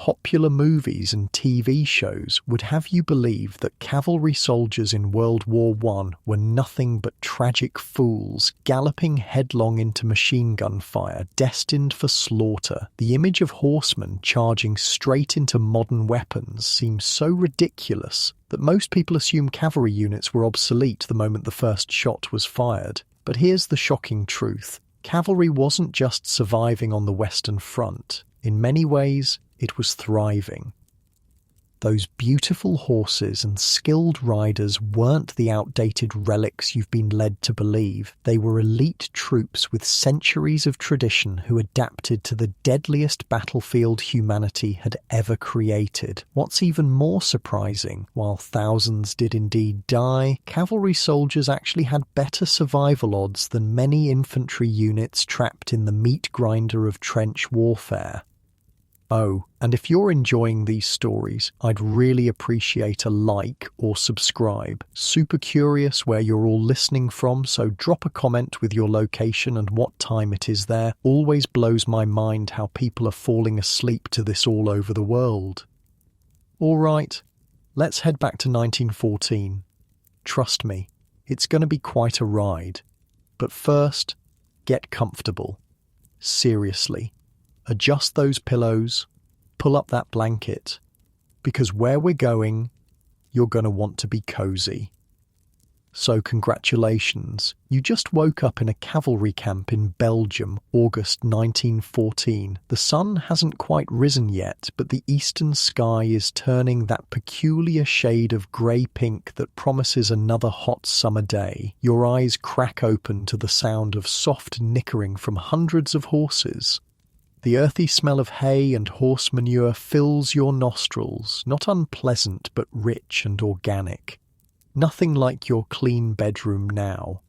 popular movies and TV shows would have you believe that cavalry soldiers in World War I were nothing but tragic fools galloping headlong into machine gun fire, destined for slaughter. The image of horsemen charging straight into modern weapons seems so ridiculous that most people assume cavalry units were obsolete the moment the first shot was fired. But here's the shocking truth. Cavalry wasn't just surviving on the Western Front. In many ways, it was thriving. Those beautiful horses and skilled riders weren't the outdated relics you've been led to believe. They were elite troops with centuries of tradition who adapted to the deadliest battlefield humanity had ever created. What's even more surprising, while thousands did indeed die, cavalry soldiers actually had better survival odds than many infantry units trapped in the meat grinder of trench warfare. Oh, and if you're enjoying these stories, I'd really appreciate a like or subscribe. Super curious where you're all listening from, so drop a comment with your location and what time it is there. Always blows my mind how people are falling asleep to this all over the world. All right, let's head back to 1914. Trust me, it's going to be quite a ride. But first, get comfortable. Seriously. Adjust those pillows, pull up that blanket, because where we're going, you're going to want to be cozy. So congratulations, you just woke up in a cavalry camp in Belgium, August 1914. The sun hasn't quite risen yet, but the eastern sky is turning that peculiar shade of grey-pink that promises another hot summer day. Your eyes crack open to the sound of soft nickering from hundreds of horses. The earthy smell of hay and horse manure fills your nostrils, not unpleasant but rich and organic. Nothing like your clean bedroom now.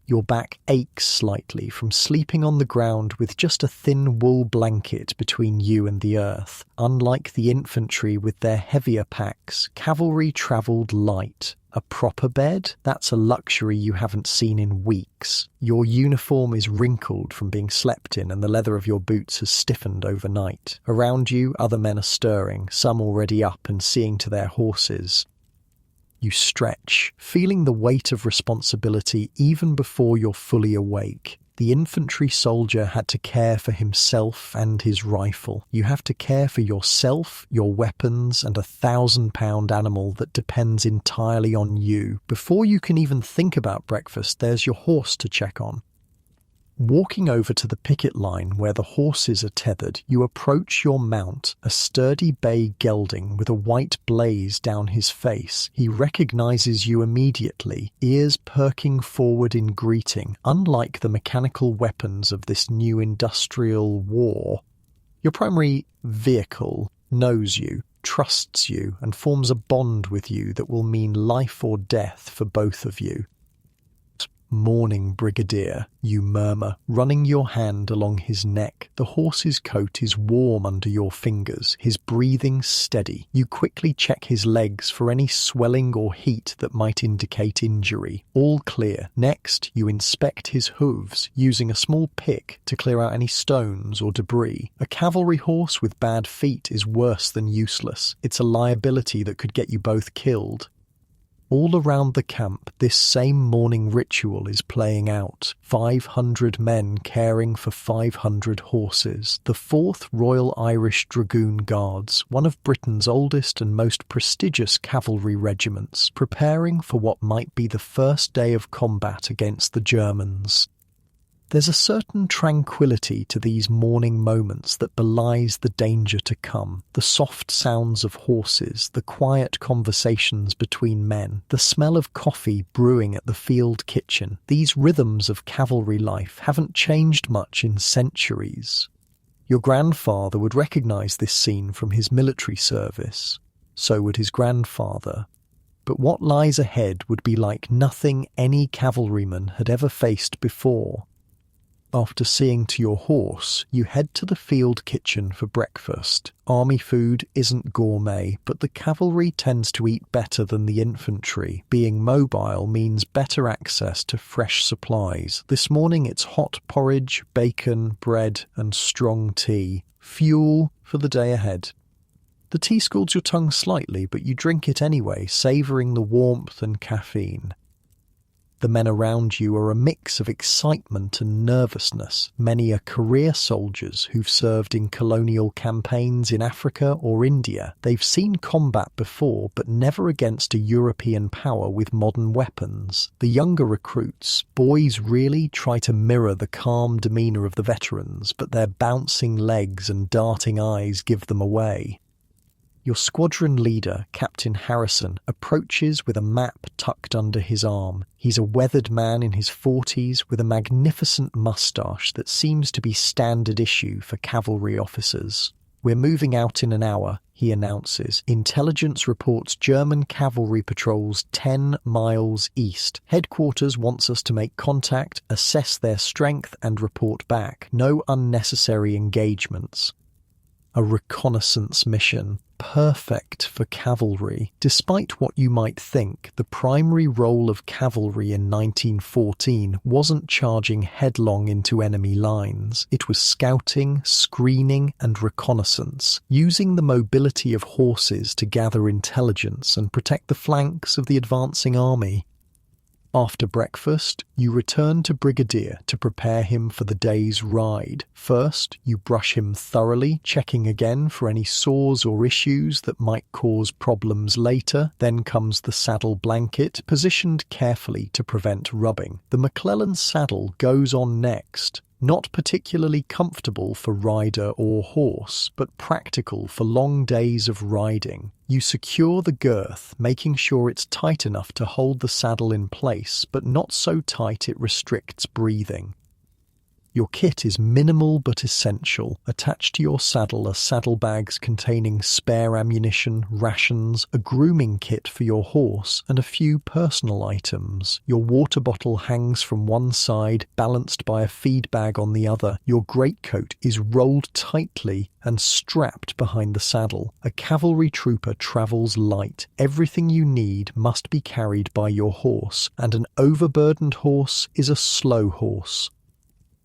Your back aches slightly from sleeping on the ground with just a thin wool blanket between you and the earth. Unlike the infantry with their heavier packs, cavalry travelled light. A proper bed? That's a luxury you haven't seen in weeks. Your uniform is wrinkled from being slept in and the leather of your boots has stiffened overnight. Around you, other men are stirring, some already up and seeing to their horses. You stretch, feeling the weight of responsibility even before you're fully awake. The infantry soldier had to care for himself and his rifle. You have to care for yourself, your weapons, and a 1,000-pound animal that depends entirely on you. Before you can even think about breakfast, there's your horse to check on. Walking over to the picket line where the horses are tethered, you approach your mount, a sturdy bay gelding with a white blaze down his face. He recognizes you immediately, ears perking forward in greeting. Unlike the mechanical weapons of this new industrial war, your primary vehicle knows you, trusts you, and forms a bond with you that will mean life or death for both of you. "Morning, Brigadier," you murmur, running your hand along his neck. The horse's coat is warm under your fingers, his breathing steady. You quickly check his legs for any swelling or heat that might indicate injury. All clear. Next, you inspect his hooves, using a small pick to clear out any stones or debris. A cavalry horse with bad feet is worse than useless. It's a liability that could get you both killed. All around the camp, this same morning ritual is playing out. 500 men caring for 500 horses. The 4th Royal Irish Dragoon Guards, one of Britain's oldest and most prestigious cavalry regiments, preparing for what might be the first day of combat against the Germans. There's a certain tranquility to these morning moments that belies the danger to come. The soft sounds of horses, the quiet conversations between men, the smell of coffee brewing at the field kitchen. These rhythms of cavalry life haven't changed much in centuries. Your grandfather would recognize this scene from his military service. So would his grandfather. But what lies ahead would be like nothing any cavalryman had ever faced before. After seeing to your horse, you head to the field kitchen for breakfast. Army food isn't gourmet, but the cavalry tends to eat better than the infantry. Being mobile means better access to fresh supplies. This morning it's hot porridge, bacon, bread, and strong tea. Fuel, for the day ahead. The tea scalds your tongue slightly, but you drink it anyway, savouring the warmth and caffeine. The men around you are a mix of excitement and nervousness. Many are career soldiers who've served in colonial campaigns in Africa or India. They've seen combat before, but never against a European power with modern weapons. The younger recruits, boys, really try to mirror the calm demeanour of the veterans, but their bouncing legs and darting eyes give them away. Your squadron leader, Captain Harrison, approaches with a map tucked under his arm. He's a weathered man in his 40s with a magnificent moustache that seems to be standard issue for cavalry officers. "We're moving out in an hour," he announces. "Intelligence reports German cavalry patrols 10 miles east. Headquarters wants us to make contact, assess their strength and report back. No unnecessary engagements." A reconnaissance mission. Perfect for cavalry. Despite what you might think, the primary role of cavalry in 1914 wasn't charging headlong into enemy lines. It was scouting, screening, and reconnaissance, using the mobility of horses to gather intelligence and protect the flanks of the advancing army. After breakfast, you return to Brigadier to prepare him for the day's ride. First, you brush him thoroughly, checking again for any sores or issues that might cause problems later. Then comes the saddle blanket, positioned carefully to prevent rubbing. The McClellan saddle goes on next. Not particularly comfortable for rider or horse, but practical for long days of riding. You secure the girth, making sure it's tight enough to hold the saddle in place, but not so tight it restricts breathing. Your kit is minimal but essential. Attached to your saddle are saddlebags containing spare ammunition, rations, a grooming kit for your horse, and a few personal items. Your water bottle hangs from one side, balanced by a feed bag on the other. Your greatcoat is rolled tightly and strapped behind the saddle. A cavalry trooper travels light. Everything you need must be carried by your horse, and an overburdened horse is a slow horse.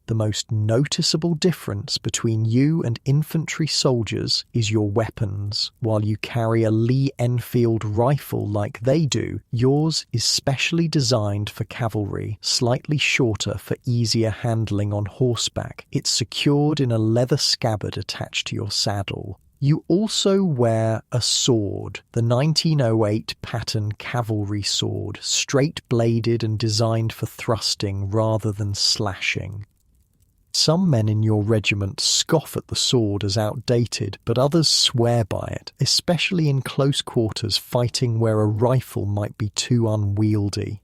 The most noticeable difference between you and infantry soldiers is your weapons. While you carry a Lee Enfield rifle like they do, yours is specially designed for cavalry, slightly shorter for easier handling on horseback. It's secured in a leather scabbard attached to your saddle. You also wear a sword, the 1908 pattern cavalry sword, straight-bladed and designed for thrusting rather than slashing. Some men in your regiment scoff at the sword as outdated, but others swear by it, especially in close quarters fighting where a rifle might be too unwieldy.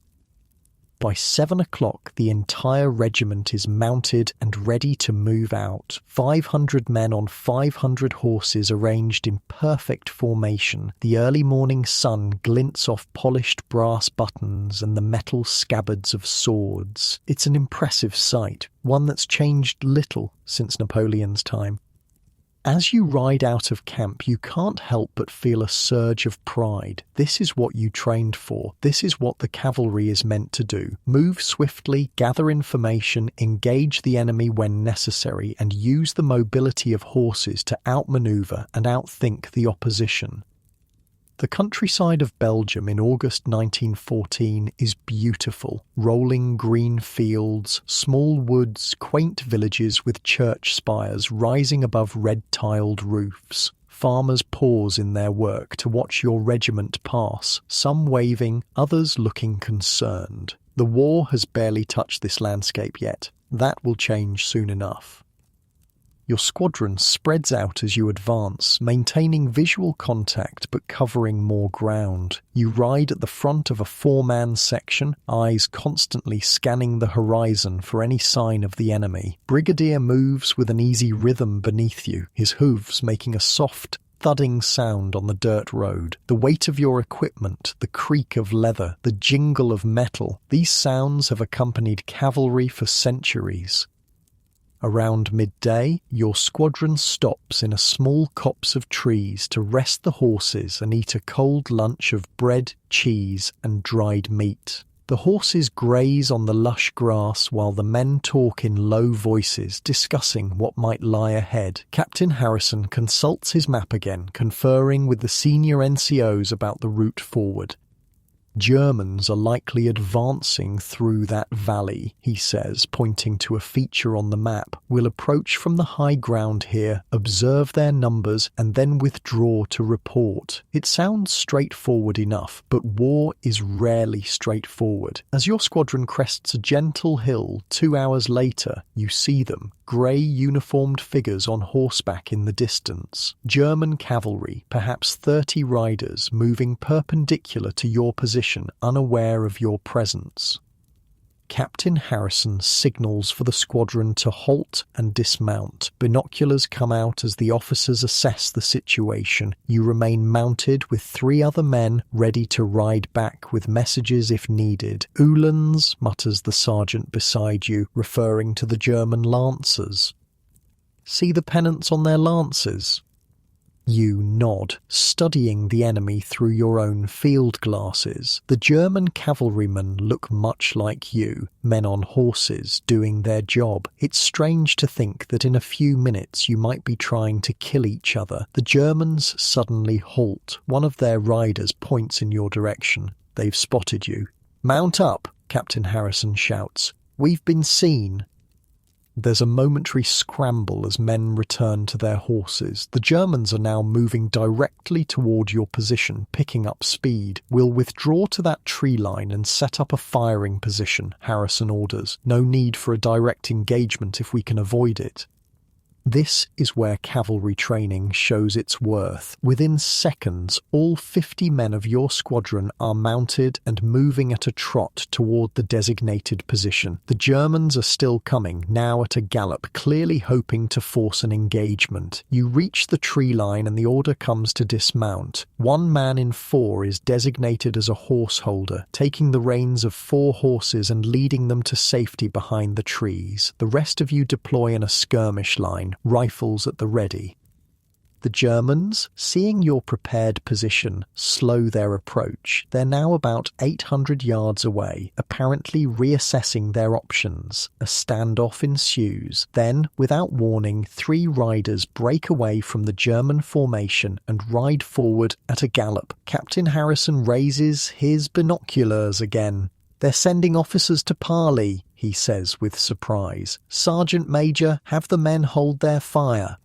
By 7 o'clock, the entire regiment is mounted and ready to move out. 500 men on 500 horses arranged in perfect formation. The early morning sun glints off polished brass buttons and the metal scabbards of swords. It's an impressive sight, one that's changed little since Napoleon's time. As you ride out of camp, you can't help but feel a surge of pride. This is what you trained for. This is what the cavalry is meant to do. Move swiftly, gather information, engage the enemy when necessary, and use the mobility of horses to outmaneuver and outthink the opposition. The countryside of Belgium in August 1914 is beautiful. Rolling green fields, small woods, quaint villages with church spires rising above red-tiled roofs. Farmers pause in their work to watch your regiment pass, some waving, others looking concerned. The war has barely touched this landscape yet. That will change soon enough. Your squadron spreads out as you advance, maintaining visual contact but covering more ground. You ride at the front of a 4-man section, eyes constantly scanning the horizon for any sign of the enemy. Brigadier moves with an easy rhythm beneath you, his hooves making a soft, thudding sound on the dirt road. The weight of your equipment, the creak of leather, the jingle of metal, these sounds have accompanied cavalry for centuries. Around midday, your squadron stops in a small copse of trees to rest the horses and eat a cold lunch of bread, cheese, and dried meat. The horses graze on the lush grass while the men talk in low voices, discussing what might lie ahead. Captain Harrison consults his map again, conferring with the senior NCOs about the route forward. Germans are likely advancing through that valley, he says, pointing to a feature on the map. We'll approach from the high ground here, observe their numbers, and then withdraw to report. It sounds straightforward enough, but war is rarely straightforward. As your squadron crests a gentle hill, 2 hours later, you see them. Grey uniformed figures on horseback in the distance. German cavalry, perhaps 30 riders, moving perpendicular to your position, unaware of your presence. Captain Harrison signals for the squadron to halt and dismount. Binoculars come out as the officers assess the situation. You remain mounted with 3 other men ready to ride back with messages if needed. Uhlans, mutters the sergeant beside you, referring to the German lancers. See the pennants on their lances? You nod, studying the enemy through your own field glasses. The German cavalrymen look much like you, men on horses doing their job. It's strange to think that in a few minutes you might be trying to kill each other. The Germans suddenly halt. One of their riders points in your direction. They've spotted you. "Mount up," Captain Harrison shouts. "We've been seen." There's a momentary scramble as men return to their horses. The Germans are now moving directly toward your position, picking up speed. "We'll withdraw to that tree line and set up a firing position," Harrison orders. "No need for a direct engagement if we can avoid it." This is where cavalry training shows its worth. Within seconds, all 50 men of your squadron are mounted and moving at a trot toward the designated position. The Germans are still coming, now at a gallop, clearly hoping to force an engagement. You reach the tree line and the order comes to dismount. 1 man in 4 is designated as a horse holder, taking the reins of 4 horses and leading them to safety behind the trees. The rest of you deploy in a skirmish line, rifles at the ready. The Germans, seeing your prepared position, slow their approach. They're now about 800 yards away, apparently reassessing their options. A standoff ensues. Then, without warning, 3 riders break away from the German formation and ride forward at a gallop. Captain Harrison raises his binoculars again. "They're sending officers to parley," he says with surprise. "Sergeant Major, have the men hold their fire."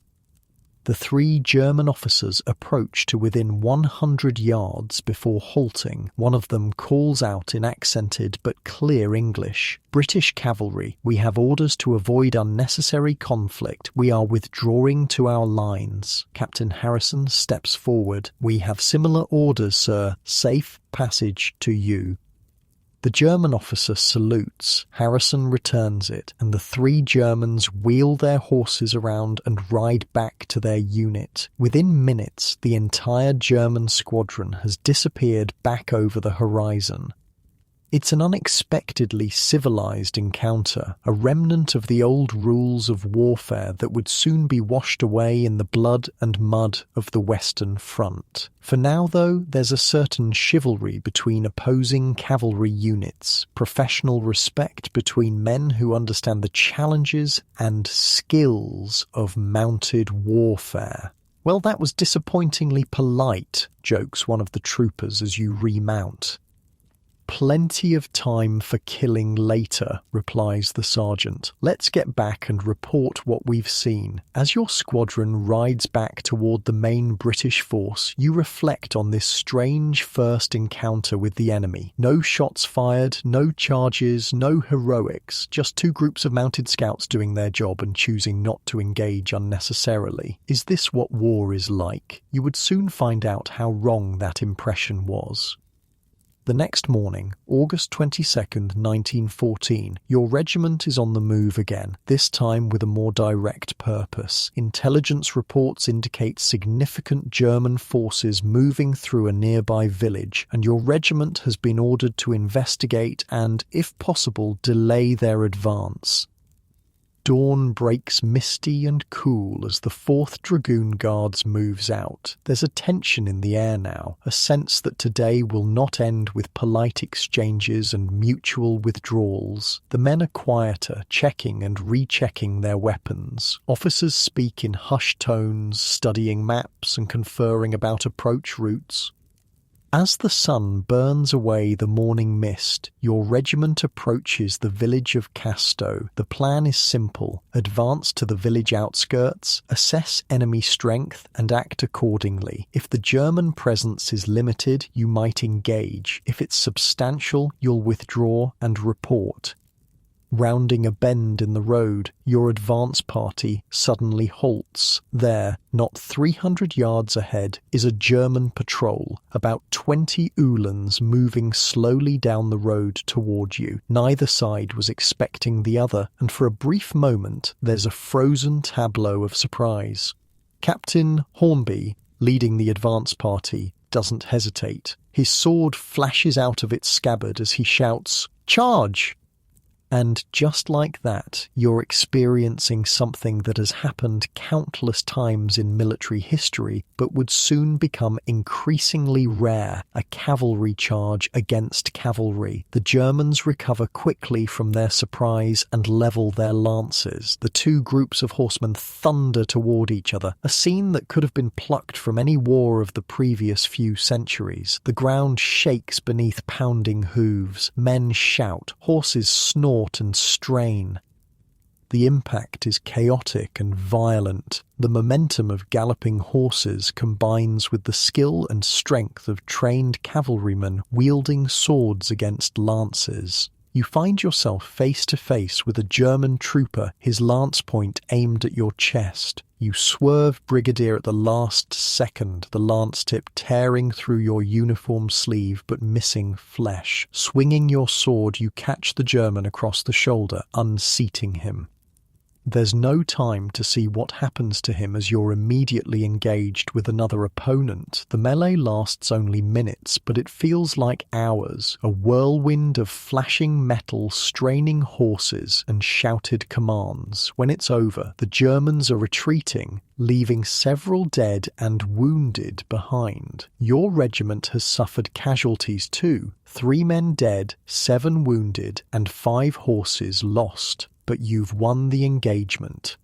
The 3 German officers approach to within 100 yards before halting. One of them calls out in accented but clear English. "British cavalry, we have orders to avoid unnecessary conflict. We are withdrawing to our lines." Captain Harrison steps forward. "We have similar orders, sir. Safe passage to you." The German officer salutes. Harrison returns it, and the 3 Germans wheel their horses around and ride back to their unit. Within minutes, the entire German squadron has disappeared back over the horizon. It's an unexpectedly civilized encounter, a remnant of the old rules of warfare that would soon be washed away in the blood and mud of the Western Front. For now, though, there's a certain chivalry between opposing cavalry units, professional respect between men who understand the challenges and skills of mounted warfare. "Well, that was disappointingly polite," jokes one of the troopers as you remount. "Plenty of time for killing later," replies the sergeant. "Let's get back and report what we've seen." As your squadron rides back toward the main British force, you reflect on this strange first encounter with the enemy. No shots fired, no charges, no heroics, just 2 groups of mounted scouts doing their job and choosing not to engage unnecessarily. Is this what war is like? You would soon find out how wrong that impression was. The next morning, August 22nd, 1914, your regiment is on the move again, this time with a more direct purpose. Intelligence reports indicate significant German forces moving through a nearby village, and your regiment has been ordered to investigate and, if possible, delay their advance. Dawn breaks misty and cool as the 4th Dragoon Guards moves out. There's a tension in the air now, a sense that today will not end with polite exchanges and mutual withdrawals. The men are quieter, checking and rechecking their weapons. Officers speak in hushed tones, studying maps and conferring about approach routes. As the sun burns away the morning mist, your regiment approaches the village of Casto. The plan is simple. Advance to the village outskirts, assess enemy strength, and act accordingly. If the German presence is limited, you might engage. If it's substantial, you'll withdraw and report. Rounding a bend in the road, your advance party suddenly halts. There, not 300 yards ahead, is a German patrol, about 20 Uhlans moving slowly down the road toward you. Neither side was expecting the other, and for a brief moment there's a frozen tableau of surprise. Captain Hornby, leading the advance party, doesn't hesitate. His sword flashes out of its scabbard as he shouts, "Charge!" And just like that, you're experiencing something that has happened countless times in military history, but would soon become increasingly rare: a cavalry charge against cavalry. The Germans recover quickly from their surprise and level their lances. The two groups of horsemen thunder toward each other, a scene that could have been plucked from any war of the previous few centuries. The ground shakes beneath pounding hooves. Men shout, horses snort and strain. The impact is chaotic and violent. The momentum of galloping horses combines with the skill and strength of trained cavalrymen wielding swords against lances. You find yourself face to face with a German trooper, his lance point aimed at your chest. You swerve Brigadier at the last second, the lance tip tearing through your uniform sleeve but missing flesh. Swinging your sword, you catch the German across the shoulder, unseating him. There's no time to see what happens to him as you're immediately engaged with another opponent. The melee lasts only minutes, but it feels like hours. A whirlwind of flashing metal, straining horses, and shouted commands. When it's over, the Germans are retreating, leaving several dead and wounded behind. Your regiment has suffered casualties too. 3 men dead, 7 wounded, and 5 horses lost. But you've won the engagement.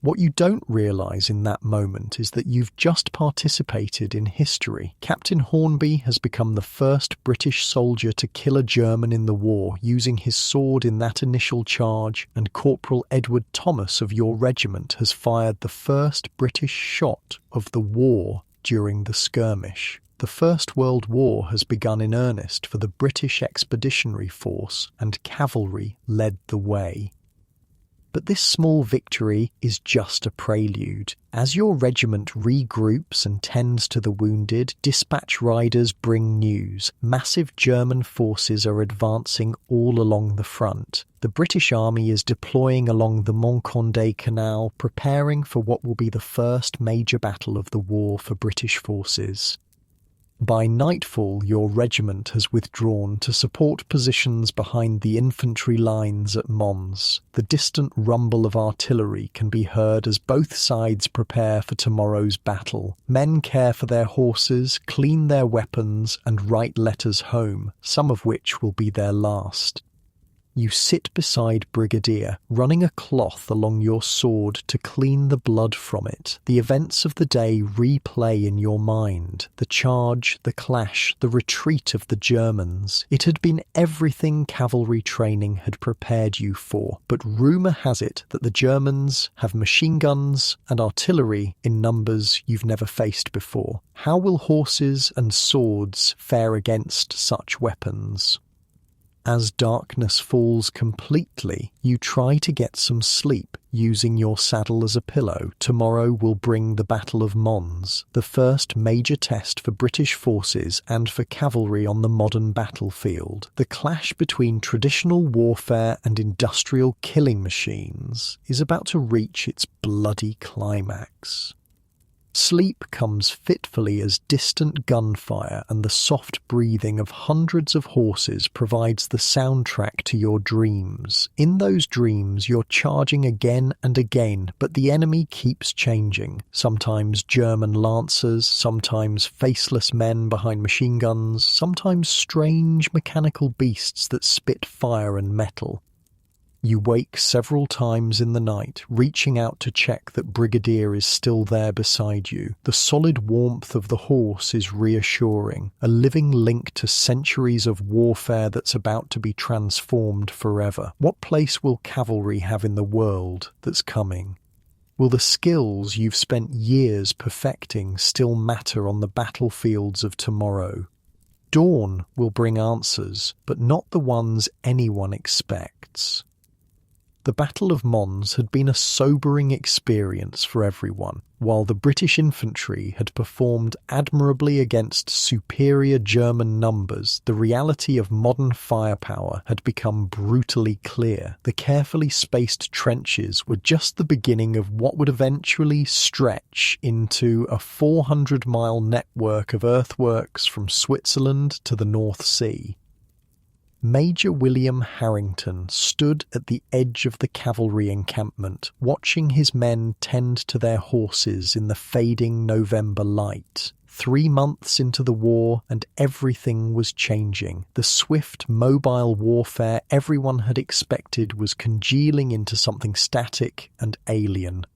What you don't realise in that moment is that you've just participated in history. Captain Hornby has become the first British soldier to kill a German in the war using his sword in that initial charge, and Corporal Edward Thomas of your regiment has fired the first British shot of the war during the skirmish. The First World War has begun in earnest for the British Expeditionary Force, and cavalry led the way. But this small victory is just a prelude. As your regiment regroups and tends to the wounded, dispatch riders bring news. Massive German forces are advancing all along the front. The British Army is deploying along the Mont-Condé Canal, preparing for what will be the first major battle of the war for British forces. By nightfall, your regiment has withdrawn to support positions behind the infantry lines at Mons. The distant rumble of artillery can be heard as both sides prepare for tomorrow's battle. Men care for their horses, clean their weapons, and write letters home, some of which will be their last. You sit beside Brigadier, running a cloth along your sword to clean the blood from it. The events of the day replay in your mind. The charge, the clash, the retreat of the Germans. It had been everything cavalry training had prepared you for, but rumour has it that the Germans have machine guns and artillery in numbers you've never faced before. How will horses and swords fare against such weapons? As darkness falls completely, you try to get some sleep, using your saddle as a pillow. Tomorrow will bring the Battle of Mons, the first major test for British forces and for cavalry on the modern battlefield. The clash between traditional warfare and industrial killing machines is about to reach its bloody climax. Sleep comes fitfully as distant gunfire and the soft breathing of hundreds of horses provides the soundtrack to your dreams. In those dreams, you're charging again and again, but the enemy keeps changing. Sometimes German lancers, sometimes faceless men behind machine guns, sometimes strange mechanical beasts that spit fire and metal. You wake several times in the night, reaching out to check that Brigadier is still there beside you. The solid warmth of the horse is reassuring, a living link to centuries of warfare that's about to be transformed forever. What place will cavalry have in the world that's coming? Will the skills you've spent years perfecting still matter on the battlefields of tomorrow? Dawn will bring answers, but not the ones anyone expects. The Battle of Mons had been a sobering experience for everyone. While the British infantry had performed admirably against superior German numbers, the reality of modern firepower had become brutally clear. The carefully spaced trenches were just the beginning of what would eventually stretch into a 400-mile network of earthworks from Switzerland to the North Sea. Major William Harrington stood at the edge of the cavalry encampment, watching his men tend to their horses in the fading November light. 3 months into the war, and everything was changing. The swift, mobile warfare everyone had expected was congealing into something static and alien.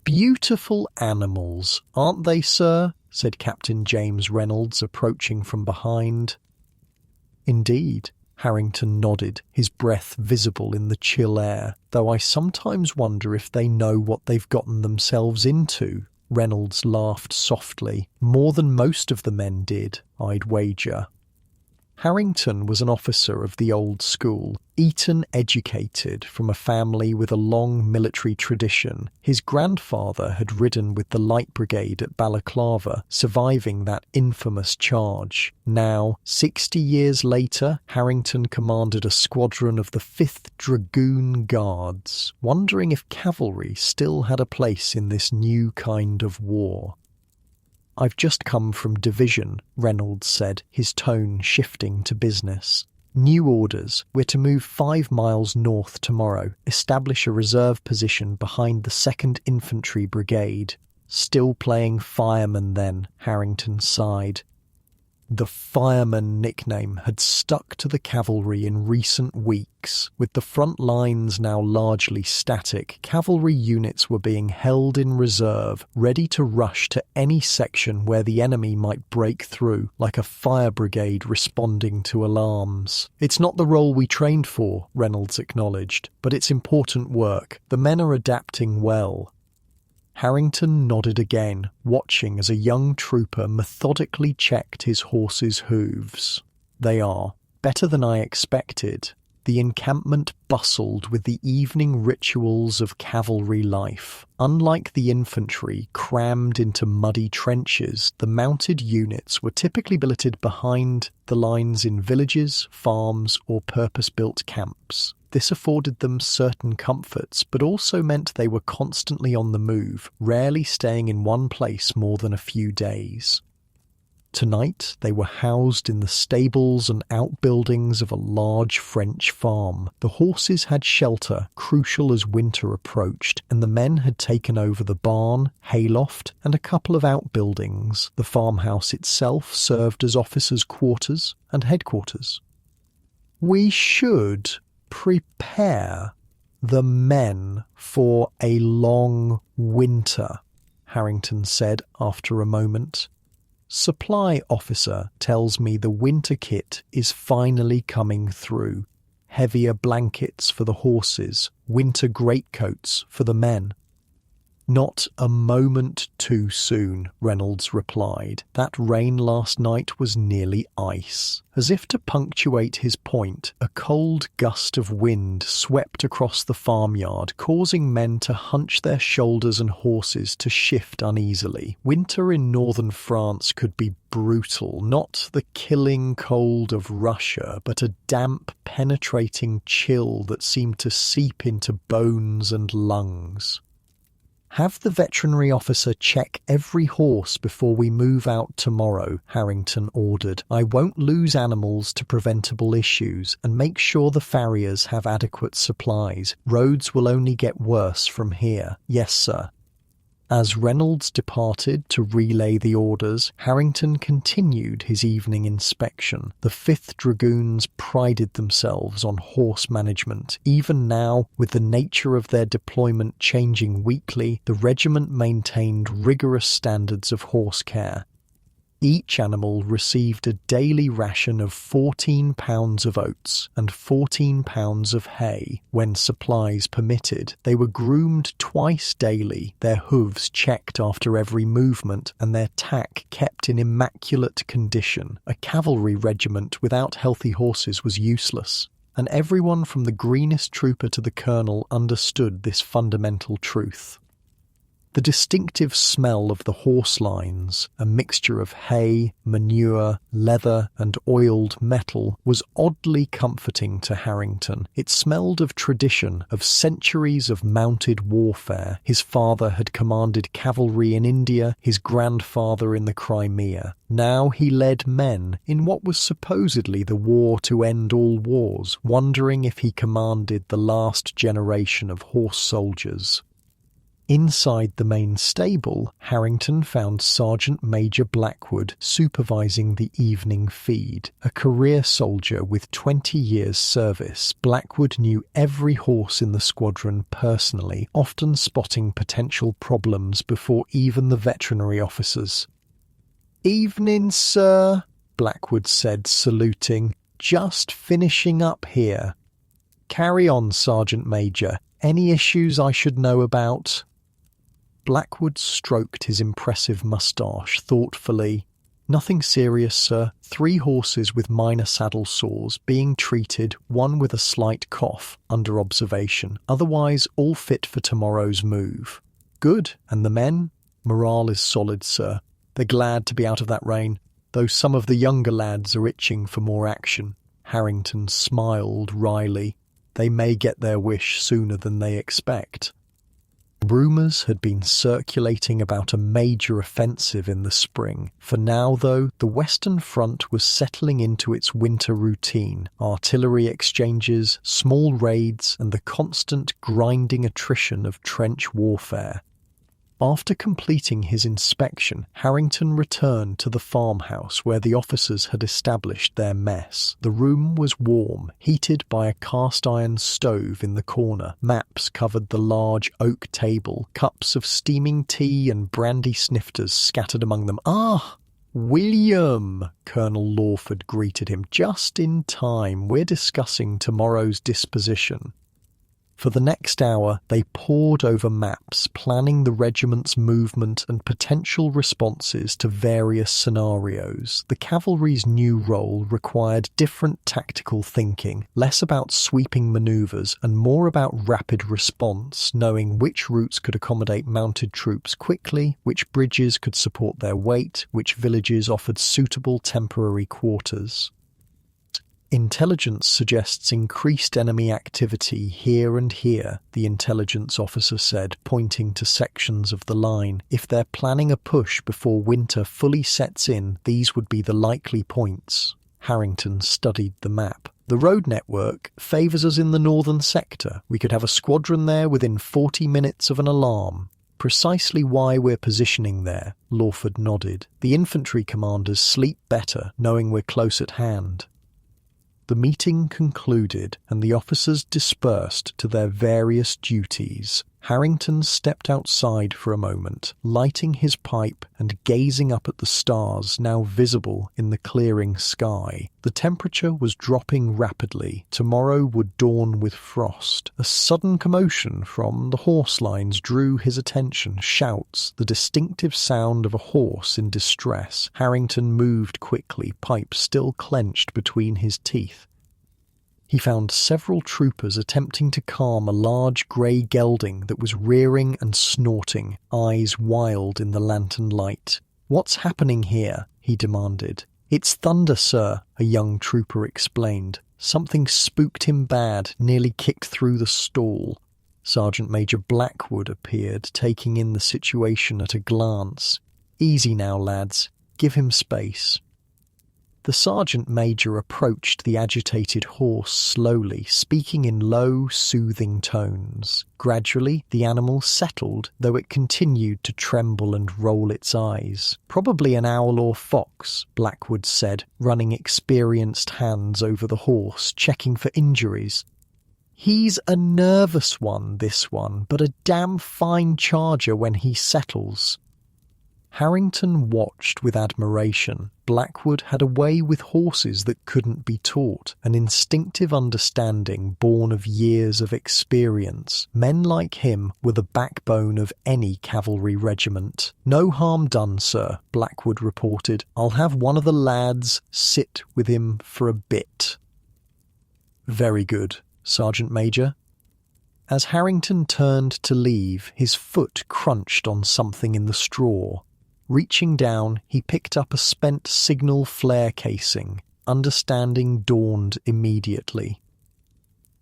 "Beautiful animals, aren't they, sir?" said Captain James Reynolds, approaching from behind. "Indeed," Harrington nodded, his breath visible in the chill air, "though I sometimes wonder if they know what they've gotten themselves into." Reynolds laughed softly. "More than most of the men did, I'd wager." Harrington was an officer of the old school, Eton-educated from a family with a long military tradition. His grandfather had ridden with the Light Brigade at Balaclava, surviving that infamous charge. Now, 60 years later, Harrington commanded a squadron of the 5th Dragoon Guards, wondering if cavalry still had a place in this new kind of war. "I've just come from division," Reynolds said, his tone shifting to business. "New orders. We're to move 5 miles north tomorrow, establish a reserve position behind the 2nd Infantry Brigade." "Still playing fireman then," Harrington sighed. The fireman nickname had stuck to the cavalry in recent weeks. With the front lines now largely static, cavalry units were being held in reserve, ready to rush to any section where the enemy might break through, like a fire brigade responding to alarms. "It's not the role we trained for," Reynolds acknowledged, "but it's important work. The men are adapting well." Harrington nodded again, watching as a young trooper methodically checked his horse's hooves. "They are. Better than I expected." The encampment bustled with the evening rituals of cavalry life. Unlike the infantry crammed into muddy trenches, the mounted units were typically billeted behind the lines in villages, farms, or purpose-built camps. This afforded them certain comforts, but also meant they were constantly on the move, rarely staying in one place more than a few days. Tonight, they were housed in the stables and outbuildings of a large French farm. The horses had shelter, crucial as winter approached, and the men had taken over the barn, hayloft, and a couple of outbuildings. The farmhouse itself served as officers' quarters and headquarters. "We should prepare the men for a long winter," Harrington said after a moment. "Supply officer tells me the winter kit is finally coming through. Heavier blankets for the horses, winter greatcoats for the men." "Not a moment too soon," Reynolds replied. "That rain last night was nearly ice." As if to punctuate his point, a cold gust of wind swept across the farmyard, causing men to hunch their shoulders and horses to shift uneasily. Winter in northern France could be brutal, not the killing cold of Russia, but a damp, penetrating chill that seemed to seep into bones and lungs. "Have the veterinary officer check every horse before we move out tomorrow," Harrington ordered. "I won't lose animals to preventable issues, and make sure the farriers have adequate supplies. Roads will only get worse from here." "Yes, sir." As Reynolds departed to relay the orders, Harrington continued his evening inspection. The 5th Dragoons prided themselves on horse management. Even now, with the nature of their deployment changing weekly, the regiment maintained rigorous standards of horse care. Each animal received a daily ration of 14 pounds of oats and 14 pounds of hay. When supplies permitted, they were groomed twice daily, their hooves checked after every movement, and their tack kept in immaculate condition. A cavalry regiment without healthy horses was useless, and everyone from the greenest trooper to the colonel understood this fundamental truth. The distinctive smell of the horse lines, a mixture of hay, manure, leather, and oiled metal, was oddly comforting to Harrington. It smelled of tradition, of centuries of mounted warfare. His father had commanded cavalry in India, his grandfather in the Crimea. Now he led men in what was supposedly the war to end all wars, wondering if he commanded the last generation of horse soldiers. Inside the main stable, Harrington found Sergeant Major Blackwood supervising the evening feed. A career soldier with 20 years' service, Blackwood knew every horse in the squadron personally, often spotting potential problems before even the veterinary officers. "Evening, sir," Blackwood said, saluting. "Just finishing up here." "Carry on, Sergeant Major. Any issues I should know about?" Blackwood stroked his impressive moustache thoughtfully. "Nothing serious, sir. 3 horses with minor saddle sores, being treated, one with a slight cough, under observation. Otherwise, all fit for tomorrow's move." "Good. And the men?" "Morale is solid, sir. They're glad to be out of that rain, though some of the younger lads are itching for more action." Harrington smiled wryly. "They may get their wish sooner than they expect." Rumours had been circulating about a major offensive in the spring. For now, though, the Western Front was settling into its winter routine: artillery exchanges, small raids, and the constant grinding attrition of trench warfare. After completing his inspection, Harrington returned to the farmhouse where the officers had established their mess. The room was warm, heated by a cast-iron stove in the corner. Maps covered the large oak table, cups of steaming tea and brandy snifters scattered among them. "Ah, William!" Colonel Lawford greeted him. "Just in time. We're discussing tomorrow's disposition." For the next hour, they pored over maps, planning the regiment's movement and potential responses to various scenarios. The cavalry's new role required different tactical thinking, less about sweeping manoeuvres and more about rapid response, knowing which routes could accommodate mounted troops quickly, which bridges could support their weight, which villages offered suitable temporary quarters. "Intelligence suggests increased enemy activity here and here," the intelligence officer said, pointing to sections of the line. "If they're planning a push before winter fully sets in, these would be the likely points." Harrington studied the map. "The road network favours us in the northern sector. We could have a squadron there within 40 minutes of an alarm." "Precisely why we're positioning there," Lawford nodded. "The infantry commanders sleep better, knowing we're close at hand." The meeting concluded, and the officers dispersed to their various duties. Harrington stepped outside for a moment, lighting his pipe and gazing up at the stars now visible in the clearing sky. The temperature was dropping rapidly. Tomorrow would dawn with frost. A sudden commotion from the horse lines drew his attention. Shouts, the distinctive sound of a horse in distress. Harrington moved quickly, pipe still clenched between his teeth. He found several troopers attempting to calm a large grey gelding that was rearing and snorting, eyes wild in the lantern light. "What's happening here?" he demanded. "It's thunder, sir," a young trooper explained. "Something spooked him bad, nearly kicked through the stall." Sergeant Major Blackwood appeared, taking in the situation at a glance. "Easy now, lads. Give him space." The sergeant major approached the agitated horse slowly, speaking in low, soothing tones. Gradually, the animal settled, though it continued to tremble and roll its eyes. "Probably an owl or fox," Blackwood said, running experienced hands over the horse, checking for injuries. "He's a nervous one, this one, but a damn fine charger when he settles." Harrington watched with admiration. Blackwood had a way with horses that couldn't be taught, an instinctive understanding born of years of experience. Men like him were the backbone of any cavalry regiment. "No harm done, sir," Blackwood reported. "I'll have one of the lads sit with him for a bit." "Very good, Sergeant Major." As Harrington turned to leave, his foot crunched on something in the straw. Reaching down, he picked up a spent signal flare casing. Understanding dawned immediately.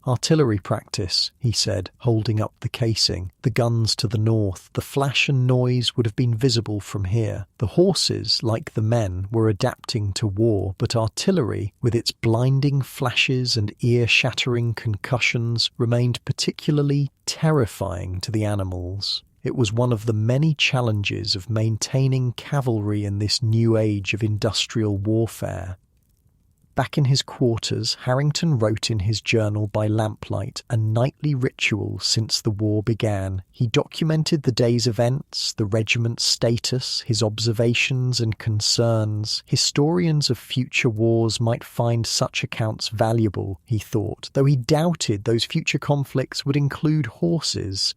"Artillery practice," he said, holding up the casing. "The guns to the north. The flash and noise would have been visible from here. The horses, like the men, were adapting to war, but artillery, with its blinding flashes and ear-shattering concussions, remained particularly terrifying to the animals. It was one of the many challenges of maintaining cavalry in this new age of industrial warfare. Back in his quarters, Harrington wrote in his journal by lamplight, a nightly ritual since the war began. He documented the day's events, the regiment's status, his observations and concerns. Historians of future wars might find such accounts valuable, he thought, though he doubted those future conflicts would include horses.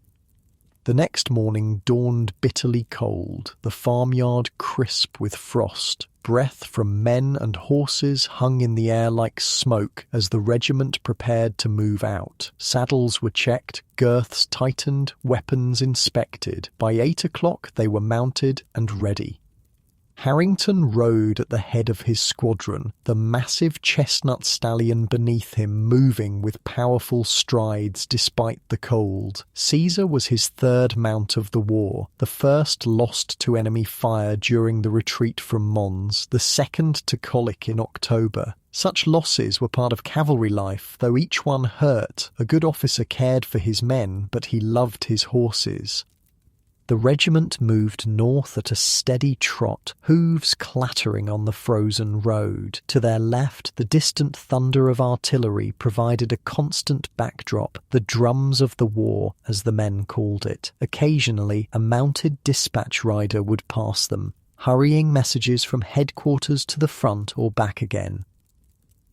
The next morning dawned bitterly cold, the farmyard crisp with frost. Breath from men and horses hung in the air like smoke as the regiment prepared to move out. Saddles were checked, girths tightened, weapons inspected. By 8 o'clock they were mounted and ready. Harrington rode at the head of his squadron, the massive chestnut stallion beneath him moving with powerful strides despite the cold. Caesar was his third mount of the war, the first lost to enemy fire during the retreat from Mons, the second to colic in October. Such losses were part of cavalry life, though each one hurt. A good officer cared for his men, but he loved his horses. The regiment moved north at a steady trot, hooves clattering on the frozen road. To their left, the distant thunder of artillery provided a constant backdrop, the drums of the war, as the men called it. Occasionally, a mounted dispatch rider would pass them, hurrying messages from headquarters to the front or back again.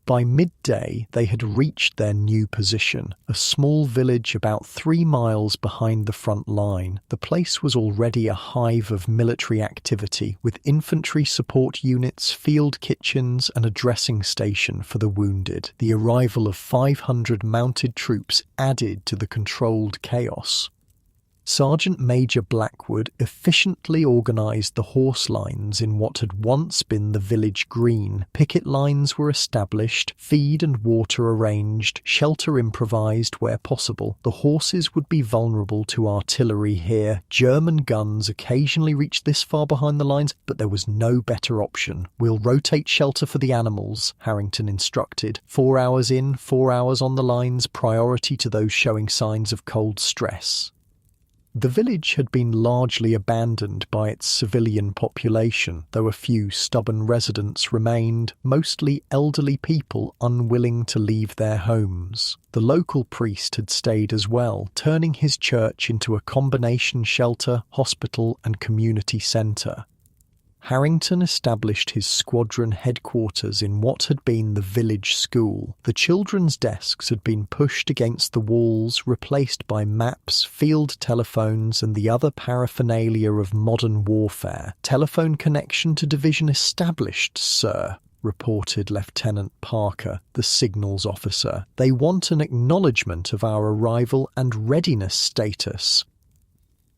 By midday, they had reached their new position, a small village about 3 miles behind the front line. The place was already a hive of military activity, with infantry support units, field kitchens, and a dressing station for the wounded. The arrival of 500 mounted troops added to the controlled chaos. Sergeant Major Blackwood efficiently organised the horse lines in what had once been the village green. Picket lines were established, feed and water arranged, shelter improvised where possible. The horses would be vulnerable to artillery here. German guns occasionally reached this far behind the lines, but there was no better option. "We'll rotate shelter for the animals," Harrington instructed. 4 hours in, 4 hours on the lines, priority to those showing signs of cold stress. The village had been largely abandoned by its civilian population, though a few stubborn residents remained, mostly elderly people unwilling to leave their homes. The local priest had stayed as well, turning his church into a combination shelter, hospital, and community centre. Harrington established his squadron headquarters in what had been the village school. The children's desks had been pushed against the walls, replaced by maps, field telephones, and the other paraphernalia of modern warfare. "Telephone connection to division established, sir," reported Lieutenant Parker, the signals officer. "They want an acknowledgement of our arrival and readiness status."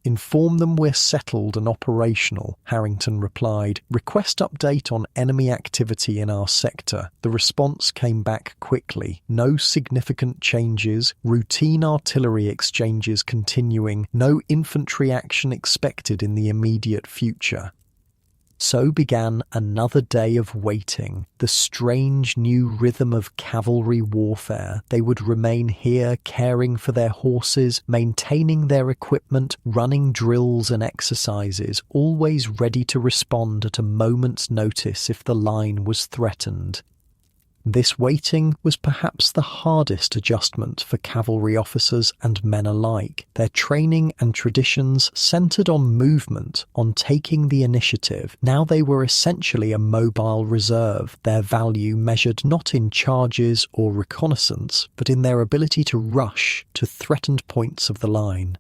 Inform them we're settled and operational, Harrington replied. Request update on enemy activity in our sector. The response came back quickly. No significant changes, routine artillery exchanges continuing, no infantry action expected in the immediate future. So began another day of waiting, the strange new rhythm of cavalry warfare. They would remain here caring for their horses, maintaining their equipment, running drills and exercises, always ready to respond at a moment's notice if the line was threatened. This waiting was perhaps the hardest adjustment for cavalry officers and men alike. Their training and traditions centered on movement, on taking the initiative. Now they were essentially a mobile reserve, their value measured not in charges or reconnaissance, but in their ability to rush to threatened points of the line.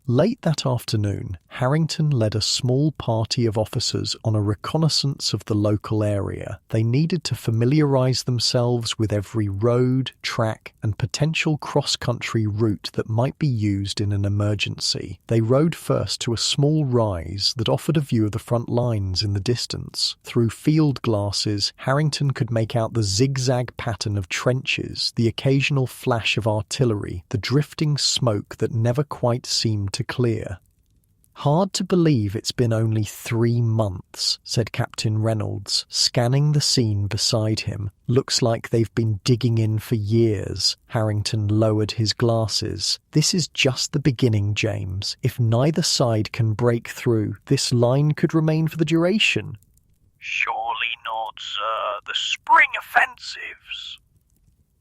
Late that afternoon, Harrington led a small party of officers on a reconnaissance of the local area. They needed to familiarise themselves with every road, track, and potential cross-country route that might be used in an emergency. They rode first to a small rise that offered a view of the front lines in the distance. Through field glasses, Harrington could make out the zigzag pattern of trenches, the occasional flash of artillery, the drifting smoke that never quite seemed to clear. "Hard to believe it's been only 3 months," said Captain Reynolds, scanning the scene beside him. "Looks like they've been digging in for years." Harrington lowered his glasses. "This is just the beginning, James. If neither side can break through, this line could remain for the duration." "Surely not, sir. The spring offensives."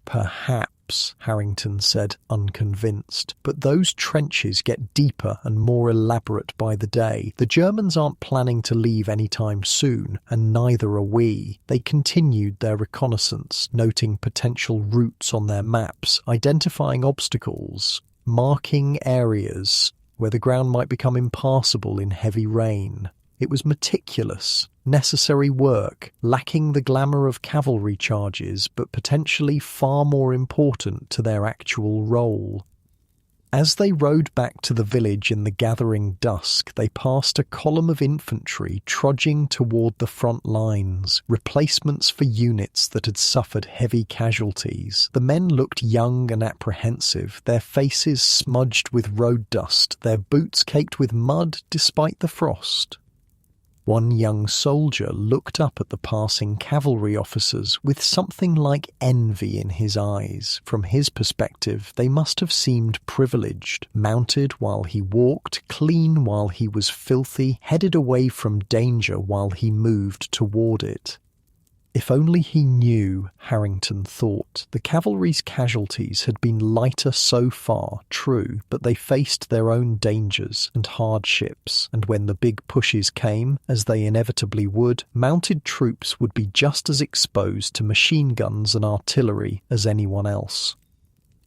"Perhaps," Harrington said, unconvinced. "But those trenches get deeper and more elaborate by the day. The Germans aren't planning to leave anytime soon, and neither are we." They continued their reconnaissance, noting potential routes on their maps, identifying obstacles, marking areas where the ground might become impassable in heavy rain. It was meticulous, necessary work, lacking the glamour of cavalry charges, but potentially far more important to their actual role. As they rode back to the village in the gathering dusk, they passed a column of infantry trudging toward the front lines, replacements for units that had suffered heavy casualties. The men looked young and apprehensive, their faces smudged with road dust, their boots caked with mud despite the frost. One young soldier looked up at the passing cavalry officers with something like envy in his eyes. From his perspective, they must have seemed privileged, mounted while he walked, clean while he was filthy, headed away from danger while he moved toward it. If only he knew, Harrington thought. The cavalry's casualties had been lighter so far, true, but they faced their own dangers and hardships, and when the big pushes came, as they inevitably would, mounted troops would be just as exposed to machine guns and artillery as anyone else.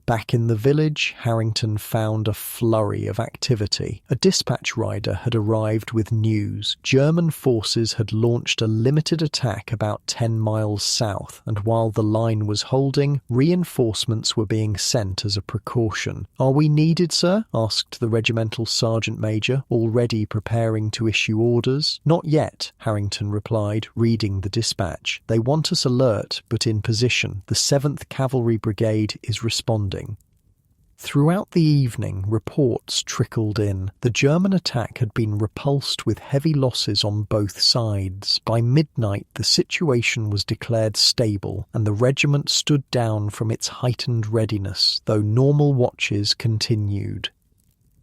Back in the village, Harrington found a flurry of activity. A dispatch rider had arrived with news. German forces had launched a limited attack about 10 miles south, and while the line was holding, reinforcements were being sent as a precaution. "Are we needed, sir?" asked the regimental sergeant major, already preparing to issue orders. "Not yet," Harrington replied, reading the dispatch. "They want us alert, but in position. The 7th Cavalry Brigade is responding." Throughout the evening, reports trickled in. The German attack had been repulsed with heavy losses on both sides. By midnight, the situation was declared stable, and the regiment stood down from its heightened readiness, though normal watches continued.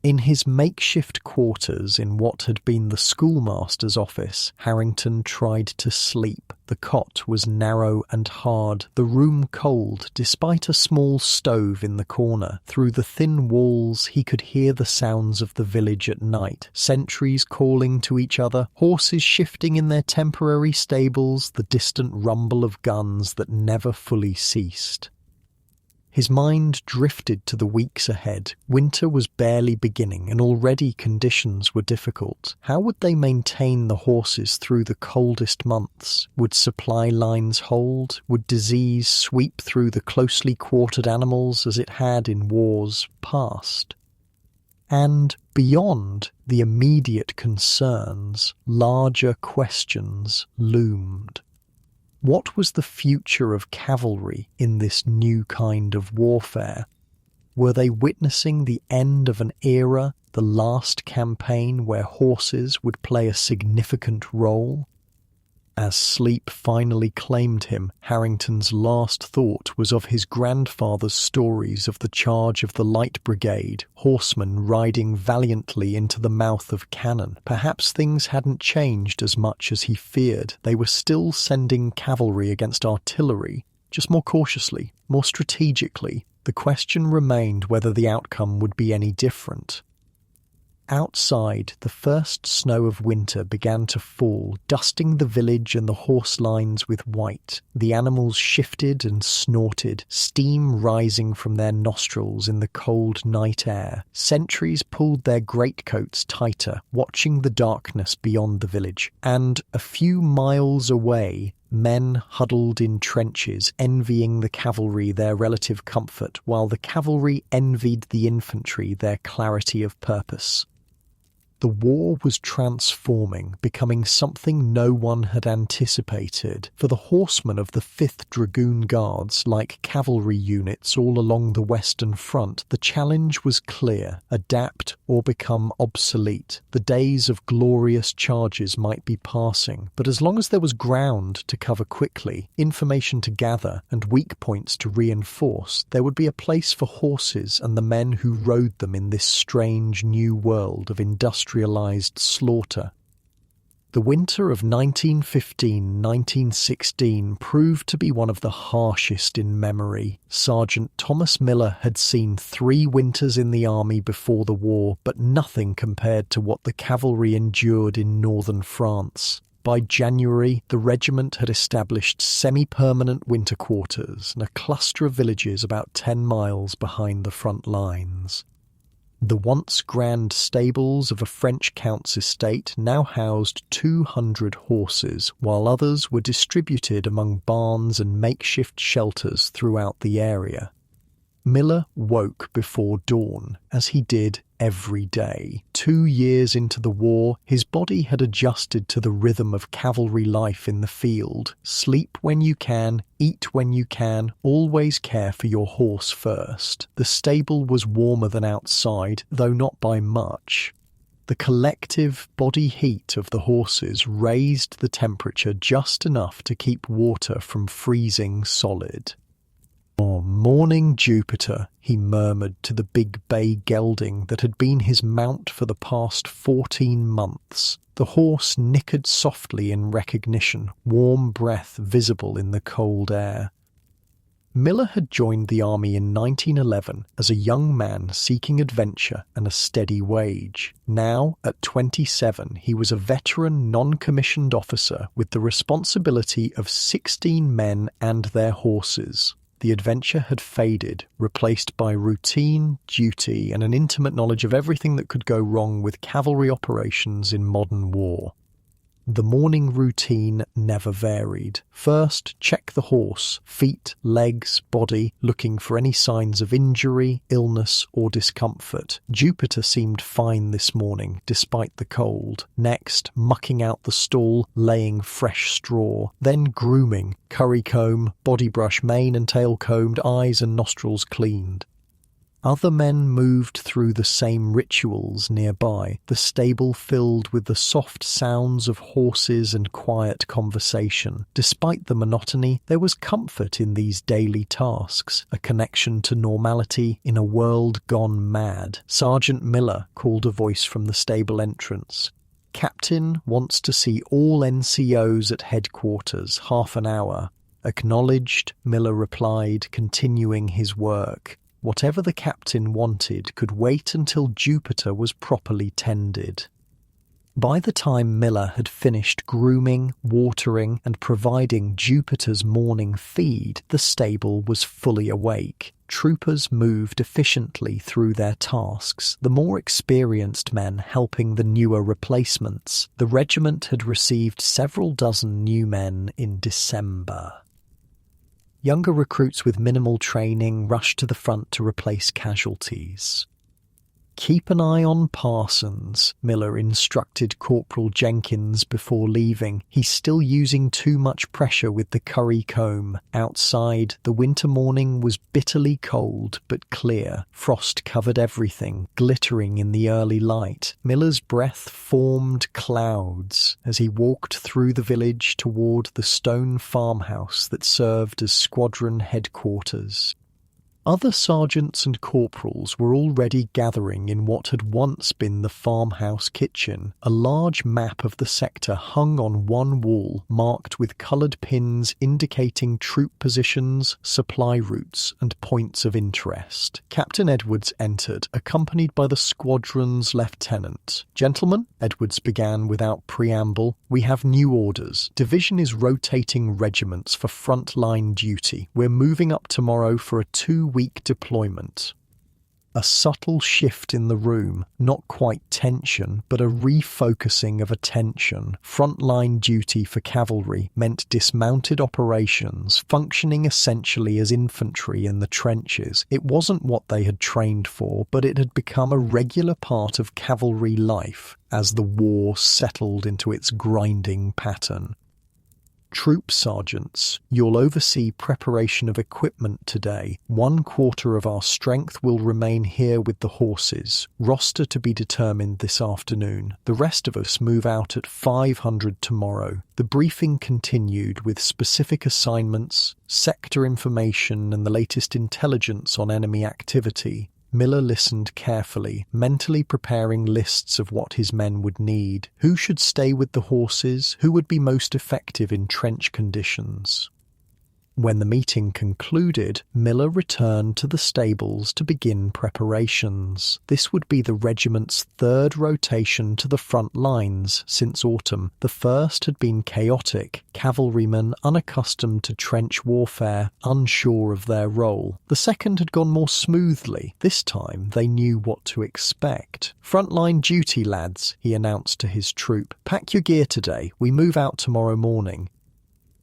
In his makeshift quarters in what had been the schoolmaster's office, Harrington tried to sleep. The cot was narrow and hard, the room cold despite a small stove in the corner. Through the thin walls he could hear the sounds of the village at night, sentries calling to each other, horses shifting in their temporary stables, the distant rumble of guns that never fully ceased. His mind drifted to the weeks ahead. Winter was barely beginning, and already conditions were difficult. How would they maintain the horses through the coldest months? Would supply lines hold? Would disease sweep through the closely quartered animals as it had in wars past? And beyond the immediate concerns, larger questions loomed. What was the future of cavalry in this new kind of warfare? Were they witnessing the end of an era, the last campaign where horses would play a significant role? As sleep finally claimed him, Harrington's last thought was of his grandfather's stories of the charge of the Light Brigade, horsemen riding valiantly into the mouth of cannon. Perhaps things hadn't changed as much as he feared. They were still sending cavalry against artillery, just more cautiously, more strategically. The question remained whether the outcome would be any different. Outside, the first snow of winter began to fall, dusting the village and the horse lines with white. The animals shifted and snorted, steam rising from their nostrils in the cold night air. Sentries pulled their greatcoats tighter, watching the darkness beyond the village. And a few miles away, men huddled in trenches, envying the cavalry their relative comfort, while the cavalry envied the infantry their clarity of purpose. The war was transforming, becoming something no one had anticipated. For the horsemen of the 5th Dragoon Guards, like cavalry units all along the Western Front, the challenge was clear: adapt or become obsolete. The days of glorious charges might be passing, but as long as there was ground to cover quickly, information to gather, and weak points to reinforce, there would be a place for horses and the men who rode them in this strange new world of industrialized slaughter. The winter of 1915-1916 proved to be one of the harshest in memory. Sergeant Thomas Miller had seen 3 winters in the army before the war, but nothing compared to what the cavalry endured in northern France. By January, the regiment had established semi-permanent winter quarters in a cluster of villages about 10 miles behind the front lines. The once grand stables of a French count's estate now housed 200 horses, while others were distributed among barns and makeshift shelters throughout the area. Miller woke before dawn, as he did every day. 2 years into the war, his body had adjusted to the rhythm of cavalry life in the field. Sleep when you can, eat when you can, always care for your horse first. The stable was warmer than outside, though not by much. The collective body heat of the horses raised the temperature just enough to keep water from freezing solid. "Oh, morning, Jupiter," he murmured to the big bay gelding that had been his mount for the past 14 months. The horse nickered softly in recognition, warm breath visible in the cold air. Miller had joined the army in 1911 as a young man seeking adventure and a steady wage. Now, at 27, he was a veteran non-commissioned officer with the responsibility of 16 men and their horses. The adventure had faded, replaced by routine, duty, and an intimate knowledge of everything that could go wrong with cavalry operations in modern war. The morning routine never varied. First, check the horse, feet, legs, body, looking for any signs of injury, illness, or discomfort. Jupiter seemed fine this morning, despite the cold. Next, mucking out the stall, laying fresh straw. Then grooming, curry comb, body brush, mane and tail combed, eyes and nostrils cleaned. Other men moved through the same rituals nearby, the stable filled with the soft sounds of horses and quiet conversation. Despite the monotony, there was comfort in these daily tasks, a connection to normality in a world gone mad. Sergeant Miller called a voice from the stable entrance. "Captain wants to see all NCOs at headquarters, half an hour." "Acknowledged," Miller replied, continuing his work. Whatever the captain wanted could wait until Jupiter was properly tended. By the time Miller had finished grooming, watering, and providing Jupiter's morning feed, the stable was fully awake. Troopers moved efficiently through their tasks, the more experienced men helping the newer replacements. The regiment had received several dozen new men in December. Younger recruits with minimal training rushed to the front to replace casualties. "Keep an eye on Parsons," Miller instructed Corporal Jenkins before leaving. "He's still using too much pressure with the curry comb." Outside, the winter morning was bitterly cold but clear. Frost covered everything, glittering in the early light. Miller's breath formed clouds as he walked through the village toward the stone farmhouse that served as squadron headquarters. Other sergeants and corporals were already gathering in what had once been the farmhouse kitchen. A large map of the sector hung on one wall, marked with coloured pins indicating troop positions, supply routes, and points of interest. Captain Edwards entered, accompanied by the squadron's lieutenant. "Gentlemen," Edwards began without preamble, "we have new orders. Division is rotating regiments for front-line duty. We're moving up tomorrow for a 2-week deployment." A subtle shift in the room, not quite tension, but a refocusing of attention. Frontline duty for cavalry meant dismounted operations, functioning essentially as infantry in the trenches. It wasn't what they had trained for, but it had become a regular part of cavalry life as the war settled into its grinding pattern. "Troop sergeants, you'll oversee preparation of equipment today. 1/4 of our strength will remain here with the horses. Roster to be determined this afternoon. The rest of us move out at 500 tomorrow." The briefing continued with specific assignments, sector information, and the latest intelligence on enemy activity. Miller listened carefully, mentally preparing lists of what his men would need. Who should stay with the horses? Who would be most effective in trench conditions? When the meeting concluded, Miller returned to the stables to begin preparations. This would be the regiment's 3rd rotation to the front lines since autumn. The first had been chaotic, cavalrymen unaccustomed to trench warfare, unsure of their role. The second had gone more smoothly. This time they knew what to expect. "Frontline duty, lads," he announced to his troop. "Pack your gear today. We move out tomorrow morning."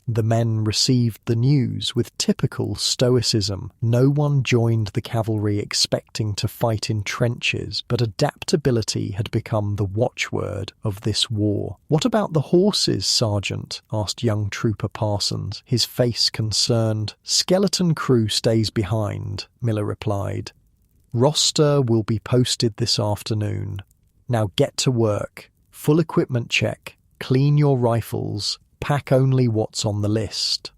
The men received the news with typical stoicism. No one joined the cavalry expecting to fight in trenches, but adaptability had become the watchword of this war. "What about the horses, Sergeant?" asked young Trooper Parsons, his face concerned. "Skeleton crew stays behind," Miller replied. "Roster will be posted this afternoon. Now get to work. Full equipment check. Clean your rifles. Pack only what's on the list."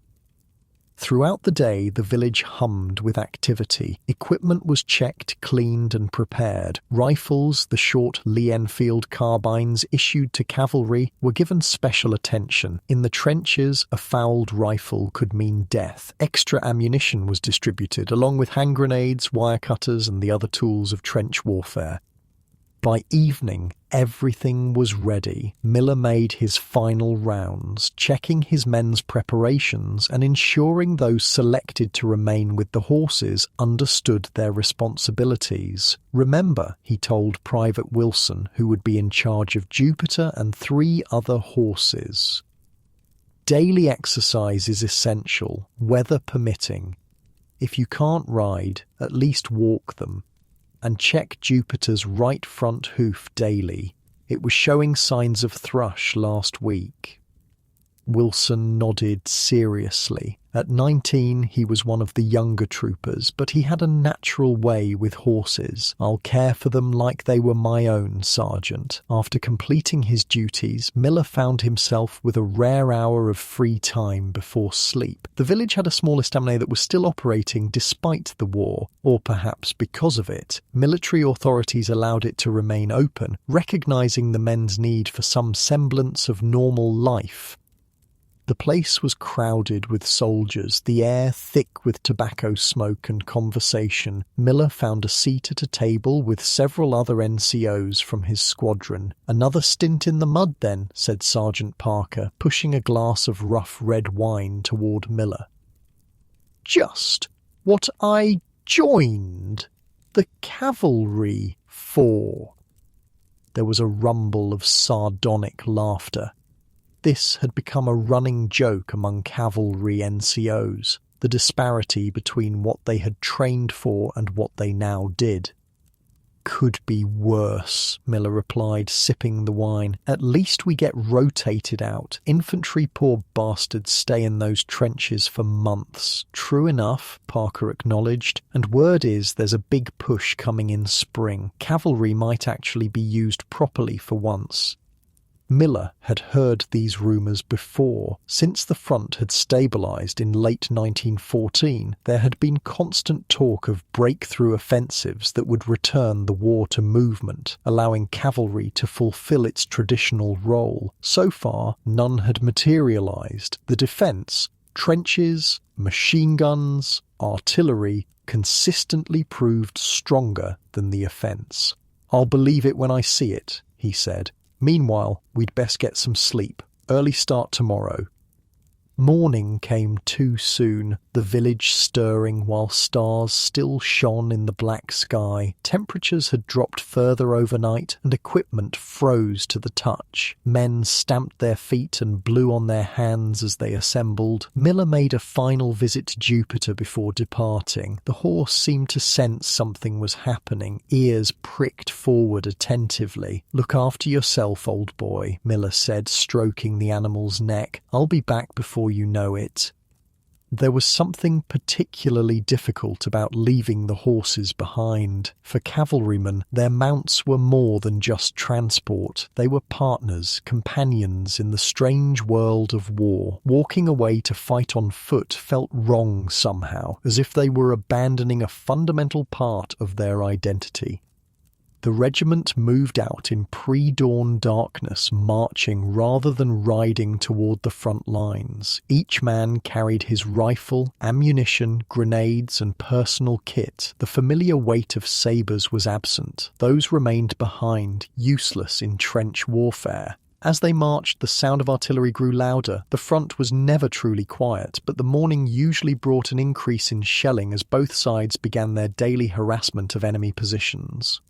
Throughout the day, the village hummed with activity. Equipment was checked, cleaned and prepared. Rifles, the short Lee-Enfield carbines issued to cavalry, were given special attention. In the trenches, a fouled rifle could mean death. Extra ammunition was distributed, along with hand grenades, wire cutters and the other tools of trench warfare. By evening, everything was ready. Miller made his final rounds, checking his men's preparations and ensuring those selected to remain with the horses understood their responsibilities. "Remember," he told Private Wilson, who would be in charge of Jupiter and 3 other horses. "Daily exercise is essential, weather permitting. If you can't ride, at least walk them. And check Jupiter's right front hoof daily. It was showing signs of thrush last week." Wilson nodded seriously. At 19, he was one of the younger troopers, but he had a natural way with horses. "I'll care for them like they were my own, Sergeant." After completing his duties, Miller found himself with a rare hour of free time before sleep. The village had a small estaminet that was still operating despite the war, or perhaps because of it. Military authorities allowed it to remain open, recognizing the men's need for some semblance of normal life. The place was crowded with soldiers, the air thick with tobacco smoke and conversation. Miller found a seat at a table with several other NCOs from his squadron. "Another stint in the mud then," said Sergeant Parker, pushing a glass of rough red wine toward Miller. "Just what I joined the cavalry for." There was a rumble of sardonic laughter. This had become a running joke among cavalry NCOs, the disparity between what they had trained for and what they now did. could be worse," Miller replied, sipping the wine. "At least we get rotated out. Infantry, poor bastards, stay in those trenches for months." "True enough," Parker acknowledged, "and word is there's a big push coming in spring. Cavalry might actually be used properly for once." Miller had heard these rumours before. Since the front had stabilised in late 1914, there had been constant talk of breakthrough offensives that would return the war to movement, allowing cavalry to fulfil its traditional role. So far, none had materialised. The defence, trenches, machine guns, artillery, consistently proved stronger than the offence. "I'll believe it when I see it," he said. "Meanwhile, we'd best get some sleep. Early start tomorrow." Morning came too soon, the village stirring while stars still shone in the black sky. Temperatures had dropped further overnight, and equipment froze to the touch. Men stamped their feet and blew on their hands as they assembled. Miller made a final visit to Jupiter before departing. The horse seemed to sense something was happening, ears pricked forward attentively. "Look after yourself, old boy," Miller said, stroking the animal's neck. "I'll be back before you know it." There was something particularly difficult about leaving the horses behind. For cavalrymen, their mounts were more than just transport. They were partners, companions in the strange world of war. Walking away to fight on foot felt wrong somehow, as if they were abandoning a fundamental part of their identity. The regiment moved out in pre-dawn darkness, marching rather than riding toward the front lines. Each man carried his rifle, ammunition, grenades, and personal kit. The familiar weight of sabres was absent. Those remained behind, useless in trench warfare. As they marched, the sound of artillery grew louder. The front was never truly quiet, but the morning usually brought an increase in shelling as both sides began their daily harassment of enemy positions.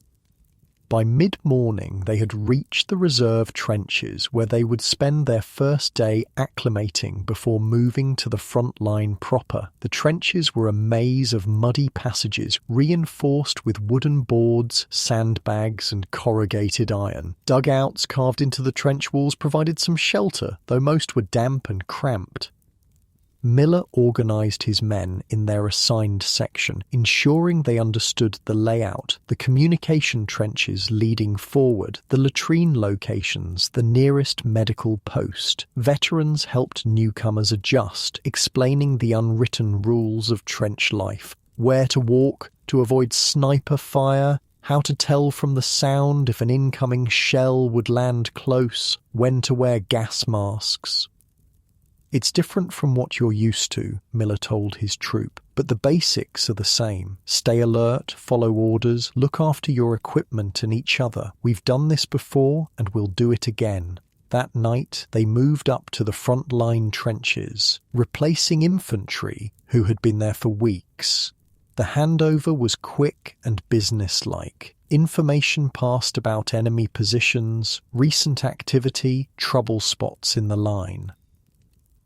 By mid-morning, they had reached the reserve trenches where they would spend their first day acclimating before moving to the front line proper. The trenches were a maze of muddy passages reinforced with wooden boards, sandbags, and corrugated iron. Dugouts carved into the trench walls provided some shelter, though most were damp and cramped. Miller organised his men in their assigned section, ensuring they understood the layout, the communication trenches leading forward, the latrine locations, the nearest medical post. Veterans helped newcomers adjust, explaining the unwritten rules of trench life, where to walk to avoid sniper fire, how to tell from the sound if an incoming shell would land close, when to wear gas masks. "It's different from what you're used to," Miller told his troop, "but the basics are the same. Stay alert, follow orders, look after your equipment and each other. We've done this before, and we'll do it again." That night, they moved up to the front line trenches, replacing infantry who had been there for weeks. The handover was quick and businesslike. Information passed about enemy positions, recent activity, trouble spots in the line.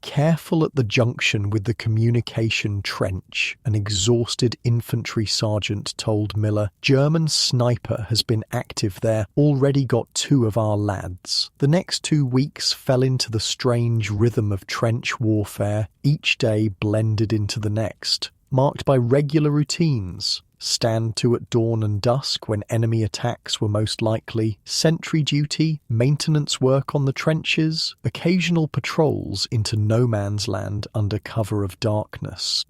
"Careful at the junction with the communication trench," an exhausted infantry sergeant told Miller. "German sniper has been active there, already got 2 of our lads." The next 2 weeks fell into the strange rhythm of trench warfare, each day blended into the next, marked by regular routines. Stand to at dawn and dusk when enemy attacks were most likely, sentry duty, maintenance work on the trenches, occasional patrols into no man's land under cover of darkness.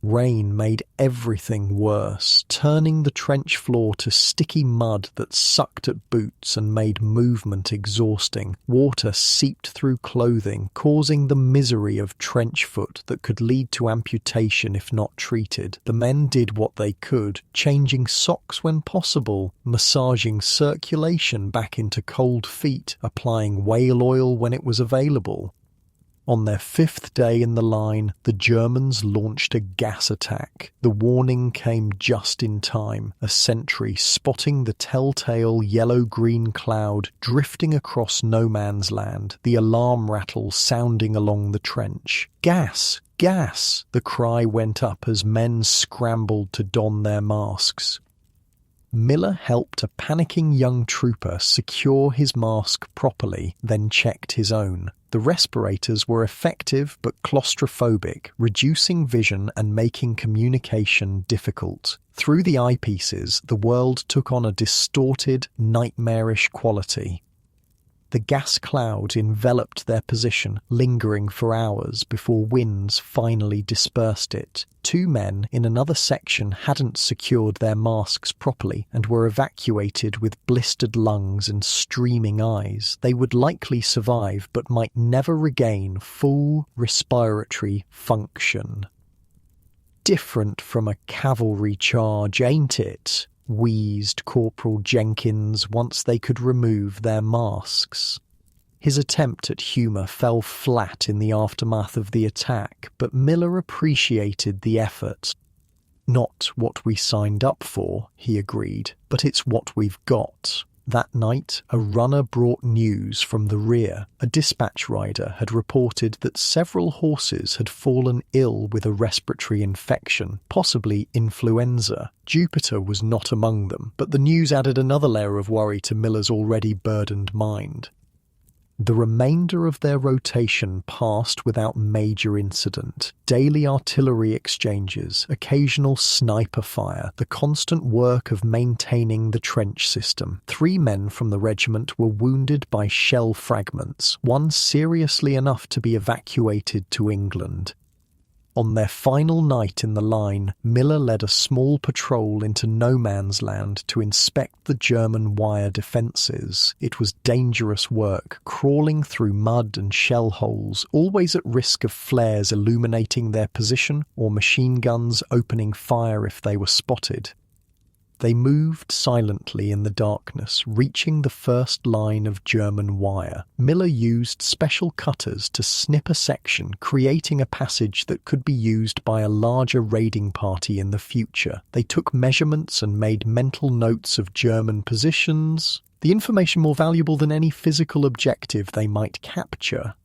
Rain made everything worse, turning the trench floor to sticky mud that sucked at boots and made movement exhausting. Water seeped through clothing, causing the misery of trench foot that could lead to amputation if not treated. The men did what they could, changing socks when possible, massaging circulation back into cold feet, applying whale oil when it was available. On their 5th day in the line, the Germans launched a gas attack. The warning came just in time, a sentry spotting the telltale yellow-green cloud drifting across no man's land, the alarm rattle sounding along the trench. "Gas! Gas!" the cry went up as men scrambled to don their masks. Miller helped a panicking young trooper secure his mask properly, then checked his own. The respirators were effective but claustrophobic, reducing vision and making communication difficult. Through the eyepieces, the world took on a distorted, nightmarish quality. The gas cloud enveloped their position, lingering for hours before winds finally dispersed it. Two men in another section hadn't secured their masks properly and were evacuated with blistered lungs and streaming eyes. They would likely survive but might never regain full respiratory function. Different from a cavalry charge, ain't it? Wheezed Corporal Jenkins once they could remove their masks. His attempt at humour fell flat in the aftermath of the attack, but Miller appreciated the effort. Not what we signed up for, he agreed, but it's what we've got. That night, a runner brought news from the rear. A dispatch rider had reported that several horses had fallen ill with a respiratory infection, possibly influenza. Jupiter was not among them, but the news added another layer of worry to Miller's already burdened mind. The remainder of their rotation passed without major incident. Daily artillery exchanges, occasional sniper fire, the constant work of maintaining the trench system. 3 men from the regiment were wounded by shell fragments, one seriously enough to be evacuated to England. On their final night in the line, Miller led a small patrol into no man's land to inspect the German wire defences. It was dangerous work, crawling through mud and shell holes, always at risk of flares illuminating their position or machine guns opening fire if they were spotted. They moved silently in the darkness, reaching the first line of German wire. Miller used special cutters to snip a section, creating a passage that could be used by a larger raiding party in the future. They took measurements and made mental notes of German positions, the information more valuable than any physical objective they might capture.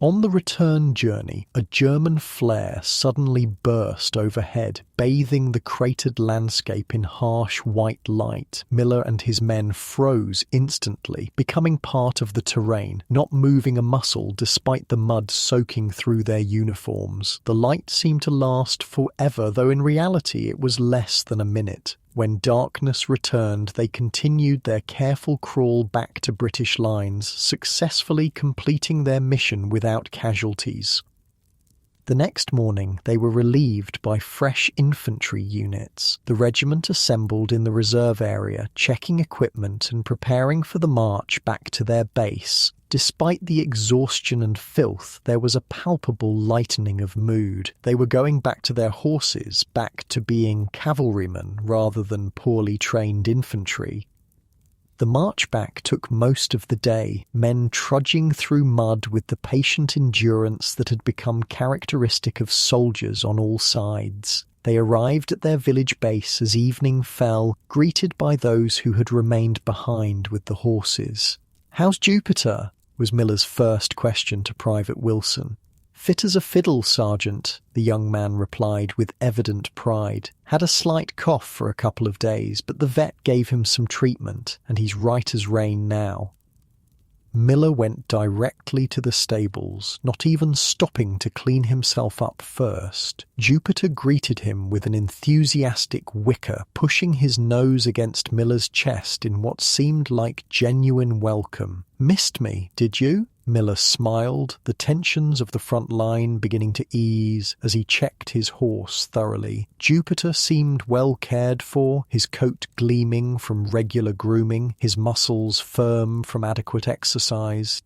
On the return journey, a German flare suddenly burst overhead, bathing the cratered landscape in harsh white light. Miller and his men froze instantly, becoming part of the terrain, not moving a muscle despite the mud soaking through their uniforms. The light seemed to last forever, though in reality it was less than a minute. When darkness returned, they continued their careful crawl back to British lines, successfully completing their mission without casualties. The next morning, they were relieved by fresh infantry units. The regiment assembled in the reserve area, checking equipment and preparing for the march back to their base. Despite the exhaustion and filth, there was a palpable lightening of mood. They were going back to their horses, back to being cavalrymen rather than poorly trained infantry. The march back took most of the day, men trudging through mud with the patient endurance that had become characteristic of soldiers on all sides. They arrived at their village base as evening fell, greeted by those who had remained behind with the horses. "How's Jupiter?" was Miller's first question to Private Wilson. "Fit as a fiddle, Sergeant," the young man replied with evident pride. "Had a slight cough for a couple of days, but the vet gave him some treatment, and he's right as rain now." Miller went directly to the stables, not even stopping to clean himself up first. Jupiter greeted him with an enthusiastic whicker, pushing his nose against Miller's chest in what seemed like genuine welcome. "Missed me, did you?" Miller smiled, the tensions of the front line beginning to ease as he checked his horse thoroughly. Jupiter seemed well cared for, his coat gleaming from regular grooming, his muscles firm from adequate exercise.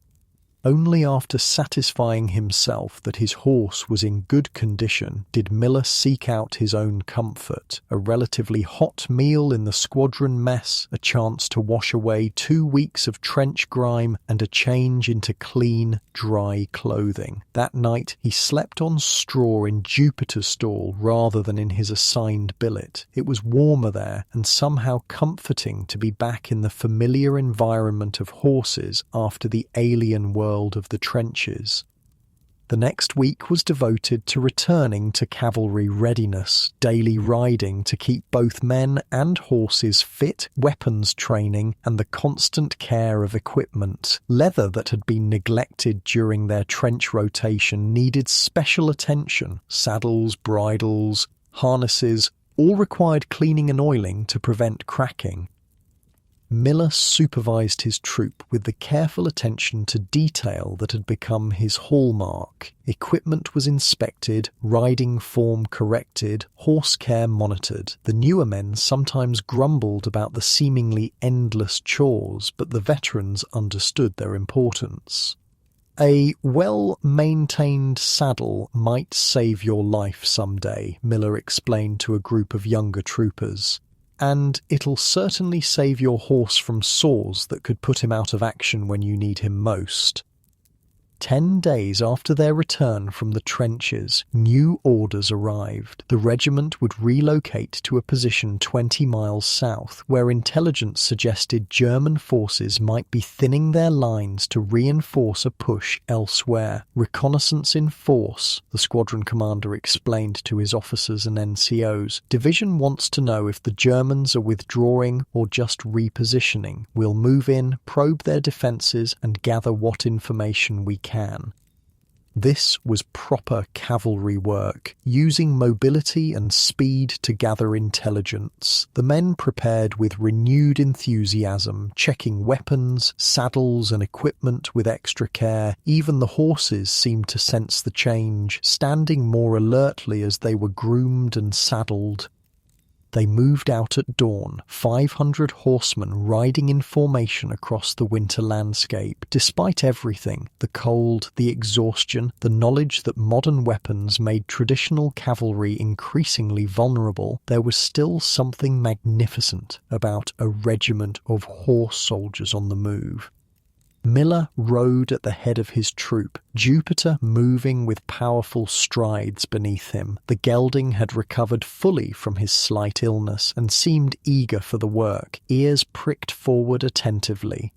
Only after satisfying himself that his horse was in good condition did Miller seek out his own comfort. A relatively hot meal in the squadron mess, a chance to wash away 2 weeks of trench grime, and a change into clean, dry clothing. That night he slept on straw in Jupiter's stall rather than in his assigned billet. It was warmer there, and somehow comforting to be back in the familiar environment of horses after the alien world of the trenches. The next week was devoted to returning to cavalry readiness, daily riding to keep both men and horses fit, weapons training, and the constant care of equipment. Leather that had been neglected during their trench rotation needed special attention. Saddles, bridles, harnesses, all required cleaning and oiling to prevent cracking. Miller supervised his troop with the careful attention to detail that had become his hallmark. Equipment was inspected, riding form corrected, horse care monitored. The newer men sometimes grumbled about the seemingly endless chores, but the veterans understood their importance. A well-maintained saddle might save your life someday, Miller explained to a group of younger troopers. And it'll certainly save your horse from sores that could put him out of action when you need him most. 10 days after their return from the trenches, new orders arrived. The regiment would relocate to a position 20 miles south, where intelligence suggested German forces might be thinning their lines to reinforce a push elsewhere. Reconnaissance in force, the squadron commander explained to his officers and NCOs. Division wants to know if the Germans are withdrawing or just repositioning. We'll move in, probe their defences, and gather what information we can. This was proper cavalry work, using mobility and speed to gather intelligence. The men prepared with renewed enthusiasm, checking weapons, saddles and equipment with extra care. Even the horses seemed to sense the change, standing more alertly as they were groomed and saddled. They moved out at dawn, 500 horsemen riding in formation across the winter landscape. Despite everything, the cold, the exhaustion, the knowledge that modern weapons made traditional cavalry increasingly vulnerable, there was still something magnificent about a regiment of horse soldiers on the move. Miller rode at the head of his troop, Jupiter moving with powerful strides beneath him. The gelding had recovered fully from his slight illness and seemed eager for the work, ears pricked forward attentively.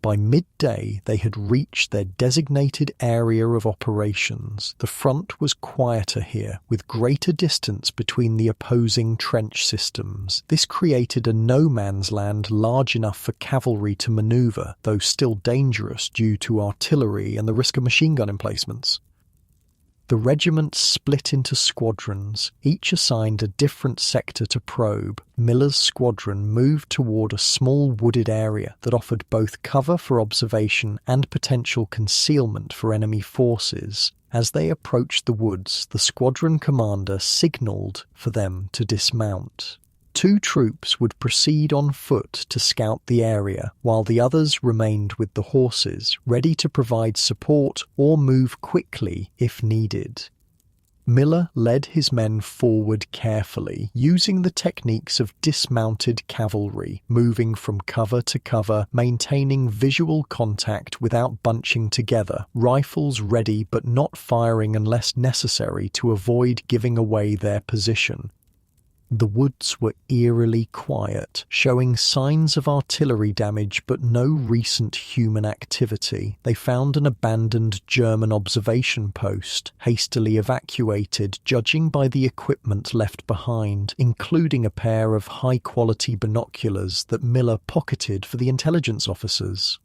By midday, they had reached their designated area of operations. The front was quieter here, with greater distance between the opposing trench systems. This created a no-man's land large enough for cavalry to maneuver, though still dangerous due to artillery and the risk of machine gun emplacements. The regiment split into squadrons, each assigned a different sector to probe. Miller's squadron moved toward a small wooded area that offered both cover for observation and potential concealment for enemy forces. As they approached the woods, the squadron commander signalled for them to dismount. 2 troops would proceed on foot to scout the area, while the others remained with the horses, ready to provide support or move quickly if needed. Miller led his men forward carefully, using the techniques of dismounted cavalry, moving from cover to cover, maintaining visual contact without bunching together, rifles ready but not firing unless necessary to avoid giving away their position. The woods were eerily quiet, showing signs of artillery damage but no recent human activity. They found an abandoned German observation post, hastily evacuated, judging by the equipment left behind, including a pair of high-quality binoculars that Miller pocketed for the intelligence officers.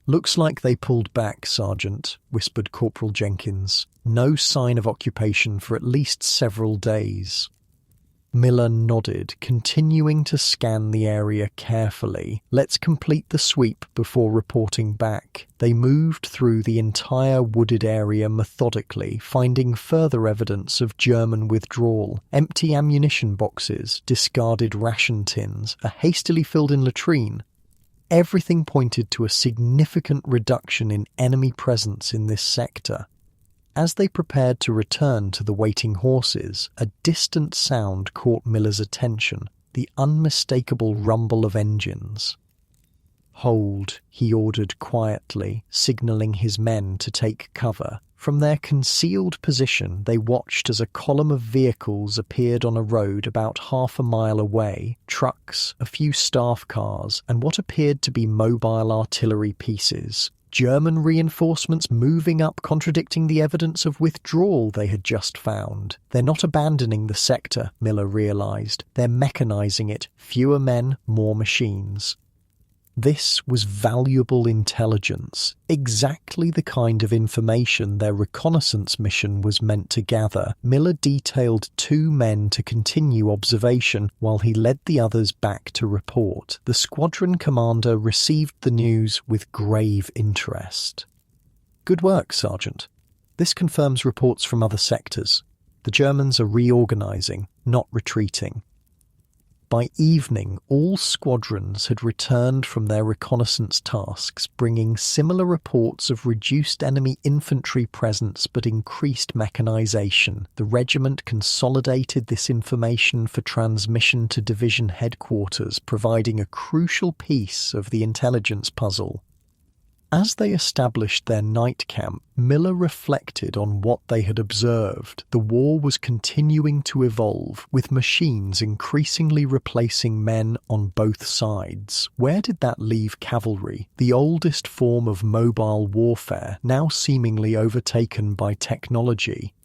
"Looks like they pulled back, Sergeant," whispered Corporal Jenkins. "No sign of occupation for at least several days." Miller nodded, continuing to scan the area carefully. "Let's complete the sweep before reporting back." They moved through the entire wooded area methodically, finding further evidence of German withdrawal. Empty ammunition boxes, discarded ration tins, a hastily filled-in latrine. Everything pointed to a significant reduction in enemy presence in this sector. As they prepared to return to the waiting horses, a distant sound caught Miller's attention, the unmistakable rumble of engines. "Hold," he ordered quietly, signalling his men to take cover. From their concealed position, they watched as a column of vehicles appeared on a road about half a mile away. Trucks, a few staff cars, and what appeared to be mobile artillery pieces. German reinforcements moving up, contradicting the evidence of withdrawal they had just found. They're not abandoning the sector, Miller realised. They're mechanising it. Fewer men, more machines. This was valuable intelligence, exactly the kind of information their reconnaissance mission was meant to gather. Miller detailed 2 men to continue observation while he led the others back to report. The squadron commander received the news with grave interest. "Good work, Sergeant. This confirms reports from other sectors. The Germans are reorganising, not retreating." By evening, all squadrons had returned from their reconnaissance tasks, bringing similar reports of reduced enemy infantry presence but increased mechanisation. The regiment consolidated this information for transmission to division headquarters, providing a crucial piece of the intelligence puzzle. As they established their night camp, Miller reflected on what they had observed. The war was continuing to evolve, with machines increasingly replacing men on both sides. Where did that leave cavalry, the oldest form of mobile warfare, now seemingly overtaken by technology?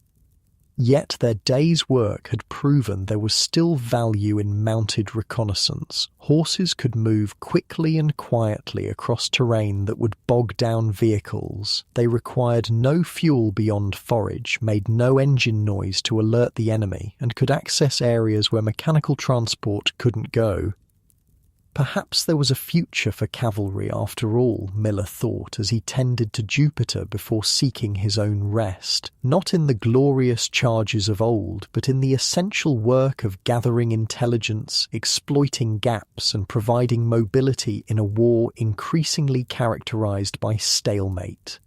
Yet their day's work had proven there was still value in mounted reconnaissance. Horses could move quickly and quietly across terrain that would bog down vehicles. They required no fuel beyond forage, made no engine noise to alert the enemy, and could access areas where mechanical transport couldn't go. Perhaps there was a future for cavalry after all, Miller thought as he tended to Jupiter before seeking his own rest. Not in the glorious charges of old, but in the essential work of gathering intelligence, exploiting gaps, and providing mobility in a war increasingly characterized by stalemate.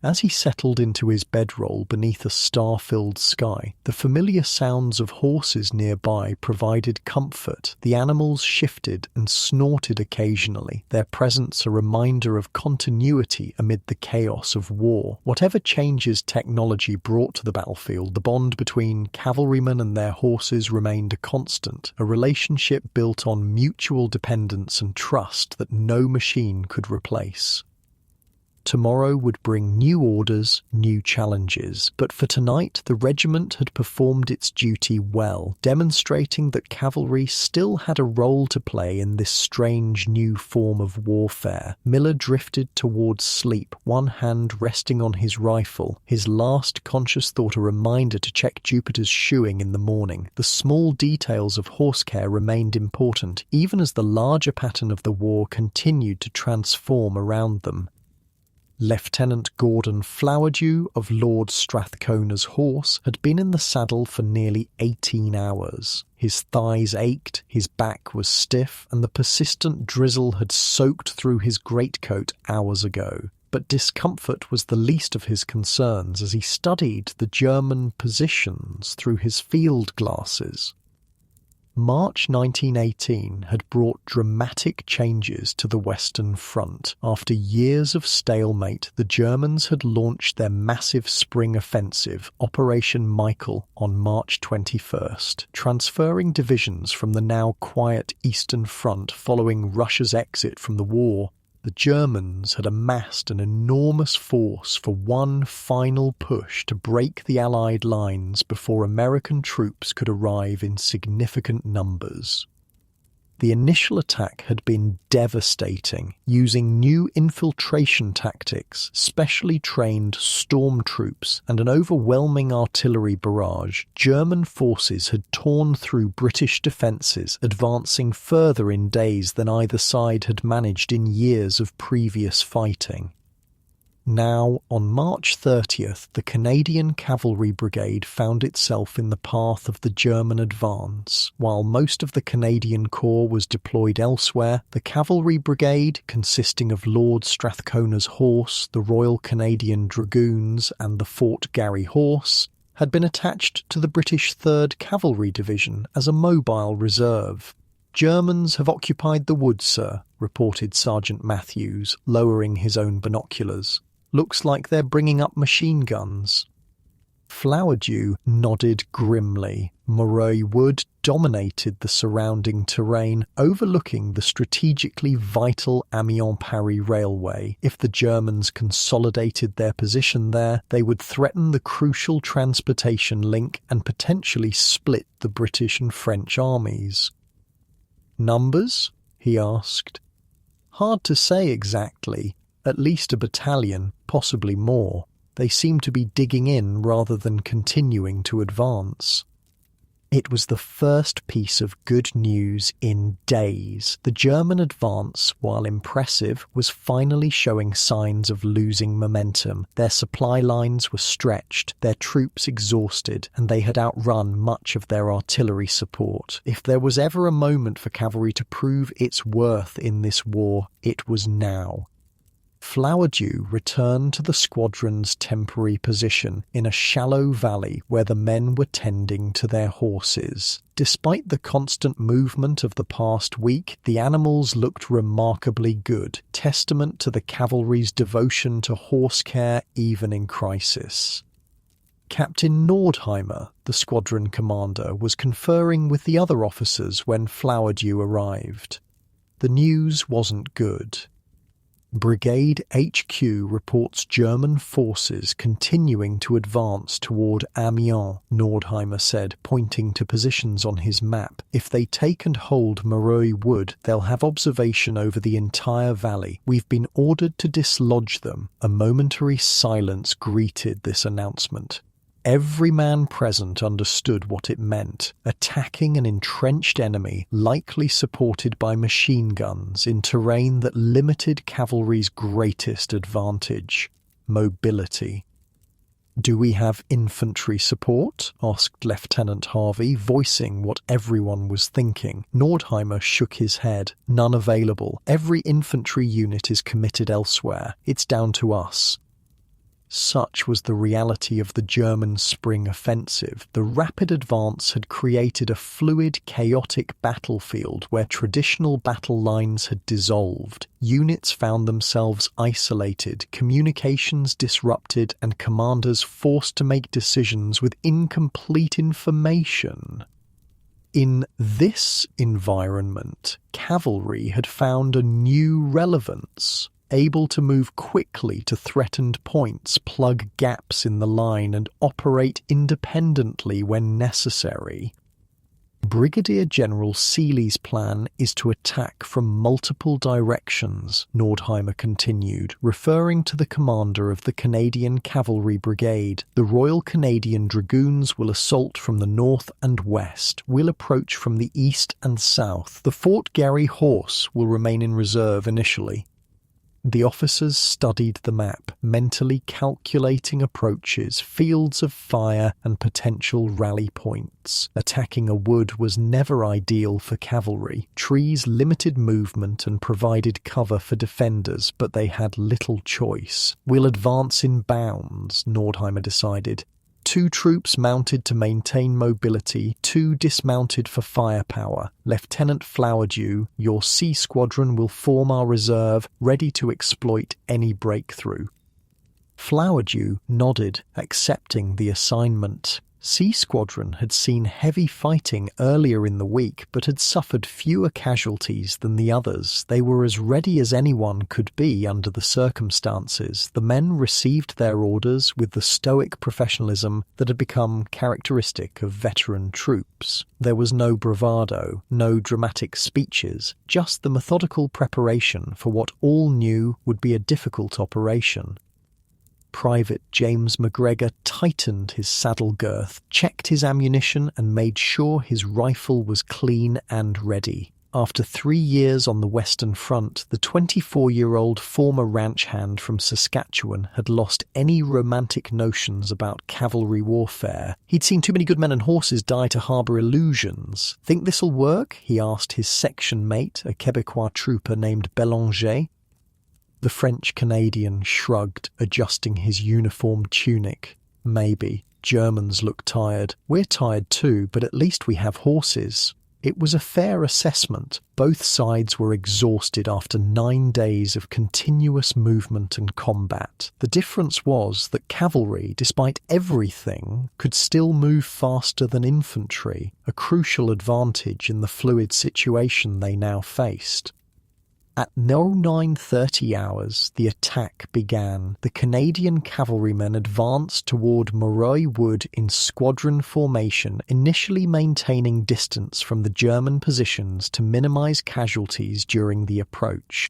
As he settled into his bedroll beneath a star-filled sky, the familiar sounds of horses nearby provided comfort. The animals shifted and snorted occasionally, their presence a reminder of continuity amid the chaos of war. Whatever changes technology brought to the battlefield, the bond between cavalrymen and their horses remained a constant, a relationship built on mutual dependence and trust that no machine could replace. Tomorrow would bring new orders, new challenges, but for tonight the regiment had performed its duty well, demonstrating that cavalry still had a role to play in this strange new form of warfare. Miller drifted towards sleep, one hand resting on his rifle, his last conscious thought a reminder to check Jupiter's shoeing in the morning. The small details of horse care remained important, even as the larger pattern of the war continued to transform around them. Lieutenant Gordon Flowerdew of Lord Strathcona's horse had been in the saddle for nearly 18 hours. His thighs ached, his back was stiff, and the persistent drizzle had soaked through his greatcoat hours ago. But discomfort was the least of his concerns as he studied the German positions through his field glasses. March 1918 had brought dramatic changes to the Western Front. After years of stalemate, the Germans had launched their massive spring offensive, Operation Michael, on March 21st, transferring divisions from the now quiet Eastern Front following Russia's exit from the war. The Germans had amassed an enormous force for one final push to break the Allied lines before American troops could arrive in significant numbers. The initial attack had been devastating, using new infiltration tactics, specially trained storm troops, and an overwhelming artillery barrage. German forces had torn through British defences, advancing further in days than either side had managed in years of previous fighting. Now, on March 30th, the Canadian Cavalry Brigade found itself in the path of the German advance. While most of the Canadian Corps was deployed elsewhere, the Cavalry Brigade, consisting of Lord Strathcona's horse, the Royal Canadian Dragoons, and the Fort Garry Horse, had been attached to the British 3rd Cavalry Division as a mobile reserve. "Germans have occupied the wood, sir," reported Sergeant Matthews, lowering his own binoculars. "Looks like they're bringing up machine guns." Flowerdew nodded grimly. Maroi Wood dominated the surrounding terrain, overlooking the strategically vital Amiens-Paris railway. If the Germans consolidated their position there, they would threaten the crucial transportation link and potentially split the British and French armies. "Numbers?" he asked. "Hard to say exactly. At least a battalion, possibly more. They seem to be digging in rather than continuing to advance." It was the first piece of good news in days. The German advance, while impressive, was finally showing signs of losing momentum. Their supply lines were stretched, their troops exhausted, and they had outrun much of their artillery support. If there was ever a moment for cavalry to prove its worth in this war, it was now. Flowerdew returned to the squadron's temporary position in a shallow valley where the men were tending to their horses. Despite the constant movement of the past week, the animals looked remarkably good, testament to the cavalry's devotion to horse care even in crisis. Captain Nordheimer, the squadron commander, was conferring with the other officers when Flowerdew arrived. The news wasn't good. Brigade HQ reports German forces continuing to advance toward Amiens, Nordheimer said, pointing to positions on his map. If they take and hold Maroi Wood, they'll have observation over the entire valley. We've been ordered to dislodge them. A momentary silence greeted this announcement. Every man present understood what it meant, attacking an entrenched enemy, likely supported by machine guns, in terrain that limited cavalry's greatest advantage: mobility. "Do we have infantry support?" asked Lieutenant Harvey, voicing what everyone was thinking. Nordheimer shook his head. "None available. Every infantry unit is committed elsewhere. It's down to us." Such was the reality of the German spring offensive. The rapid advance had created a fluid, chaotic battlefield where traditional battle lines had dissolved. Units found themselves isolated, communications disrupted, and commanders forced to make decisions with incomplete information. In this environment, cavalry had found a new relevance. Able to move quickly to threatened points, plug gaps in the line, and operate independently when necessary. Brigadier General Seeley's plan is to attack from multiple directions, Nordheimer continued, referring to the commander of the Canadian Cavalry Brigade. The Royal Canadian Dragoons will assault from the north and west. We'll approach from the east and south. The Fort Garry Horse will remain in reserve initially. The officers studied the map, mentally calculating approaches, fields of fire, and potential rally points. Attacking a wood was never ideal for cavalry. Trees limited movement and provided cover for defenders, but they had little choice. "We'll advance in bounds," Nordheimer decided. 2 troops mounted to maintain mobility, 2 dismounted for firepower. Lieutenant Flowerdew, your C Squadron will form our reserve, ready to exploit any breakthrough. Flowerdew nodded, accepting the assignment. C Squadron had seen heavy fighting earlier in the week, but had suffered fewer casualties than the others. They were as ready as anyone could be under the circumstances. The men received their orders with the stoic professionalism that had become characteristic of veteran troops. There was no bravado, no dramatic speeches, just the methodical preparation for what all knew would be a difficult operation. Private James McGregor tightened his saddle girth, checked his ammunition, and made sure his rifle was clean and ready. After 3 years on the Western Front, the 24-year-old former ranch hand from Saskatchewan had lost any romantic notions about cavalry warfare. He'd seen too many good men and horses die to harbour illusions. "Think this'll work?" he asked his section mate, a Quebecois trooper named Bélanger. The French-Canadian shrugged, adjusting his uniform tunic. "Maybe. Germans look tired. We're tired too, but at least we have horses." It was a fair assessment. Both sides were exhausted after 9 days of continuous movement and combat. The difference was that cavalry, despite everything, could still move faster than infantry, a crucial advantage in the fluid situation they now faced. At 09:30 hours, the attack began. The Canadian cavalrymen advanced toward Maroi Wood in squadron formation, initially maintaining distance from the German positions to minimize casualties during the approach.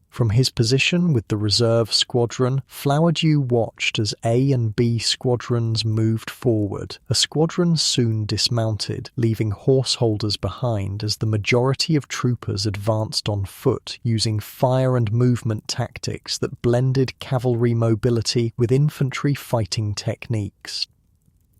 From his position with the reserve squadron, Flowerdew watched as A and B squadrons moved forward. A squadron soon dismounted, leaving horse holders behind as the majority of troopers advanced on foot, using fire and movement tactics that blended cavalry mobility with infantry fighting techniques.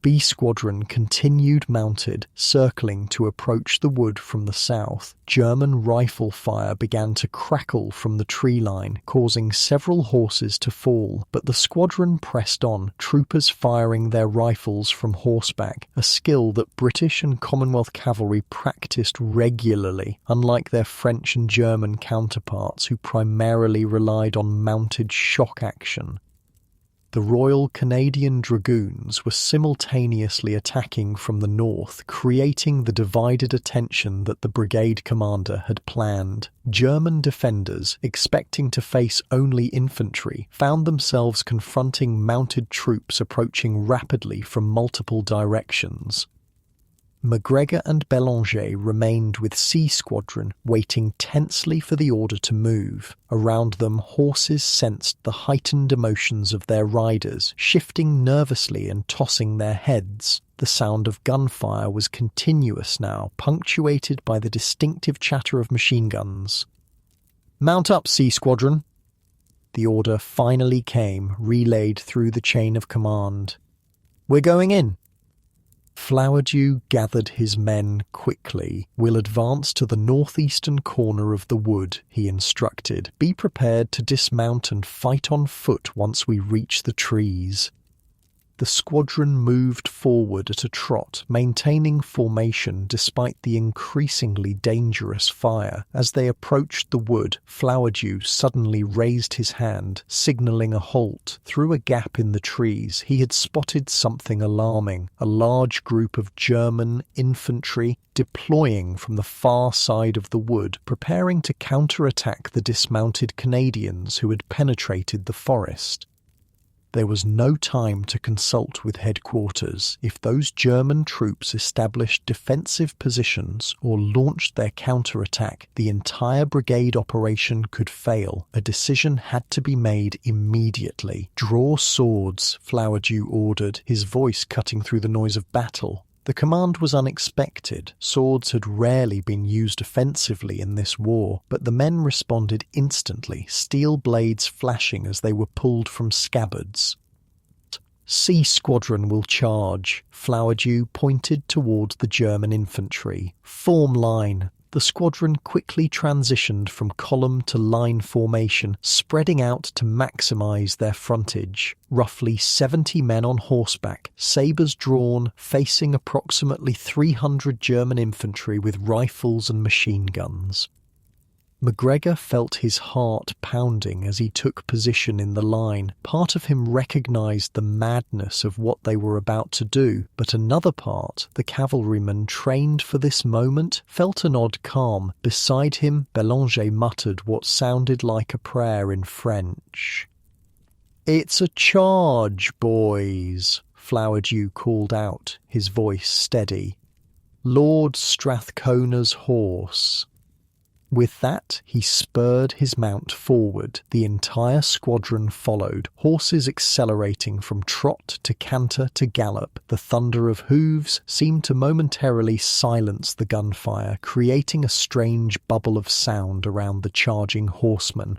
B Squadron continued mounted, circling to approach the wood from the south. German rifle fire began to crackle from the tree line, causing several horses to fall, but the squadron pressed on, troopers firing their rifles from horseback, a skill that British and Commonwealth cavalry practiced regularly, unlike their French and German counterparts who primarily relied on mounted shock action. The Royal Canadian Dragoons were simultaneously attacking from the north, creating the divided attention that the brigade commander had planned. German defenders, expecting to face only infantry, found themselves confronting mounted troops approaching rapidly from multiple directions. McGregor and Belanger remained with C Squadron, waiting tensely for the order to move. Around them, horses sensed the heightened emotions of their riders, shifting nervously and tossing their heads. The sound of gunfire was continuous now, punctuated by the distinctive chatter of machine guns. "Mount up, C Squadron!" The order finally came, relayed through the chain of command. "We're going in!" Flowerdew gathered his men quickly. "We'll advance to the northeastern corner of the wood," he instructed. "Be prepared to dismount and fight on foot once we reach the trees." The squadron moved forward at a trot, maintaining formation despite the increasingly dangerous fire. As they approached the wood, Flowerdew suddenly raised his hand, signalling a halt. Through a gap in the trees, he had spotted something alarming: a large group of German infantry deploying from the far side of the wood, preparing to counterattack the dismounted Canadians who had penetrated the forest. There was no time to consult with headquarters. If those German troops established defensive positions or launched their counterattack, the entire brigade operation could fail. A decision had to be made immediately. "Draw swords," Flowerdew ordered, his voice cutting through the noise of battle. The command was unexpected. Swords had rarely been used offensively in this war, but the men responded instantly, steel blades flashing as they were pulled from scabbards. "C Squadron will charge." Flowerdew pointed towards the German infantry. "Form line." The squadron quickly transitioned from column to line formation, spreading out to maximize their frontage. Roughly 70 men on horseback, sabers drawn, facing approximately 300 German infantry with rifles and machine guns. McGregor felt his heart pounding as he took position in the line. Part of him recognized the madness of what they were about to do, but another part, the cavalryman trained for this moment, felt an odd calm. Beside him, Belanger muttered what sounded like a prayer in French. "It's a charge, boys," Flowerdew called out, his voice steady. "Lord Strathcona's horse." With that, he spurred his mount forward. The entire squadron followed, horses accelerating from trot to canter to gallop. The thunder of hooves seemed to momentarily silence the gunfire, creating a strange bubble of sound around the charging horsemen.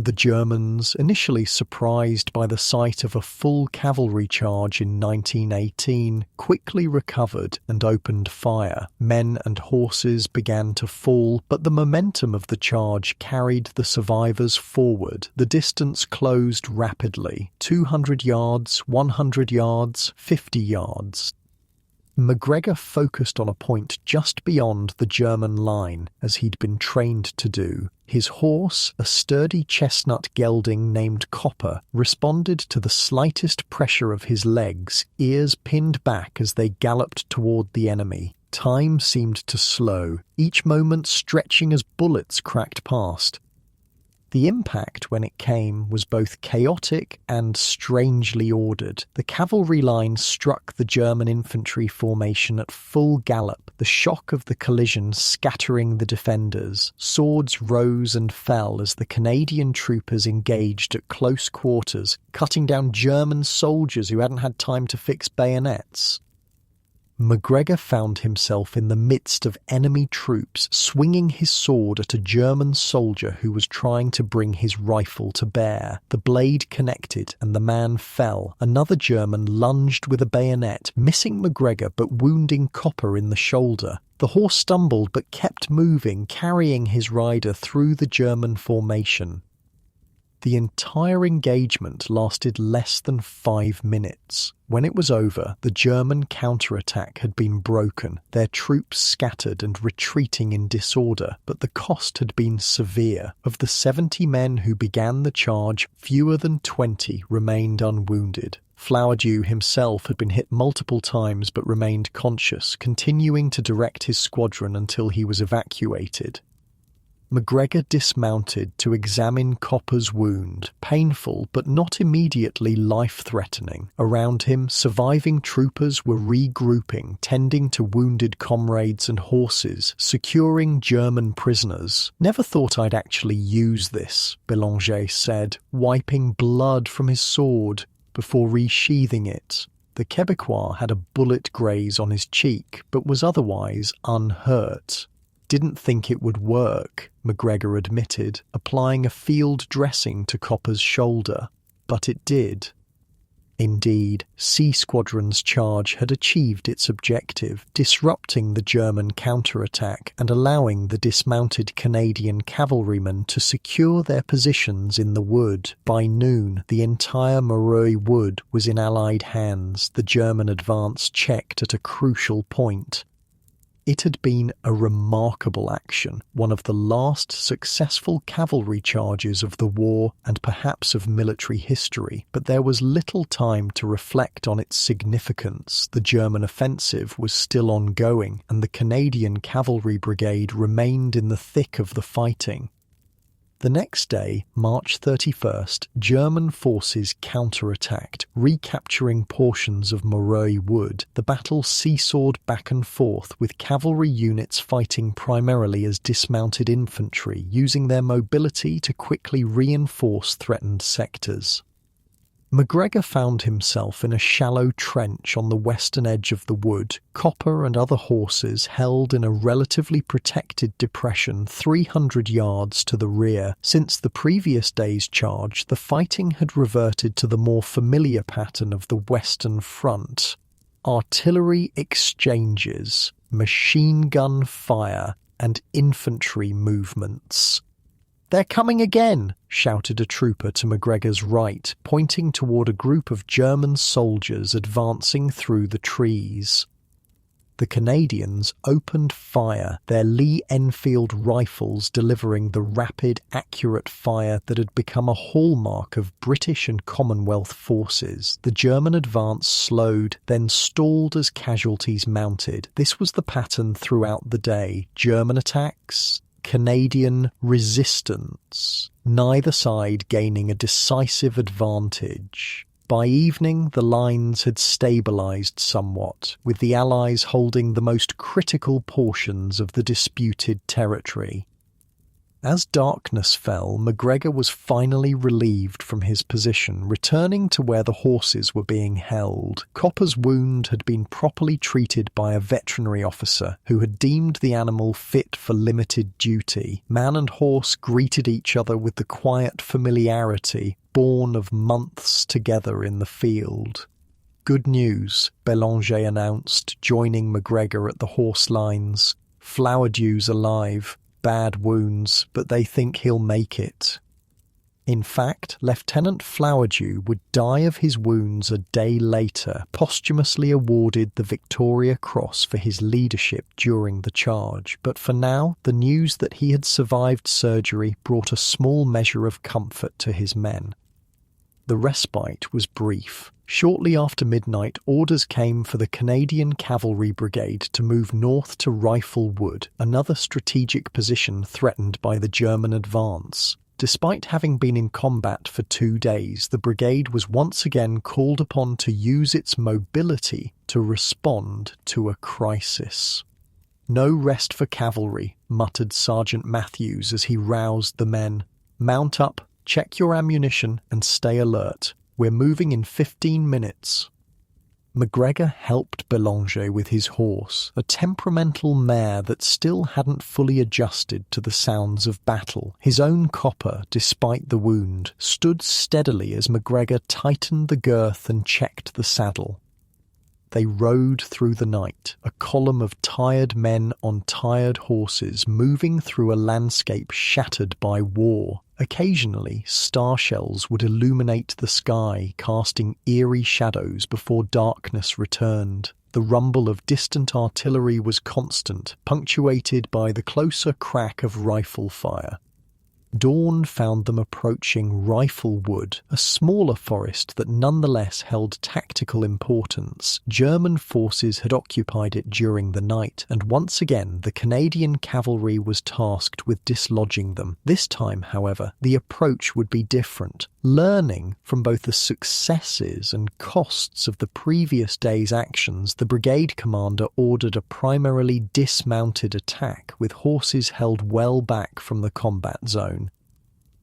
The Germans, initially surprised by the sight of a full cavalry charge in 1918, quickly recovered and opened fire. Men and horses began to fall, but the momentum of the charge carried the survivors forward. The distance closed rapidly: 200 yards, 100 yards, 50 yards. MacGregor focused on a point just beyond the German line, as he'd been trained to do. His horse, a sturdy chestnut gelding named Copper, responded to the slightest pressure of his legs, ears pinned back as they galloped toward the enemy. Time seemed to slow, each moment stretching as bullets cracked past. The impact, when it came, was both chaotic and strangely ordered. The cavalry line struck the German infantry formation at full gallop, the shock of the collision scattering the defenders. Swords rose and fell as the Canadian troopers engaged at close quarters, cutting down German soldiers who hadn't had time to fix bayonets. MacGregor found himself in the midst of enemy troops, swinging his sword at a German soldier who was trying to bring his rifle to bear. The blade connected and the man fell. Another German lunged with a bayonet, missing MacGregor but wounding Copper in the shoulder. The horse stumbled but kept moving, carrying his rider through the German formation. The entire engagement lasted less than 5 minutes. When it was over, the German counterattack had been broken, their troops scattered and retreating in disorder, but the cost had been severe. Of the 70 men who began the charge, fewer than 20 remained unwounded. Flowerdew himself had been hit multiple times but remained conscious, continuing to direct his squadron until he was evacuated. MacGregor dismounted to examine Copper's wound, painful but not immediately life-threatening. Around him, surviving troopers were regrouping, tending to wounded comrades and horses, securing German prisoners. "Never thought I'd actually use this," Belanger said, wiping blood from his sword before resheathing it. The Quebecois had a bullet graze on his cheek, but was otherwise unhurt. "Didn't think it would work," MacGregor admitted, applying a field dressing to Copper's shoulder. But it did. Indeed, C Squadron's charge had achieved its objective, disrupting the German counterattack and allowing the dismounted Canadian cavalrymen to secure their positions in the wood. By noon, the entire Maroi wood was in Allied hands, the German advance checked at a crucial point. It had been a remarkable action, one of the last successful cavalry charges of the war and perhaps of military history, but there was little time to reflect on its significance. The German offensive was still ongoing, and the Canadian Cavalry Brigade remained in the thick of the fighting. The next day, March 31st, German forces counterattacked, recapturing portions of Maroi Wood. The battle seesawed back and forth, with cavalry units fighting primarily as dismounted infantry, using their mobility to quickly reinforce threatened sectors. MacGregor found himself in a shallow trench on the western edge of the wood, Copper and other horses held in a relatively protected depression 300 yards to the rear. Since the previous day's charge, the fighting had reverted to the more familiar pattern of the Western Front. Artillery exchanges, machine gun fire, and infantry movements. "They're coming again!" shouted a trooper to MacGregor's right, pointing toward a group of German soldiers advancing through the trees. The Canadians opened fire, their Lee Enfield rifles delivering the rapid, accurate fire that had become a hallmark of British and Commonwealth forces. The German advance slowed, then stalled as casualties mounted. This was the pattern throughout the day. German attacks, Canadian resistance, neither side gaining a decisive advantage. By evening, the lines had stabilised somewhat, with the Allies holding the most critical portions of the disputed territory. As darkness fell, MacGregor was finally relieved from his position, returning to where the horses were being held. Copper's wound had been properly treated by a veterinary officer who had deemed the animal fit for limited duty. Man and horse greeted each other with the quiet familiarity born of months together in the field. "Good news," Belanger announced, joining MacGregor at the horse lines. "Flowerdew's alive. Bad wounds, but they think he'll make it." In fact, Lieutenant Flowerdew would die of his wounds a day later, posthumously awarded the Victoria Cross for his leadership during the charge. But for now, the news that he had survived surgery brought a small measure of comfort to his men. The respite was brief. Shortly after midnight, orders came for the Canadian Cavalry Brigade to move north to Rifle Wood, another strategic position threatened by the German advance. Despite having been in combat for 2 days, the brigade was once again called upon to use its mobility to respond to a crisis. "No rest for cavalry," muttered Sergeant Matthews as he roused the men. "Mount up, check your ammunition, and stay alert. We're moving in 15 minutes. MacGregor helped Belanger with his horse, a temperamental mare that still hadn't fully adjusted to the sounds of battle. His own copper, despite the wound, stood steadily as MacGregor tightened the girth and checked the saddle. They rode through the night, a column of tired men on tired horses moving through a landscape shattered by war. Occasionally, star shells would illuminate the sky, casting eerie shadows before darkness returned. The rumble of distant artillery was constant, punctuated by the closer crack of rifle fire. Dawn found them approaching Rifle Wood, a smaller forest that nonetheless held tactical importance. German forces had occupied it during the night, and once again the Canadian cavalry was tasked with dislodging them. This time, however, the approach would be different. Learning from both the successes and costs of the previous day's actions, the brigade commander ordered a primarily dismounted attack with horses held well back from the combat zone.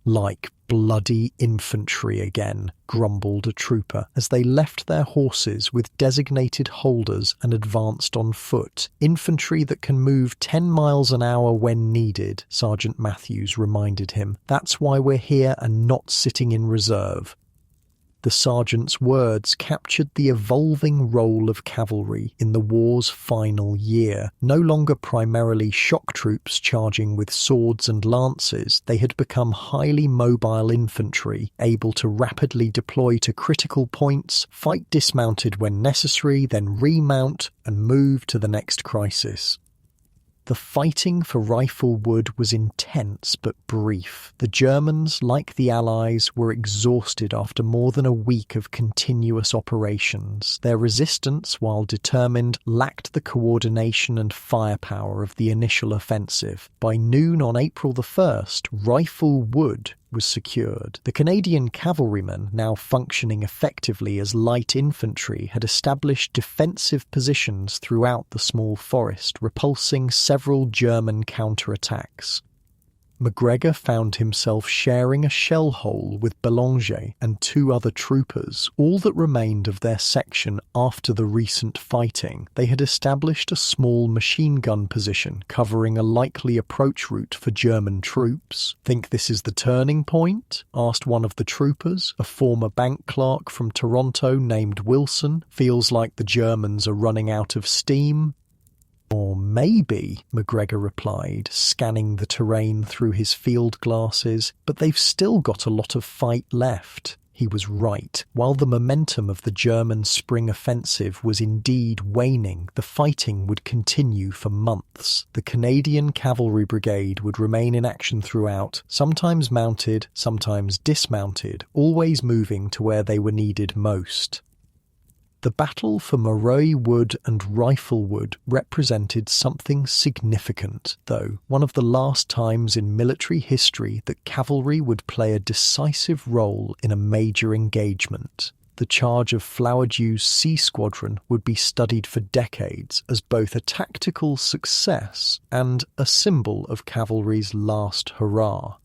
"Like bloody infantry again," grumbled a trooper as they left their horses with designated holders and advanced on foot. "Infantry that can move 10 miles an hour when needed," Sergeant Matthews reminded him. "That's why we're here and not sitting in reserve." The sergeant's words captured the evolving role of cavalry in the war's final year. No longer primarily shock troops charging with swords and lances, they had become highly mobile infantry, able to rapidly deploy to critical points, fight dismounted when necessary, then remount and move to the next crisis. The fighting for Rifle Wood was intense but brief. The Germans, like the Allies, were exhausted after more than a week of continuous operations. Their resistance, while determined, lacked the coordination and firepower of the initial offensive. By noon on April the 1st, Rifle Wood was secured. The Canadian cavalrymen, now functioning effectively as light infantry, had established defensive positions throughout the small forest, repulsing several German counterattacks. MacGregor found himself sharing a shell hole with Belanger and 2 other troopers, all that remained of their section after the recent fighting. They had established a small machine gun position covering a likely approach route for German troops. "Think this is the turning point?" asked one of the troopers, a former bank clerk from Toronto named Wilson. "Feels like the Germans are running out of steam." "Or maybe," MacGregor replied, scanning the terrain through his field glasses, "but they've still got a lot of fight left." He was right. While the momentum of the German spring offensive was indeed waning, the fighting would continue for months. The Canadian Cavalry Brigade would remain in action throughout, sometimes mounted, sometimes dismounted, always moving to where they were needed most. The battle for Maroi Wood and Rifle Wood represented something significant, though, one of the last times in military history that cavalry would play a decisive role in a major engagement. The charge of Flowerdew's Sea Squadron would be studied for decades as both a tactical success and a symbol of cavalry's last hurrah.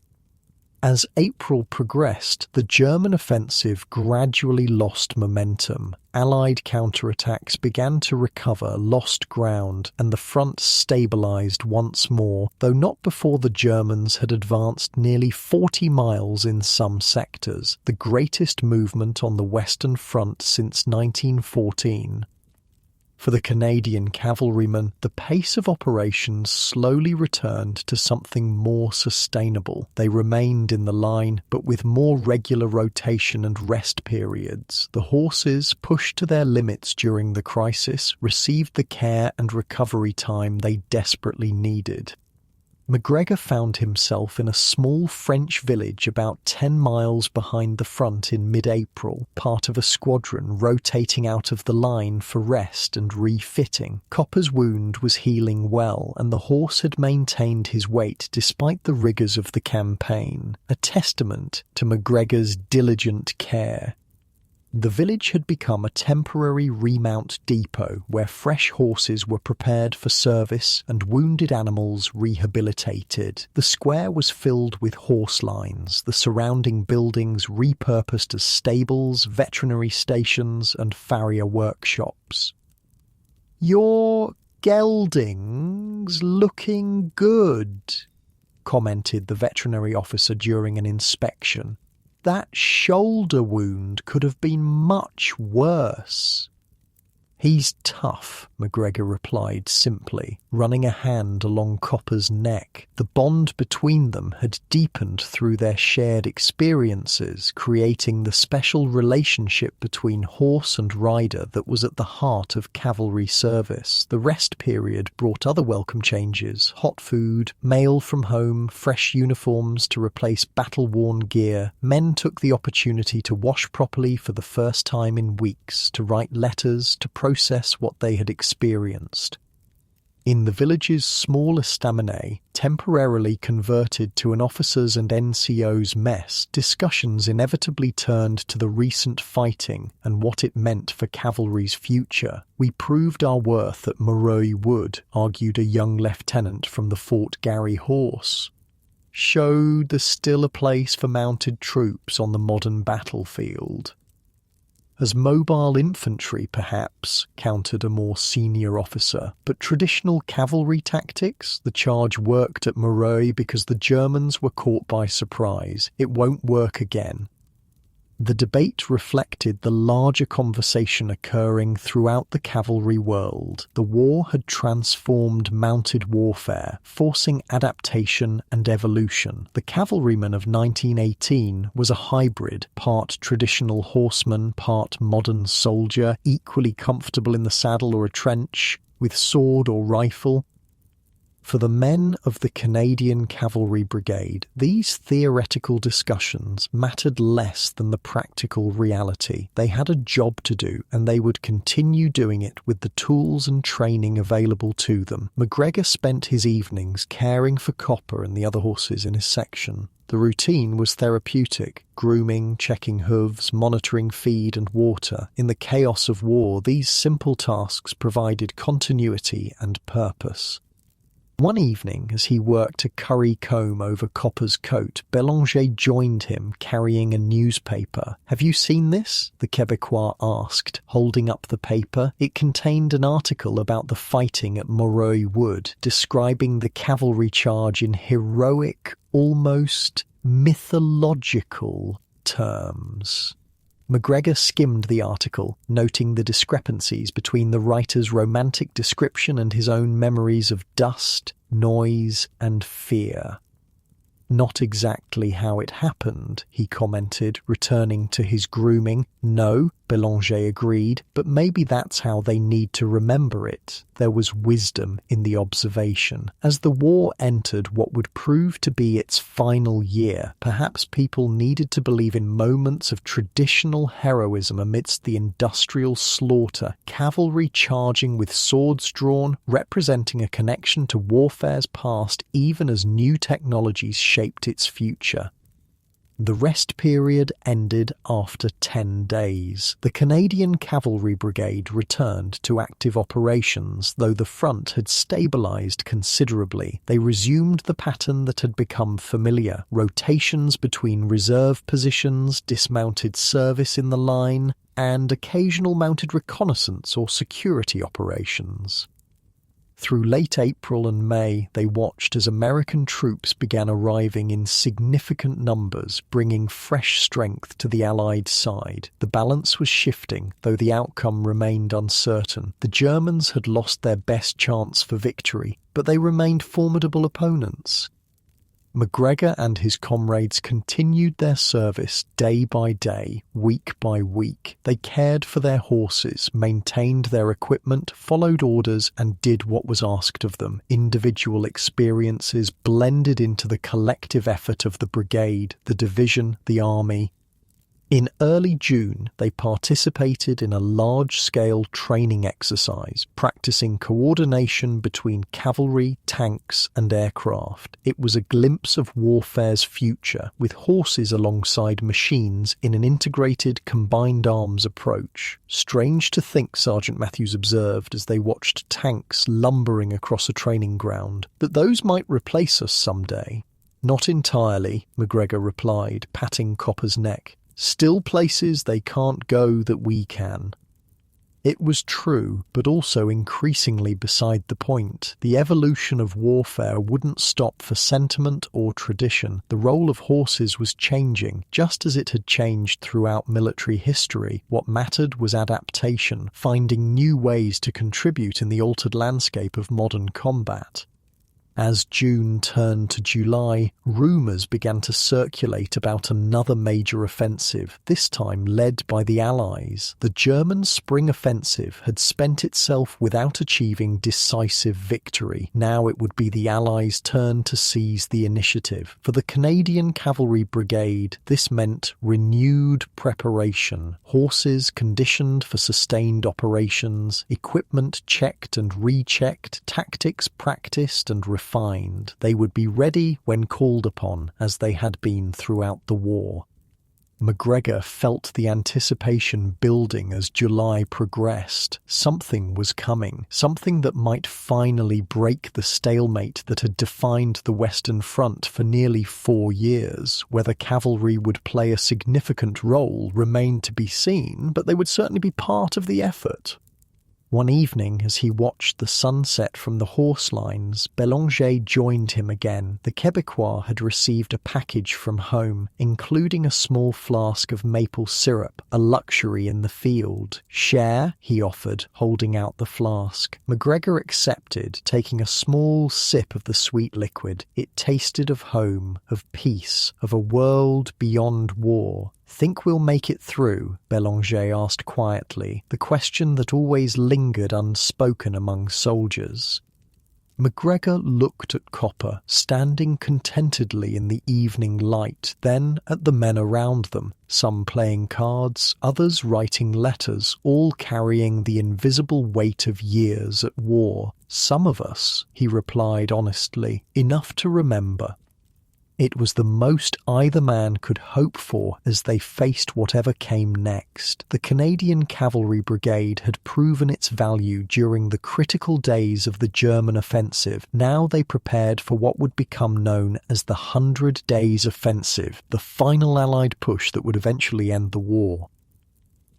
As April progressed, the German offensive gradually lost momentum. Allied counterattacks began to recover lost ground, and the front stabilised once more, though not before the Germans had advanced nearly 40 miles in some sectors, the greatest movement on the Western Front since 1914. For the Canadian cavalrymen, the pace of operations slowly returned to something more sustainable. They remained in the line, but with more regular rotation and rest periods. The horses, pushed to their limits during the crisis, received the care and recovery time they desperately needed. MacGregor found himself in a small French village about 10 miles behind the front in mid-April, part of a squadron rotating out of the line for rest and refitting. Copper's wound was healing well, and the horse had maintained his weight despite the rigours of the campaign, a testament to MacGregor's diligent care. The village had become a temporary remount depot where fresh horses were prepared for service and wounded animals rehabilitated. The square was filled with horse lines, the surrounding buildings repurposed as stables, veterinary stations, and farrier workshops. "Your gelding's looking good," commented the veterinary officer during an inspection. "That shoulder wound could have been much worse." "He's tough," MacGregor replied simply, running a hand along Copper's neck. The bond between them had deepened through their shared experiences, creating the special relationship between horse and rider that was at the heart of cavalry service. The rest period brought other welcome changes: hot food, mail from home, fresh uniforms to replace battle-worn gear. Men took the opportunity to wash properly for the first time in weeks, to write letters, to process what they had experienced. In the village's small estaminet, temporarily converted to an officers' and NCOs' mess, discussions inevitably turned to the recent fighting and what it meant for cavalry's future. "We proved our worth at Maroi Wood," argued a young lieutenant from the Fort Garry Horse. "Showed there's still a place for mounted troops on the modern battlefield." "As mobile infantry, perhaps," countered a more senior officer. "But traditional cavalry tactics? The charge worked at Maroi because the Germans were caught by surprise. It won't work again." The debate reflected the larger conversation occurring throughout the cavalry world. The war had transformed mounted warfare, forcing adaptation and evolution. The cavalryman of 1918 was a hybrid, part traditional horseman, part modern soldier, equally comfortable in the saddle or a trench, with sword or rifle. For the men of the Canadian Cavalry Brigade, these theoretical discussions mattered less than the practical reality. They had a job to do, and they would continue doing it with the tools and training available to them. MacGregor spent his evenings caring for Copper and the other horses in his section. The routine was therapeutic: grooming, checking hooves, monitoring feed and water. In the chaos of war, these simple tasks provided continuity and purpose. One evening, as he worked a curry comb over Copper's coat, Belanger joined him, carrying a newspaper. "Have you seen this?" the Québécois asked, holding up the paper. It contained an article about the fighting at Maroi Wood, describing the cavalry charge in heroic, almost mythological terms. MacGregor skimmed the article, noting the discrepancies between the writer's romantic description and his own memories of dust, noise, and fear. "Not exactly how it happened," he commented, returning to his grooming. "No," Belanger agreed, "but maybe that's how they need to remember it." There was wisdom in the observation. As the war entered what would prove to be its final year, perhaps people needed to believe in moments of traditional heroism amidst the industrial slaughter, cavalry charging with swords drawn, representing a connection to warfare's past even as new technologies shaped its future. The rest period ended after 10 days. The Canadian Cavalry Brigade returned to active operations, though the front had stabilised considerably. They resumed the pattern that had become familiar: rotations between reserve positions, dismounted service in the line, and occasional mounted reconnaissance or security operations. Through late April and May, they watched as American troops began arriving in significant numbers, bringing fresh strength to the Allied side. The balance was shifting, though the outcome remained uncertain. The Germans had lost their best chance for victory, but they remained formidable opponents. MacGregor and his comrades continued their service day by day, week by week. They cared for their horses, maintained their equipment, followed orders, and did what was asked of them. Individual experiences blended into the collective effort of the brigade, the division, the army. In early June, they participated in a large-scale training exercise, practicing coordination between cavalry, tanks, and aircraft. It was a glimpse of warfare's future, with horses alongside machines in an integrated combined arms approach. Strange to think, Sergeant Matthews observed as they watched tanks lumbering across a training ground, that those might replace us someday. Not entirely, MacGregor replied, patting Copper's neck. Still places they can't go that we can. It was true, but also increasingly beside the point. The evolution of warfare wouldn't stop for sentiment or tradition. The role of horses was changing, just as it had changed throughout military history. What mattered was adaptation, finding new ways to contribute in the altered landscape of modern combat. As June turned to July, rumours began to circulate about another major offensive, this time led by the Allies. The German spring offensive had spent itself without achieving decisive victory. Now it would be the Allies' turn to seize the initiative. For the Canadian Cavalry Brigade, this meant renewed preparation. Horses conditioned for sustained operations, equipment checked and rechecked, tactics practiced and refined. They would be ready when called upon, as they had been throughout the war. MacGregor felt the anticipation building as July progressed. Something was coming, something that might finally break the stalemate that had defined the Western Front for nearly 4 years. Whether cavalry would play a significant role remained to be seen, but they would certainly be part of the effort. One evening, as he watched the sunset from the horse lines, Bélanger joined him again. The Québécois had received a package from home, including a small flask of maple syrup, a luxury in the field. "Share?" he offered, holding out the flask. MacGregor accepted, taking a small sip of the sweet liquid. It tasted of home, of peace, of a world beyond war. "Think we'll make it through?" Bélanger asked quietly, the question that always lingered unspoken among soldiers. MacGregor looked at Copper, standing contentedly in the evening light, then at the men around them, some playing cards, others writing letters, all carrying the invisible weight of years at war. "Some of us," he replied honestly, "enough to remember." It was the most either man could hope for as they faced whatever came next. The Canadian Cavalry Brigade had proven its value during the critical days of the German offensive. Now they prepared for what would become known as the 100 Days Offensive, the final Allied push that would eventually end the war.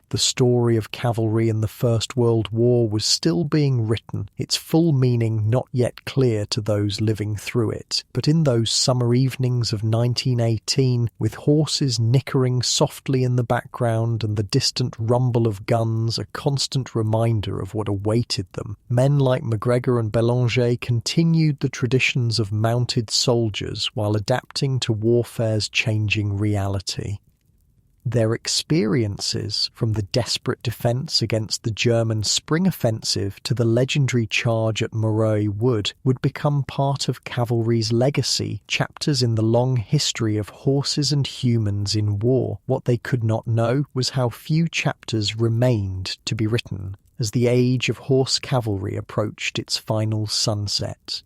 The story of cavalry in the First World War was still being written, its full meaning not yet clear to those living through it. But in those summer evenings of 1918, with horses nickering softly in the background and the distant rumble of guns a constant reminder of what awaited them, men like MacGregor and Bélanger continued the traditions of mounted soldiers while adapting to warfare's changing reality. Their experiences, from the desperate defence against the German spring offensive to the legendary charge at Maroi would become part of cavalry's legacy, chapters in the long history of horses and humans in war. What they could not know was how few chapters remained to be written as the age of horse cavalry approached its final sunset.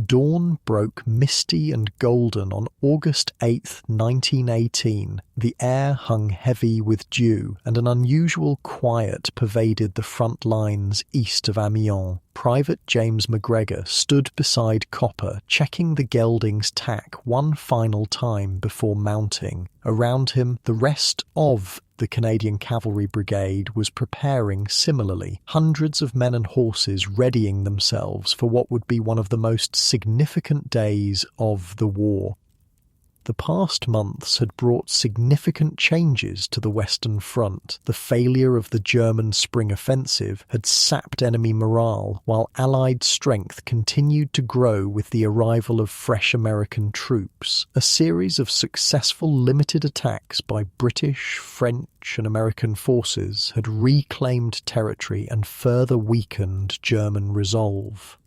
Dawn broke misty and golden on August 8, 1918. The air hung heavy with dew, and an unusual quiet pervaded the front lines east of Amiens. Private James McGregor stood beside Copper, checking the gelding's tack one final time before mounting. Around him, the rest of the Canadian Cavalry Brigade was preparing similarly, hundreds of men and horses readying themselves for what would be one of the most significant days of the war. The past months had brought significant changes to the Western Front. The failure of the German spring offensive had sapped enemy morale, while Allied strength continued to grow with the arrival of fresh American troops. A series of successful limited attacks by British, French, and American forces had reclaimed territory and further weakened German resolve.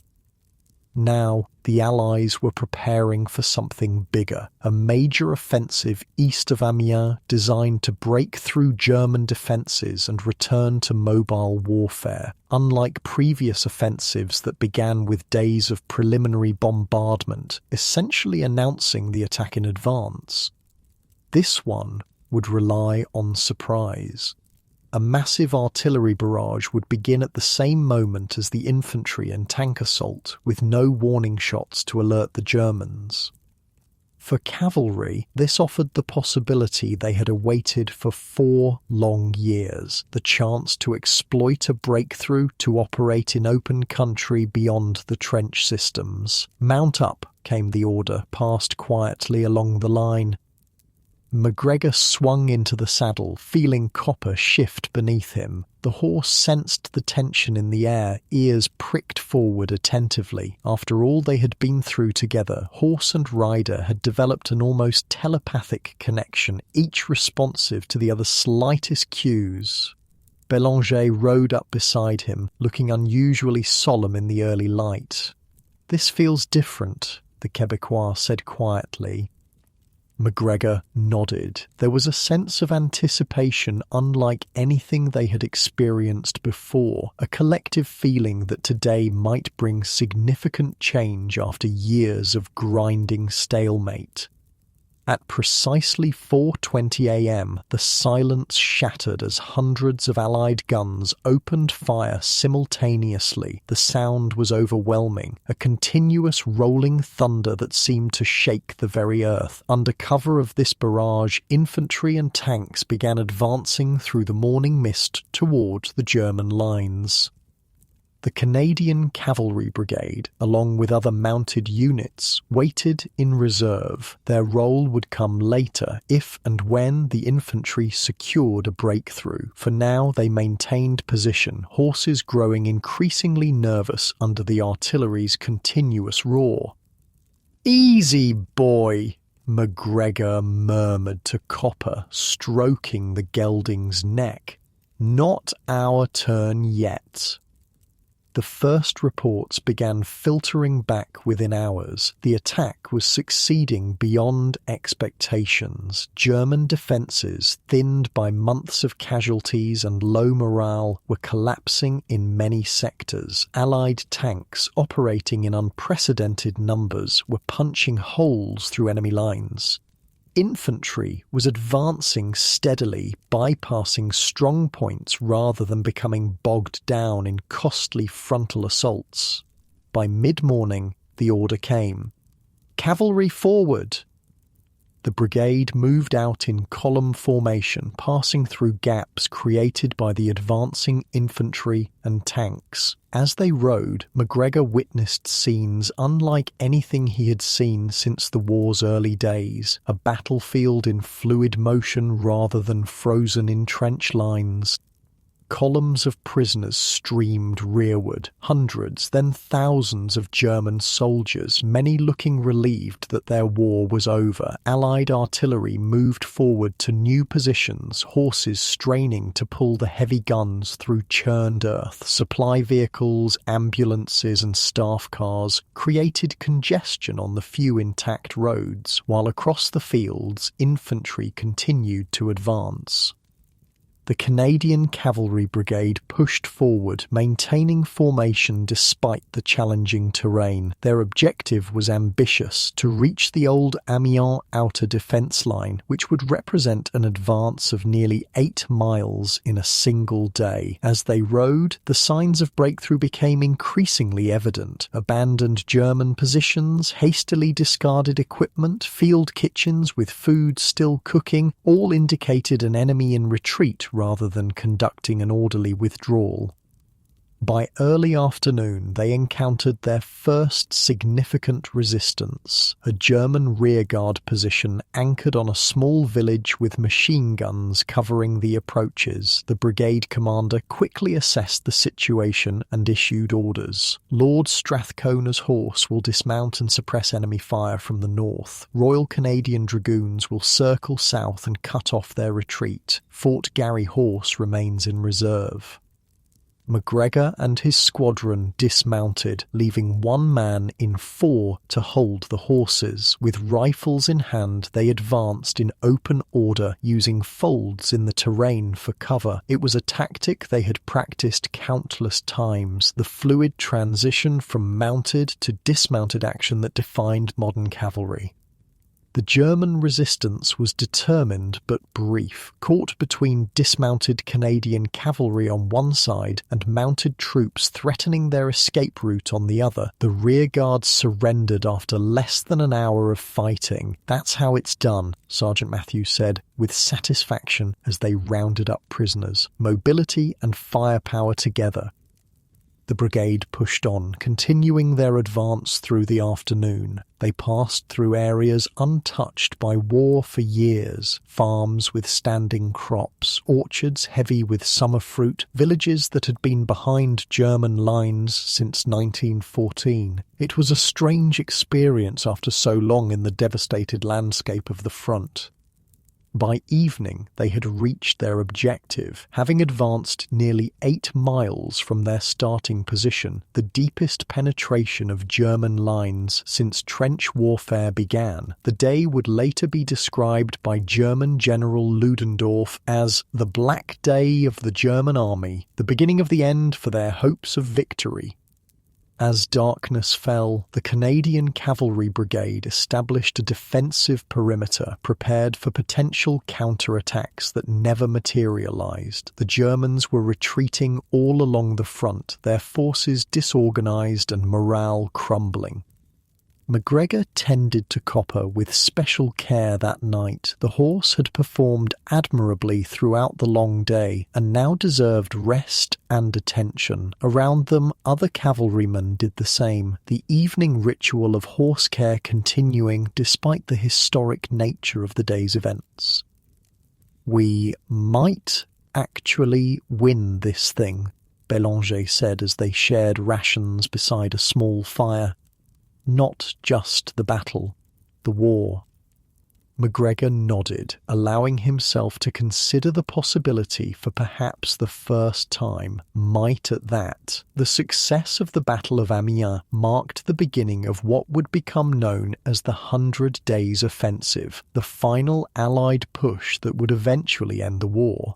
Now, the Allies were preparing for something bigger, a major offensive east of Amiens designed to break through German defences and return to mobile warfare. Unlike previous offensives that began with days of preliminary bombardment, essentially announcing the attack in advance, this one would rely on surprise. A massive artillery barrage would begin at the same moment as the infantry and tank assault, with no warning shots to alert the Germans. For cavalry, this offered the possibility they had awaited for 4 long years, the chance to exploit a breakthrough to operate in open country beyond the trench systems. "Mount up," came the order, passed quietly along the line. McGregor swung into the saddle, feeling Copper shift beneath him. The horse sensed the tension in the air, ears pricked forward attentively. After all they had been through together, horse and rider had developed an almost telepathic connection, each responsive to the other's slightest cues. Bélanger rode up beside him, looking unusually solemn in the early light. "This feels different," the Québécois said quietly. McGregor nodded. There was a sense of anticipation unlike anything they had experienced before, a collective feeling that today might bring significant change after years of grinding stalemate. At precisely 4:20 a.m, the silence shattered as hundreds of Allied guns opened fire simultaneously. The sound was overwhelming, a continuous rolling thunder that seemed to shake the very earth. Under cover of this barrage, infantry and tanks began advancing through the morning mist toward the German lines. The Canadian Cavalry Brigade, along with other mounted units, waited in reserve. Their role would come later, if and when the infantry secured a breakthrough. For now, they maintained position, horses growing increasingly nervous under the artillery's continuous roar. "Easy, boy," McGregor murmured to Copper, stroking the gelding's neck. "Not our turn yet." The first reports began filtering back within hours. The attack was succeeding beyond expectations. German defences, thinned by months of casualties and low morale, were collapsing in many sectors. Allied tanks, operating in unprecedented numbers, were punching holes through enemy lines. Infantry was advancing steadily, bypassing strong points rather than becoming bogged down in costly frontal assaults. By mid-morning, the order came. "Cavalry forward!" The brigade moved out in column formation, passing through gaps created by the advancing infantry and tanks. As they rode, McGregor witnessed scenes unlike anything he had seen since the war's early days, a battlefield in fluid motion rather than frozen in trench lines. Columns of prisoners streamed rearward, hundreds, then thousands of German soldiers, many looking relieved that their war was over. Allied artillery moved forward to new positions, horses straining to pull the heavy guns through churned earth. Supply vehicles, ambulances and staff cars created congestion on the few intact roads, while across the fields infantry continued to advance. the Canadian Cavalry Brigade pushed forward, maintaining formation despite the challenging terrain. Their objective was ambitious: to reach the old Amiens outer defence line, which would represent an advance of nearly 8 miles in a single day. As they rode, the signs of breakthrough became increasingly evident. Abandoned German positions, hastily discarded equipment, field kitchens with food still cooking, all indicated an enemy in retreat rather than conducting an orderly withdrawal. By early afternoon, they encountered their first significant resistance, a German rearguard position anchored on a small village with machine guns covering the approaches. The brigade commander quickly assessed the situation and issued orders. Lord Strathcona's horse will dismount and suppress enemy fire from the north. Royal Canadian Dragoons will circle south and cut off their retreat. Fort Garry Horse remains in reserve. MacGregor and his squadron dismounted, leaving one man in 4 to hold the horses. With rifles in hand, they advanced in open order, using folds in the terrain for cover. It was a tactic they had practiced countless times, the fluid transition from mounted to dismounted action that defined modern cavalry. The German resistance was determined but brief. Caught between dismounted Canadian cavalry on one side and mounted troops threatening their escape route on the other, the rearguard surrendered after less than an hour of fighting. "That's how it's done," Sergeant Matthews said, with satisfaction as they rounded up prisoners. Mobility and firepower together. The brigade pushed on, continuing their advance through the afternoon. They passed through areas untouched by war for years, farms with standing crops, orchards heavy with summer fruit, villages that had been behind German lines since 1914. It was a strange experience after so long in the devastated landscape of the front. By evening, they had reached their objective, having advanced nearly 8 miles from their starting position, the deepest penetration of German lines since trench warfare began. The day would later be described by German General Ludendorff as the Black Day of the German Army, the beginning of the end for their hopes of victory. As darkness fell, the Canadian Cavalry Brigade established a defensive perimeter prepared for potential counterattacks that never materialized. The Germans were retreating all along the front, their forces disorganized and morale crumbling. MacGregor tended to Copper with special care that night. The horse had performed admirably throughout the long day and now deserved rest and attention. Around them, other cavalrymen did the same, the evening ritual of horse care continuing despite the historic nature of the day's events. "We might actually win this thing," Bélanger said as they shared rations beside a small fire. "Not just the battle, the war." MacGregor nodded, allowing himself to consider the possibility for perhaps the first time, might at that. The success of the Battle of Amiens marked the beginning of what would become known as the 100 Days Offensive, the final Allied push that would eventually end the war.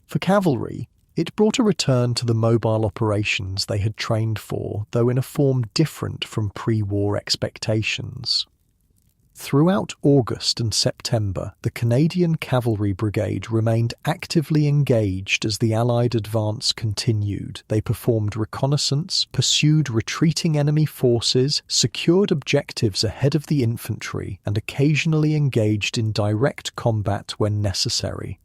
For cavalry, it brought a return to the mobile operations they had trained for, though in a form different from pre-war expectations. Throughout August and September, the Canadian Cavalry Brigade remained actively engaged as the Allied advance continued. They performed reconnaissance, pursued retreating enemy forces, secured objectives ahead of the infantry, and occasionally engaged in direct combat when necessary.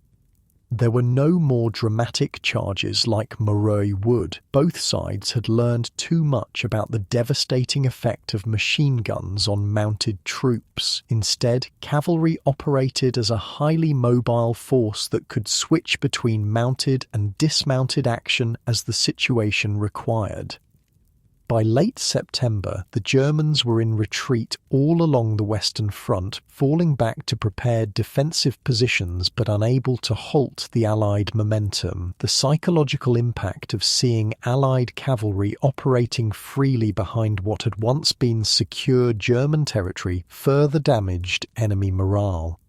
There were no more dramatic charges like Maroi would. Both sides had learned too much about the devastating effect of machine guns on mounted troops. Instead, cavalry operated as a highly mobile force that could switch between mounted and dismounted action as the situation required. By late September, the Germans were in retreat all along the Western Front, falling back to prepared defensive positions but unable to halt the Allied momentum. The psychological impact of seeing Allied cavalry operating freely behind what had once been secure German territory further damaged enemy morale.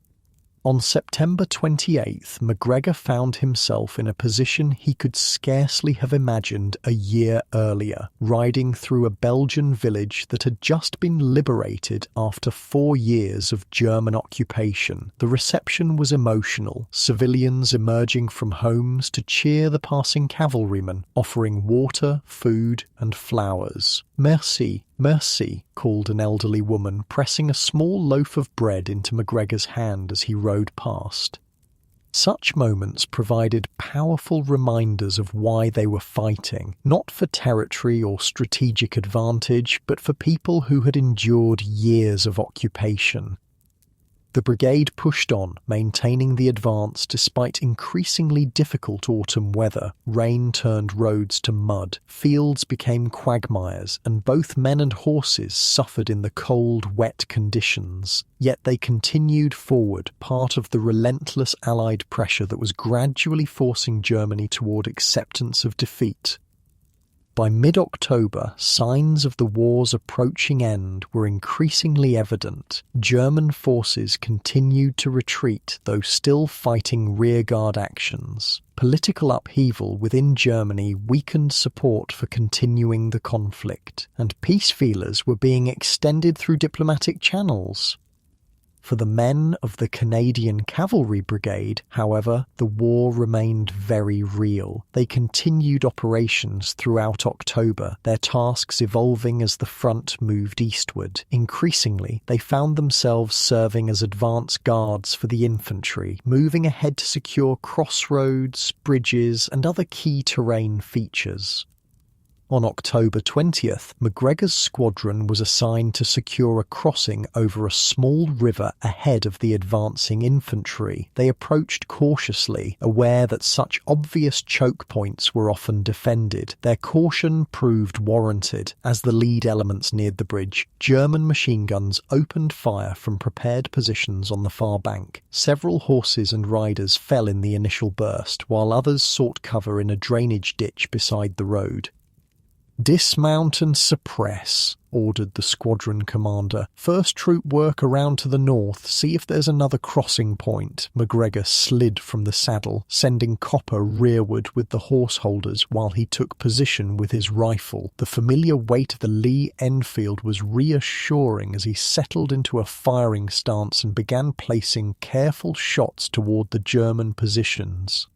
On September 28th, MacGregor found himself in a position he could scarcely have imagined a year earlier, riding through a Belgian village that had just been liberated after 4 years of German occupation. The reception was emotional, civilians emerging from homes to cheer the passing cavalrymen, offering water, food, and flowers. "Merci, merci," called an elderly woman, pressing a small loaf of bread into MacGregor's hand as he rode past. Such moments provided powerful reminders of why they were fighting, not for territory or strategic advantage, but for people who had endured years of occupation. The brigade pushed on, maintaining the advance despite increasingly difficult autumn weather. Rain turned roads to mud, fields became quagmires, and both men and horses suffered in the cold, wet conditions. Yet they continued forward, part of the relentless Allied pressure that was gradually forcing Germany toward acceptance of defeat. By mid-October, signs of the war's approaching end were increasingly evident. German forces continued to retreat, though still fighting rearguard actions. Political upheaval within Germany weakened support for continuing the conflict, and peace feelers were being extended through diplomatic channels. For the men of the Canadian Cavalry Brigade, however, the war remained very real. They continued operations throughout October, their tasks evolving as the front moved eastward. Increasingly, they found themselves serving as advance guards for the infantry, moving ahead to secure crossroads, bridges, and other key terrain features. On October 20th, MacGregor's squadron was assigned to secure a crossing over a small river ahead of the advancing infantry. They approached cautiously, aware that such obvious choke points were often defended. Their caution proved warranted. As the lead elements neared the bridge, German machine guns opened fire from prepared positions on the far bank. Several horses and riders fell in the initial burst, while others sought cover in a drainage ditch beside the road. "Dismount and suppress," ordered the squadron commander. "First troop work around to the north, see if there's another crossing point." MacGregor slid from the saddle, sending Copper rearward with the horse holders while he took position with his rifle. The familiar weight of the Lee Enfield was reassuring as he settled into a firing stance and began placing careful shots toward the German positions.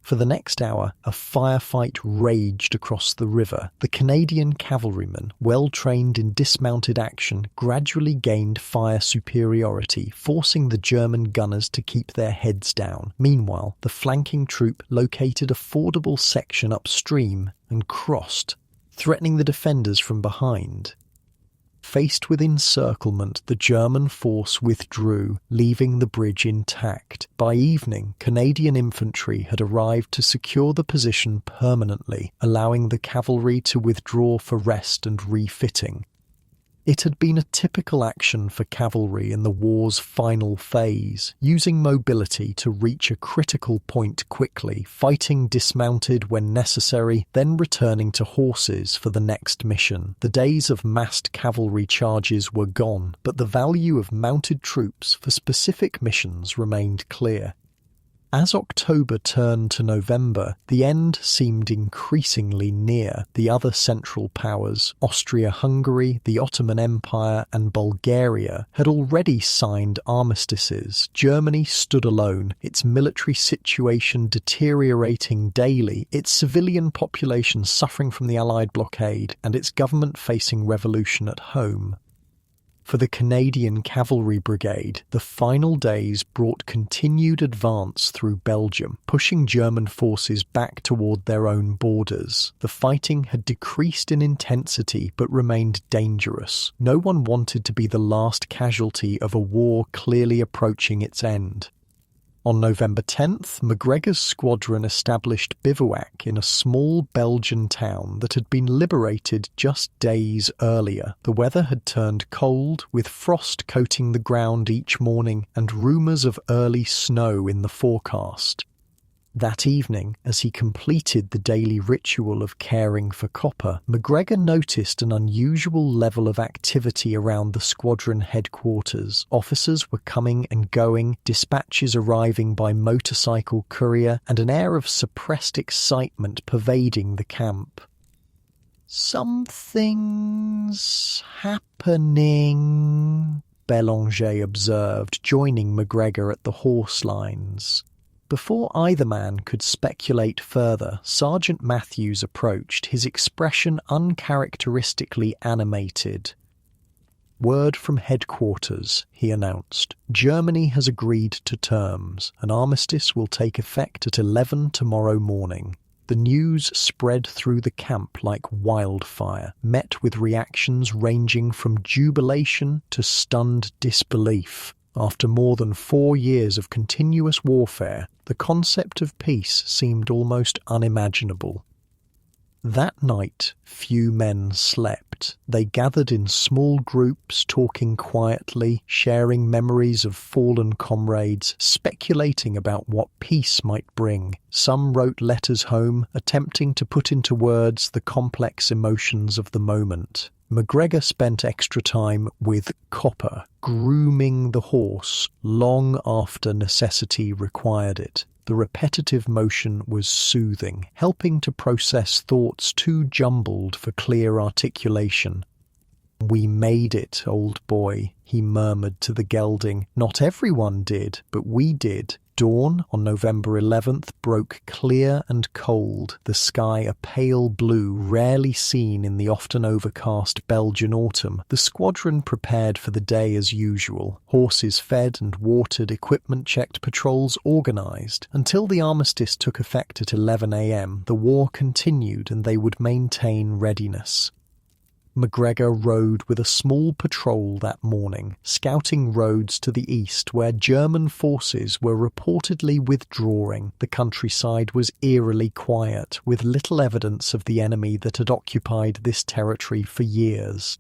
For the next hour, a firefight raged across the river. The Canadian cavalrymen, well trained in dismounted action, gradually gained fire superiority, forcing the German gunners to keep their heads down. Meanwhile, the flanking troop located a fordable section upstream and crossed, threatening the defenders from behind. Faced with encirclement, the German force withdrew, leaving the bridge intact. By evening, Canadian infantry had arrived to secure the position permanently, allowing the cavalry to withdraw for rest and refitting. It had been a typical action for cavalry in the war's final phase, using mobility to reach a critical point quickly, fighting dismounted when necessary, then returning to horses for the next mission. The days of massed cavalry charges were gone, but the value of mounted troops for specific missions remained clear. As October turned to November, the end seemed increasingly near. The other Central Powers, Austria-Hungary, the Ottoman Empire, and Bulgaria, had already signed armistices. Germany stood alone, its military situation deteriorating daily, its civilian population suffering from the Allied blockade, and its government facing revolution at home. For the Canadian Cavalry Brigade, the final days brought continued advance through Belgium, pushing German forces back toward their own borders. The fighting had decreased in intensity but remained dangerous. No one wanted to be the last casualty of a war clearly approaching its end. On November 10th, MacGregor's squadron established bivouac in a small Belgian town that had been liberated just days earlier. The weather had turned cold, with frost coating the ground each morning and rumours of early snow in the forecast. That evening, as he completed the daily ritual of caring for copper, McGregor noticed an unusual level of activity around the squadron headquarters. Officers were coming and going, dispatches arriving by motorcycle courier, and an air of suppressed excitement pervading the camp. "Something's happening," Belanger observed, joining McGregor at the horse lines. Before either man could speculate further, Sergeant Matthews approached, his expression uncharacteristically animated. "Word from headquarters," he announced. "Germany has agreed to terms. An armistice will take effect at 11 tomorrow morning." The news spread through the camp like wildfire, met with reactions ranging from jubilation to stunned disbelief. After more than 4 years of continuous warfare, the concept of peace seemed almost unimaginable. That night, few men slept. They gathered in small groups, talking quietly, sharing memories of fallen comrades, speculating about what peace might bring. Some wrote letters home, attempting to put into words the complex emotions of the moment. McGregor spent extra time with Copper, grooming the horse long after necessity required it. The repetitive motion was soothing, helping to process thoughts too jumbled for clear articulation. "We made it, old boy," he murmured to the gelding. "Not everyone did, but we did." Dawn on November 11th broke clear and cold, the sky a pale blue rarely seen in the often overcast Belgian autumn. The squadron prepared for the day as usual. Horses fed and watered, equipment checked, patrols organised. Until the armistice took effect at 11 a.m, the war continued and they would maintain readiness. McGregor rode with a small patrol that morning, scouting roads to the east where German forces were reportedly withdrawing. The countryside was eerily quiet, with little evidence of the enemy that had occupied this territory for years.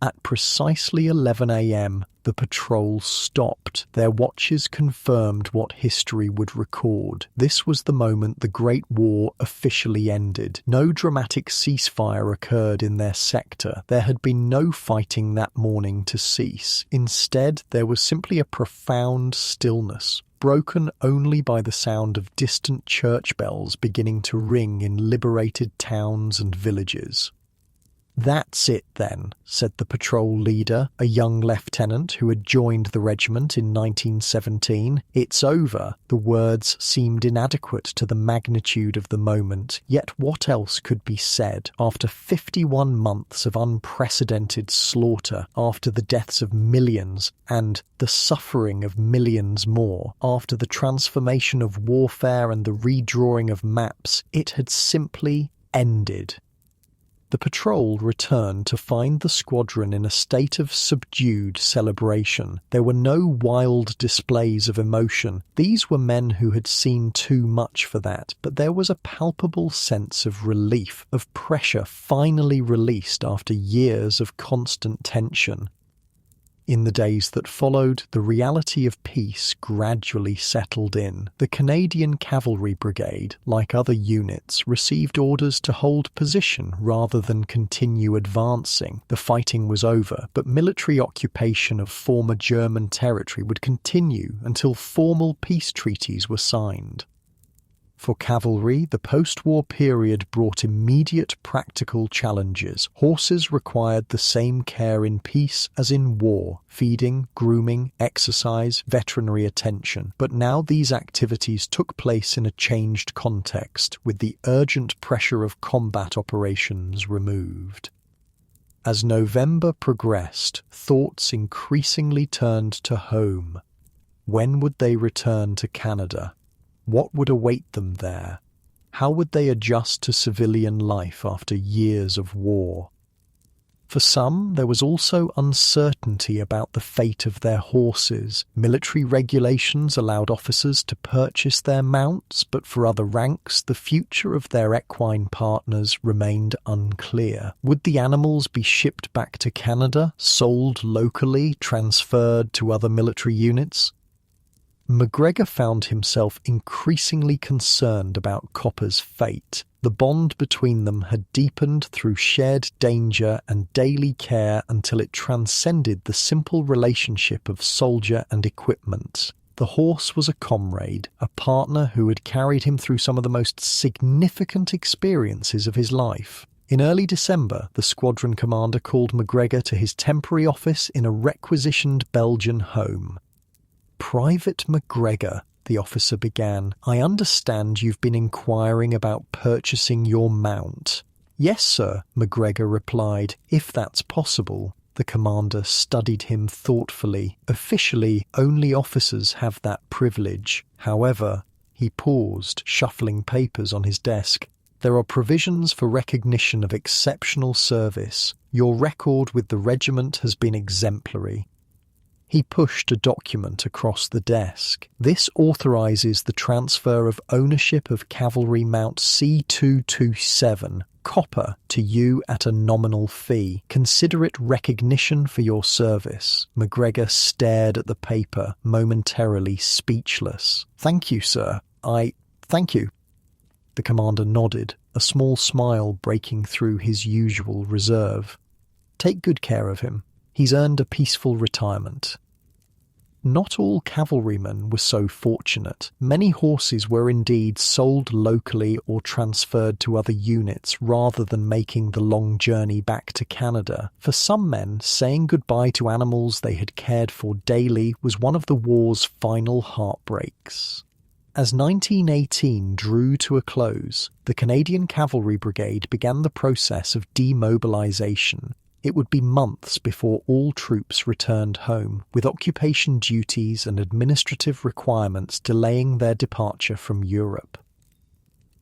At precisely 11 a.m, the patrol stopped. Their watches confirmed what history would record. This was the moment the Great War officially ended. No dramatic ceasefire occurred in their sector. There had been no fighting that morning to cease. Instead, there was simply a profound stillness, broken only by the sound of distant church bells beginning to ring in liberated towns and villages. "That's it then," said the patrol leader, a young lieutenant who had joined the regiment in 1917. "It's over." The words seemed inadequate to the magnitude of the moment, yet what else could be said? After 51 months of unprecedented slaughter, after the deaths of millions and the suffering of millions more, after the transformation of warfare and the redrawing of maps, it had simply ended. The patrol returned to find the squadron in a state of subdued celebration. There were no wild displays of emotion. These were men who had seen too much for that, but there was a palpable sense of relief, of pressure finally released after years of constant tension. In the days that followed, the reality of peace gradually settled in. The Canadian Cavalry Brigade, like other units, received orders to hold position rather than continue advancing. The fighting was over, but military occupation of former German territory would continue until formal peace treaties were signed. For cavalry, the post-war period brought immediate practical challenges. Horses required the same care in peace as in war: feeding, grooming, exercise, veterinary attention. But now these activities took place in a changed context, with the urgent pressure of combat operations removed. As November progressed, thoughts increasingly turned to home. When would they return to Canada? What would await them there? How would they adjust to civilian life after years of war? For some, there was also uncertainty about the fate of their horses. Military regulations allowed officers to purchase their mounts, but for other ranks, the future of their equine partners remained unclear. Would the animals be shipped back to Canada, sold locally, transferred to other military units? MacGregor found himself increasingly concerned about Copper's fate. The bond between them had deepened through shared danger and daily care until it transcended the simple relationship of soldier and equipment. The horse was a comrade, a partner who had carried him through some of the most significant experiences of his life. In early December, the squadron commander called MacGregor to his temporary office in a requisitioned Belgian home. "Private MacGregor," the officer began, "I understand you've been inquiring about purchasing your mount." "Yes, sir," MacGregor replied, "if that's possible." The commander studied him thoughtfully. "Officially, only officers have that privilege. However," he paused, shuffling papers on his desk, "there are provisions for recognition of exceptional service. Your record with the regiment has been exemplary." He pushed a document across the desk. "This authorizes the transfer of ownership of Cavalry Mount C227, Copper, to you at a nominal fee. Consider it recognition for your service." MacGregor stared at the paper, momentarily speechless. "Thank you, sir. Thank you." The commander nodded, a small smile breaking through his usual reserve. "Take good care of him. He's earned a peaceful retirement." Not all cavalrymen were so fortunate. Many horses were indeed sold locally or transferred to other units rather than making the long journey back to Canada. For some men, saying goodbye to animals they had cared for daily was one of the war's final heartbreaks. As 1918 drew to a close, the Canadian Cavalry Brigade began the process of demobilisation. It would be months before all troops returned home, with occupation duties and administrative requirements delaying their departure from Europe.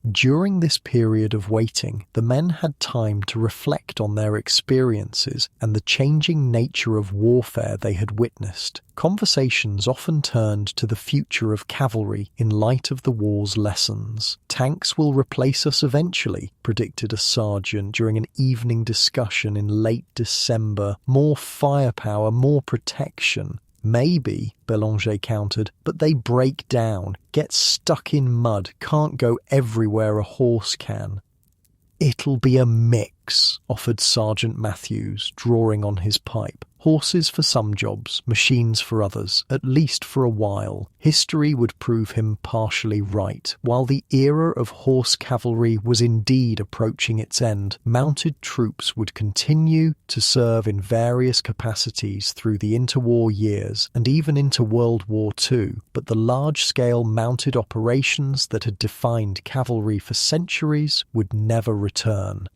During this period of waiting, the men had time to reflect on their experiences and the changing nature of warfare they had witnessed. Conversations often turned to the future of cavalry in light of the war's lessons. "Tanks will replace us eventually," predicted a sergeant during an evening discussion in late December. "More firepower, more protection." "Maybe," Belanger countered, "but they break down, get stuck in mud, can't go everywhere a horse can." "It'll be a mix," offered Sergeant Matthews, drawing on his pipe. "Horses for some jobs, machines for others, at least for a while." History would prove him partially right. While the era of horse cavalry was indeed approaching its end, mounted troops would continue to serve in various capacities through the interwar years and even into World War II, but the large-scale mounted operations that had defined cavalry for centuries would never return.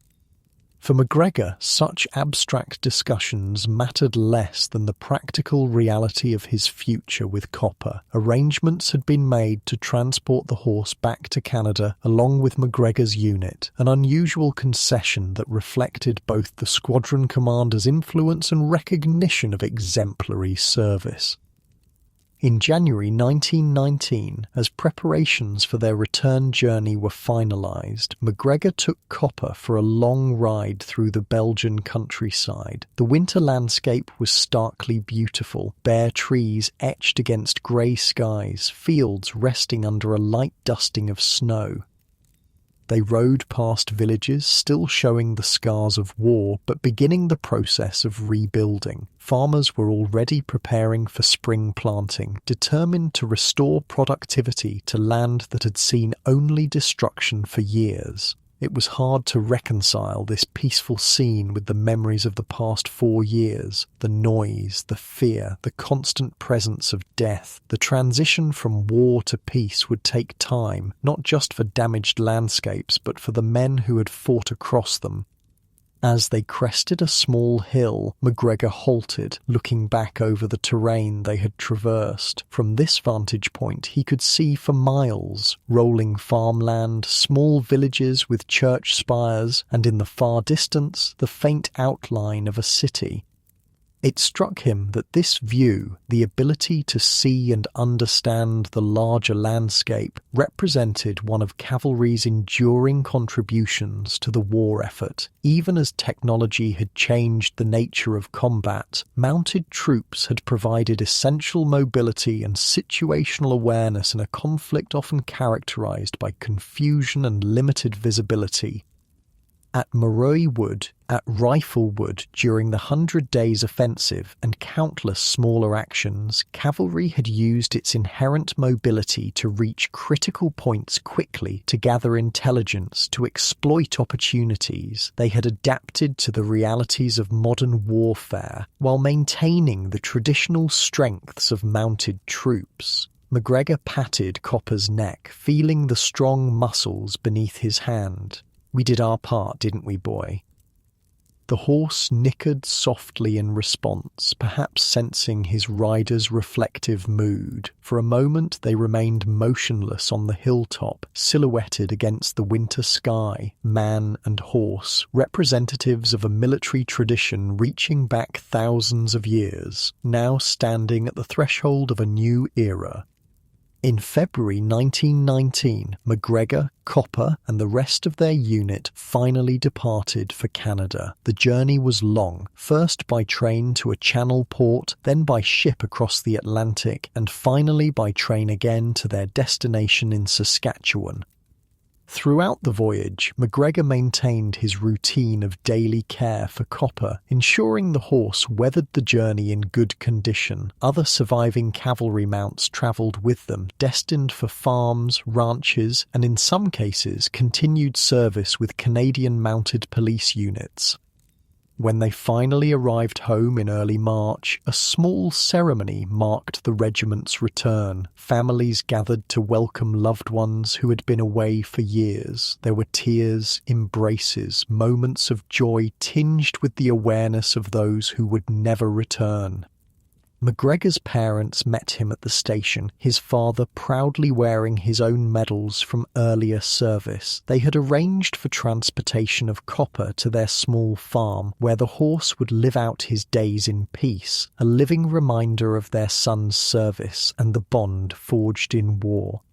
For MacGregor, such abstract discussions mattered less than the practical reality of his future with Copper. Arrangements had been made to transport the horse back to Canada along with MacGregor's unit, an unusual concession that reflected both the squadron commander's influence and recognition of exemplary service. In January 1919, as preparations for their return journey were finalised, MacGregor took Copper for a long ride through the Belgian countryside. The winter landscape was starkly beautiful, bare trees etched against grey skies, fields resting under a light dusting of snow. They rode past villages still showing the scars of war, but beginning the process of rebuilding. Farmers were already preparing for spring planting, determined to restore productivity to land that had seen only destruction for years. It was hard to reconcile this peaceful scene with the memories of the past 4 years, the noise, the fear, the constant presence of death. The transition from war to peace would take time, not just for damaged landscapes, but for the men who had fought across them. As they crested a small hill, MacGregor halted, looking back over the terrain they had traversed. From this vantage point he could see for miles rolling farmland, small villages with church spires, and in the far distance the faint outline of a city. It struck him that this view, the ability to see and understand the larger landscape, represented one of cavalry's enduring contributions to the war effort. Even as technology had changed the nature of combat, mounted troops had provided essential mobility and situational awareness in a conflict often characterized by confusion and limited visibility. At Maroi Wood, at Rifle Wood during the 100 Days Offensive and countless smaller actions, cavalry had used its inherent mobility to reach critical points quickly, to gather intelligence, to exploit opportunities. They had adapted to the realities of modern warfare while maintaining the traditional strengths of mounted troops. MacGregor patted Copper's neck, feeling the strong muscles beneath his hand. "We did our part, didn't we, boy?" The horse nickered softly in response, perhaps sensing his rider's reflective mood. For a moment they remained motionless on the hilltop, silhouetted against the winter sky, man and horse, representatives of a military tradition reaching back thousands of years, now standing at the threshold of a new era. In February 1919, MacGregor, Copper and the rest of their unit finally departed for Canada. The journey was long, first by train to a channel port, then by ship across the Atlantic, and finally by train again to their destination in Saskatchewan. Throughout the voyage, MacGregor maintained his routine of daily care for Copper, ensuring the horse weathered the journey in good condition. Other surviving cavalry mounts travelled with them, destined for farms, ranches, and in some cases continued service with Canadian mounted police units. When they finally arrived home in early March, a small ceremony marked the regiment's return. Families gathered to welcome loved ones who had been away for years. There were tears, embraces, moments of joy tinged with the awareness of those who would never return. MacGregor's parents met him at the station, his father proudly wearing his own medals from earlier service. They had arranged for transportation of Copper to their small farm, where the horse would live out his days in peace, a living reminder of their son's service and the bond forged in war.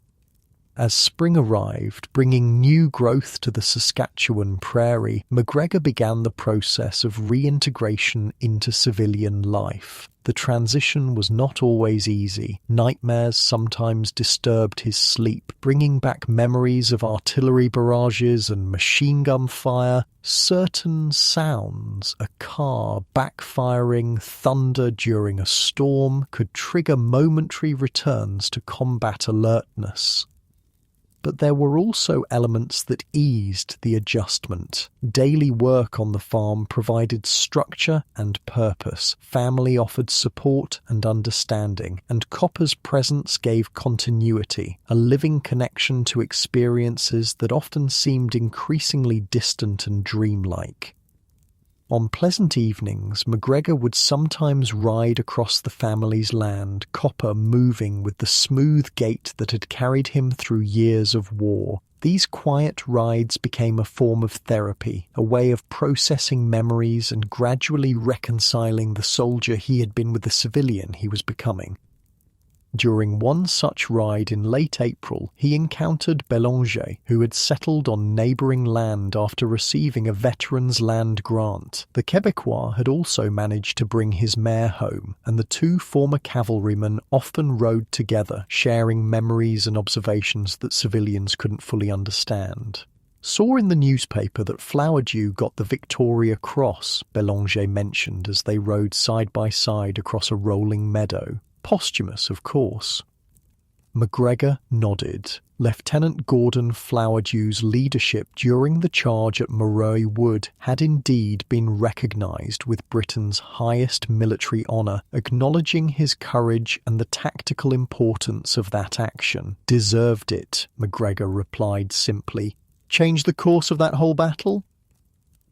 As spring arrived, bringing new growth to the Saskatchewan prairie, MacGregor began the process of reintegration into civilian life. The transition was not always easy. Nightmares sometimes disturbed his sleep, bringing back memories of artillery barrages and machine gun fire. Certain sounds, a car backfiring, thunder during a storm, could trigger momentary returns to combat alertness. But there were also elements that eased the adjustment. Daily work on the farm provided structure and purpose. Family offered support and understanding, and Copper's presence gave continuity, a living connection to experiences that often seemed increasingly distant and dreamlike. On pleasant evenings, MacGregor would sometimes ride across the family's land, Copper moving with the smooth gait that had carried him through years of war. These quiet rides became a form of therapy, a way of processing memories and gradually reconciling the soldier he had been with the civilian he was becoming. During one such ride in late April, he encountered Bélanger, who had settled on neighbouring land after receiving a veteran's land grant. The Québécois had also managed to bring his mare home, and the two former cavalrymen often rode together, sharing memories and observations that civilians couldn't fully understand. "Saw in the newspaper that Flowerdew got the Victoria Cross," Bélanger mentioned as they rode side by side across a rolling meadow. Posthumous, of course. MacGregor nodded. Lieutenant Gordon Flowerdew's leadership during the charge at Maroi Wood had indeed been recognised with Britain's highest military honour, acknowledging his courage and the tactical importance of that action. "Deserved it," MacGregor replied simply. "Change the course of that whole battle?"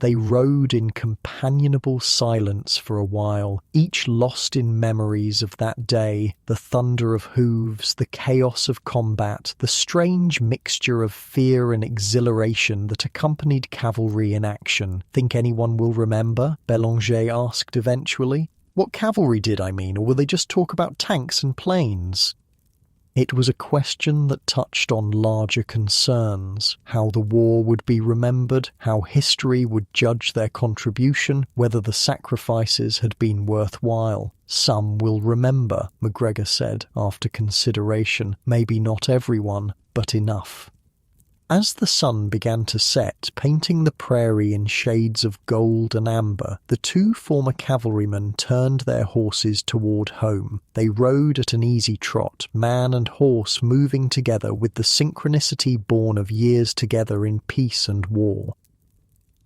They rode in companionable silence for a while, each lost in memories of that day, the thunder of hooves, the chaos of combat, the strange mixture of fear and exhilaration that accompanied cavalry in action. "Think anyone will remember?" Bélanger asked eventually. What cavalry did, I mean, or will they just talk about tanks and planes? It was a question that touched on larger concerns: how the war would be remembered, how history would judge their contribution, whether the sacrifices had been worthwhile. Some will remember, McGregor said, after consideration. Maybe not everyone, but enough. As the sun began to set, painting the prairie in shades of gold and amber, the two former cavalrymen turned their horses toward home. They rode at an easy trot, man and horse moving together with the synchronicity born of years together in peace and war.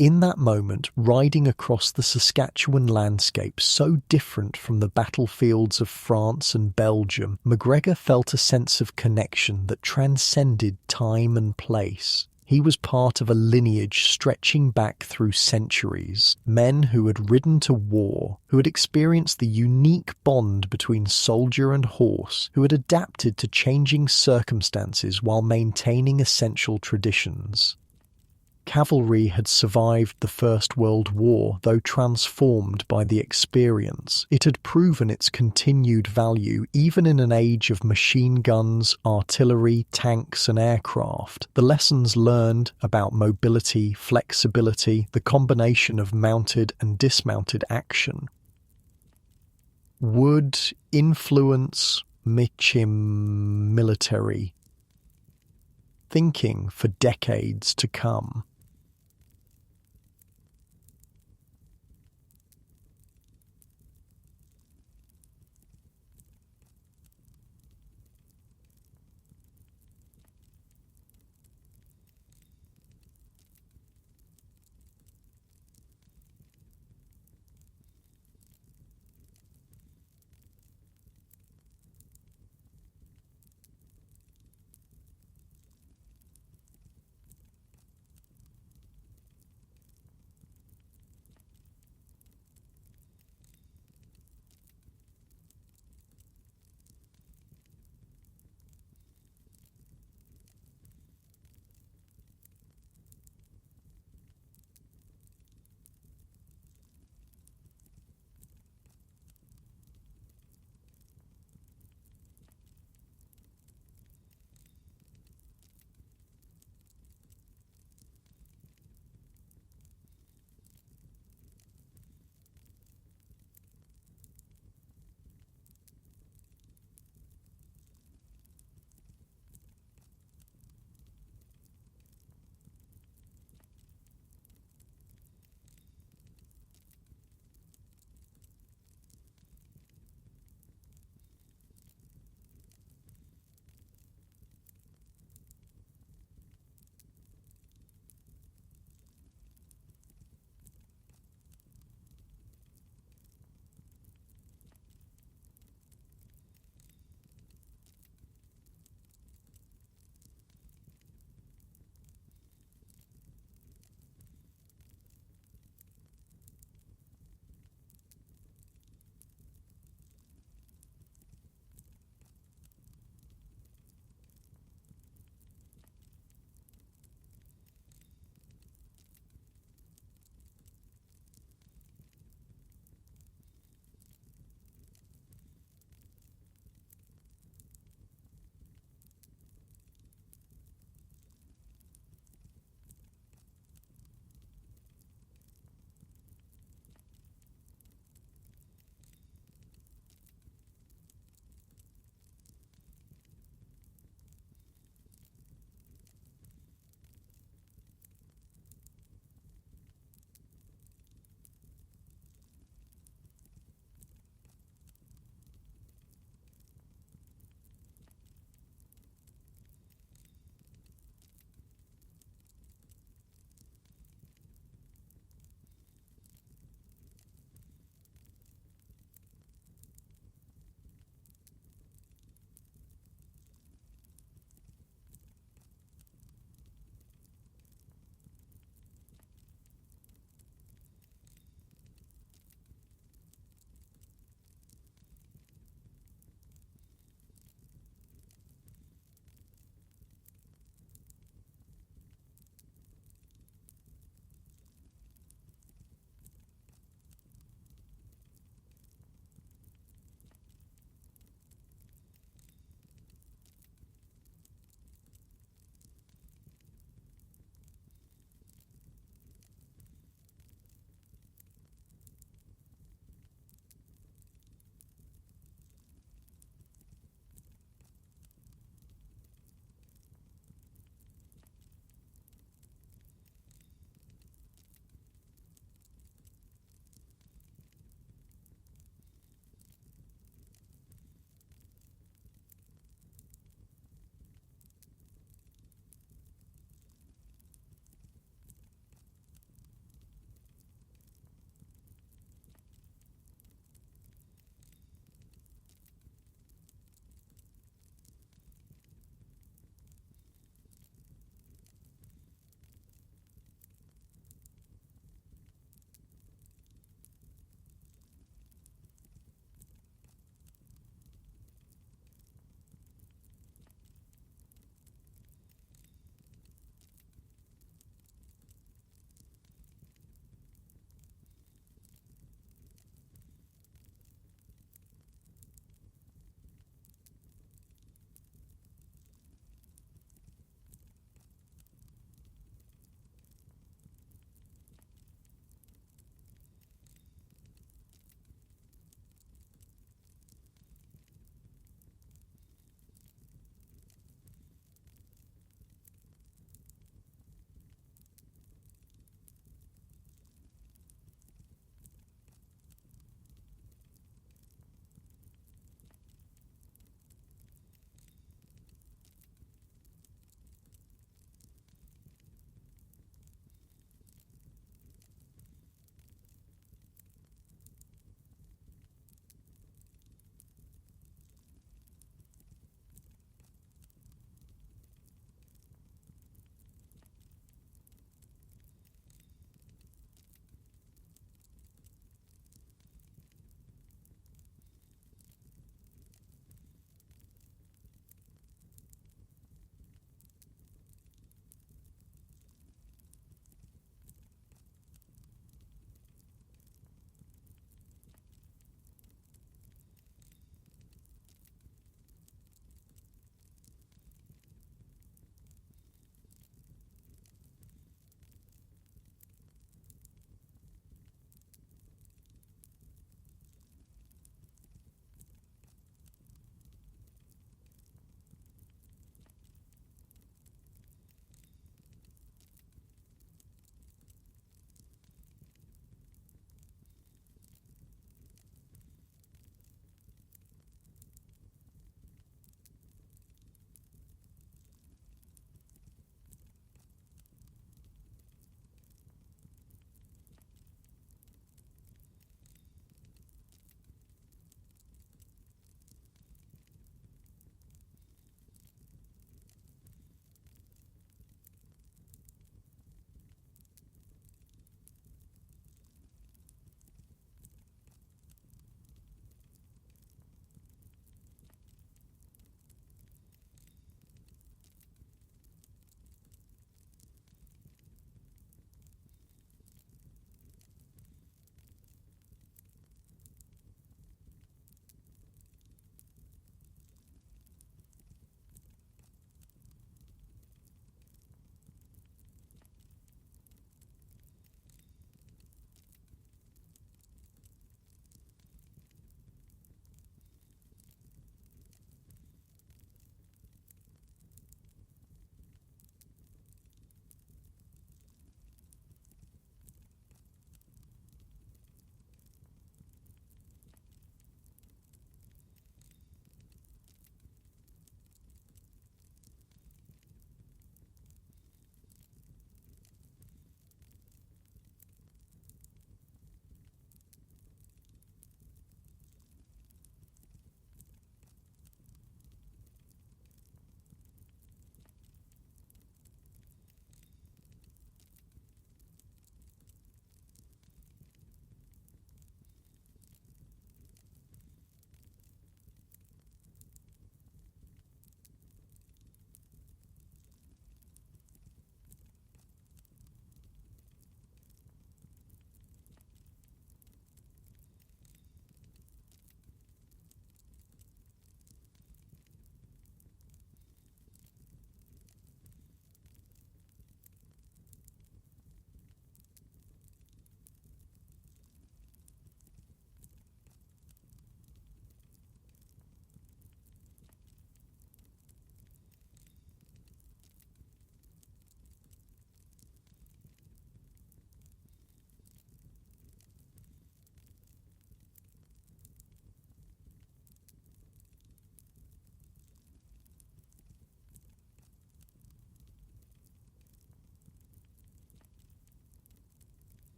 In that moment, riding across the Saskatchewan landscape so different from the battlefields of France and Belgium, McGregor felt a sense of connection that transcended time and place. He was part of a lineage stretching back through centuries, men who had ridden to war, who had experienced the unique bond between soldier and horse, who had adapted to changing circumstances while maintaining essential traditions. Cavalry had survived the First World War, though transformed by the experience. It had proven its continued value even in an age of machine guns, artillery, tanks and aircraft. The lessons learned about mobility, flexibility, the combination of mounted and dismounted action would influence military thinking for decades to come.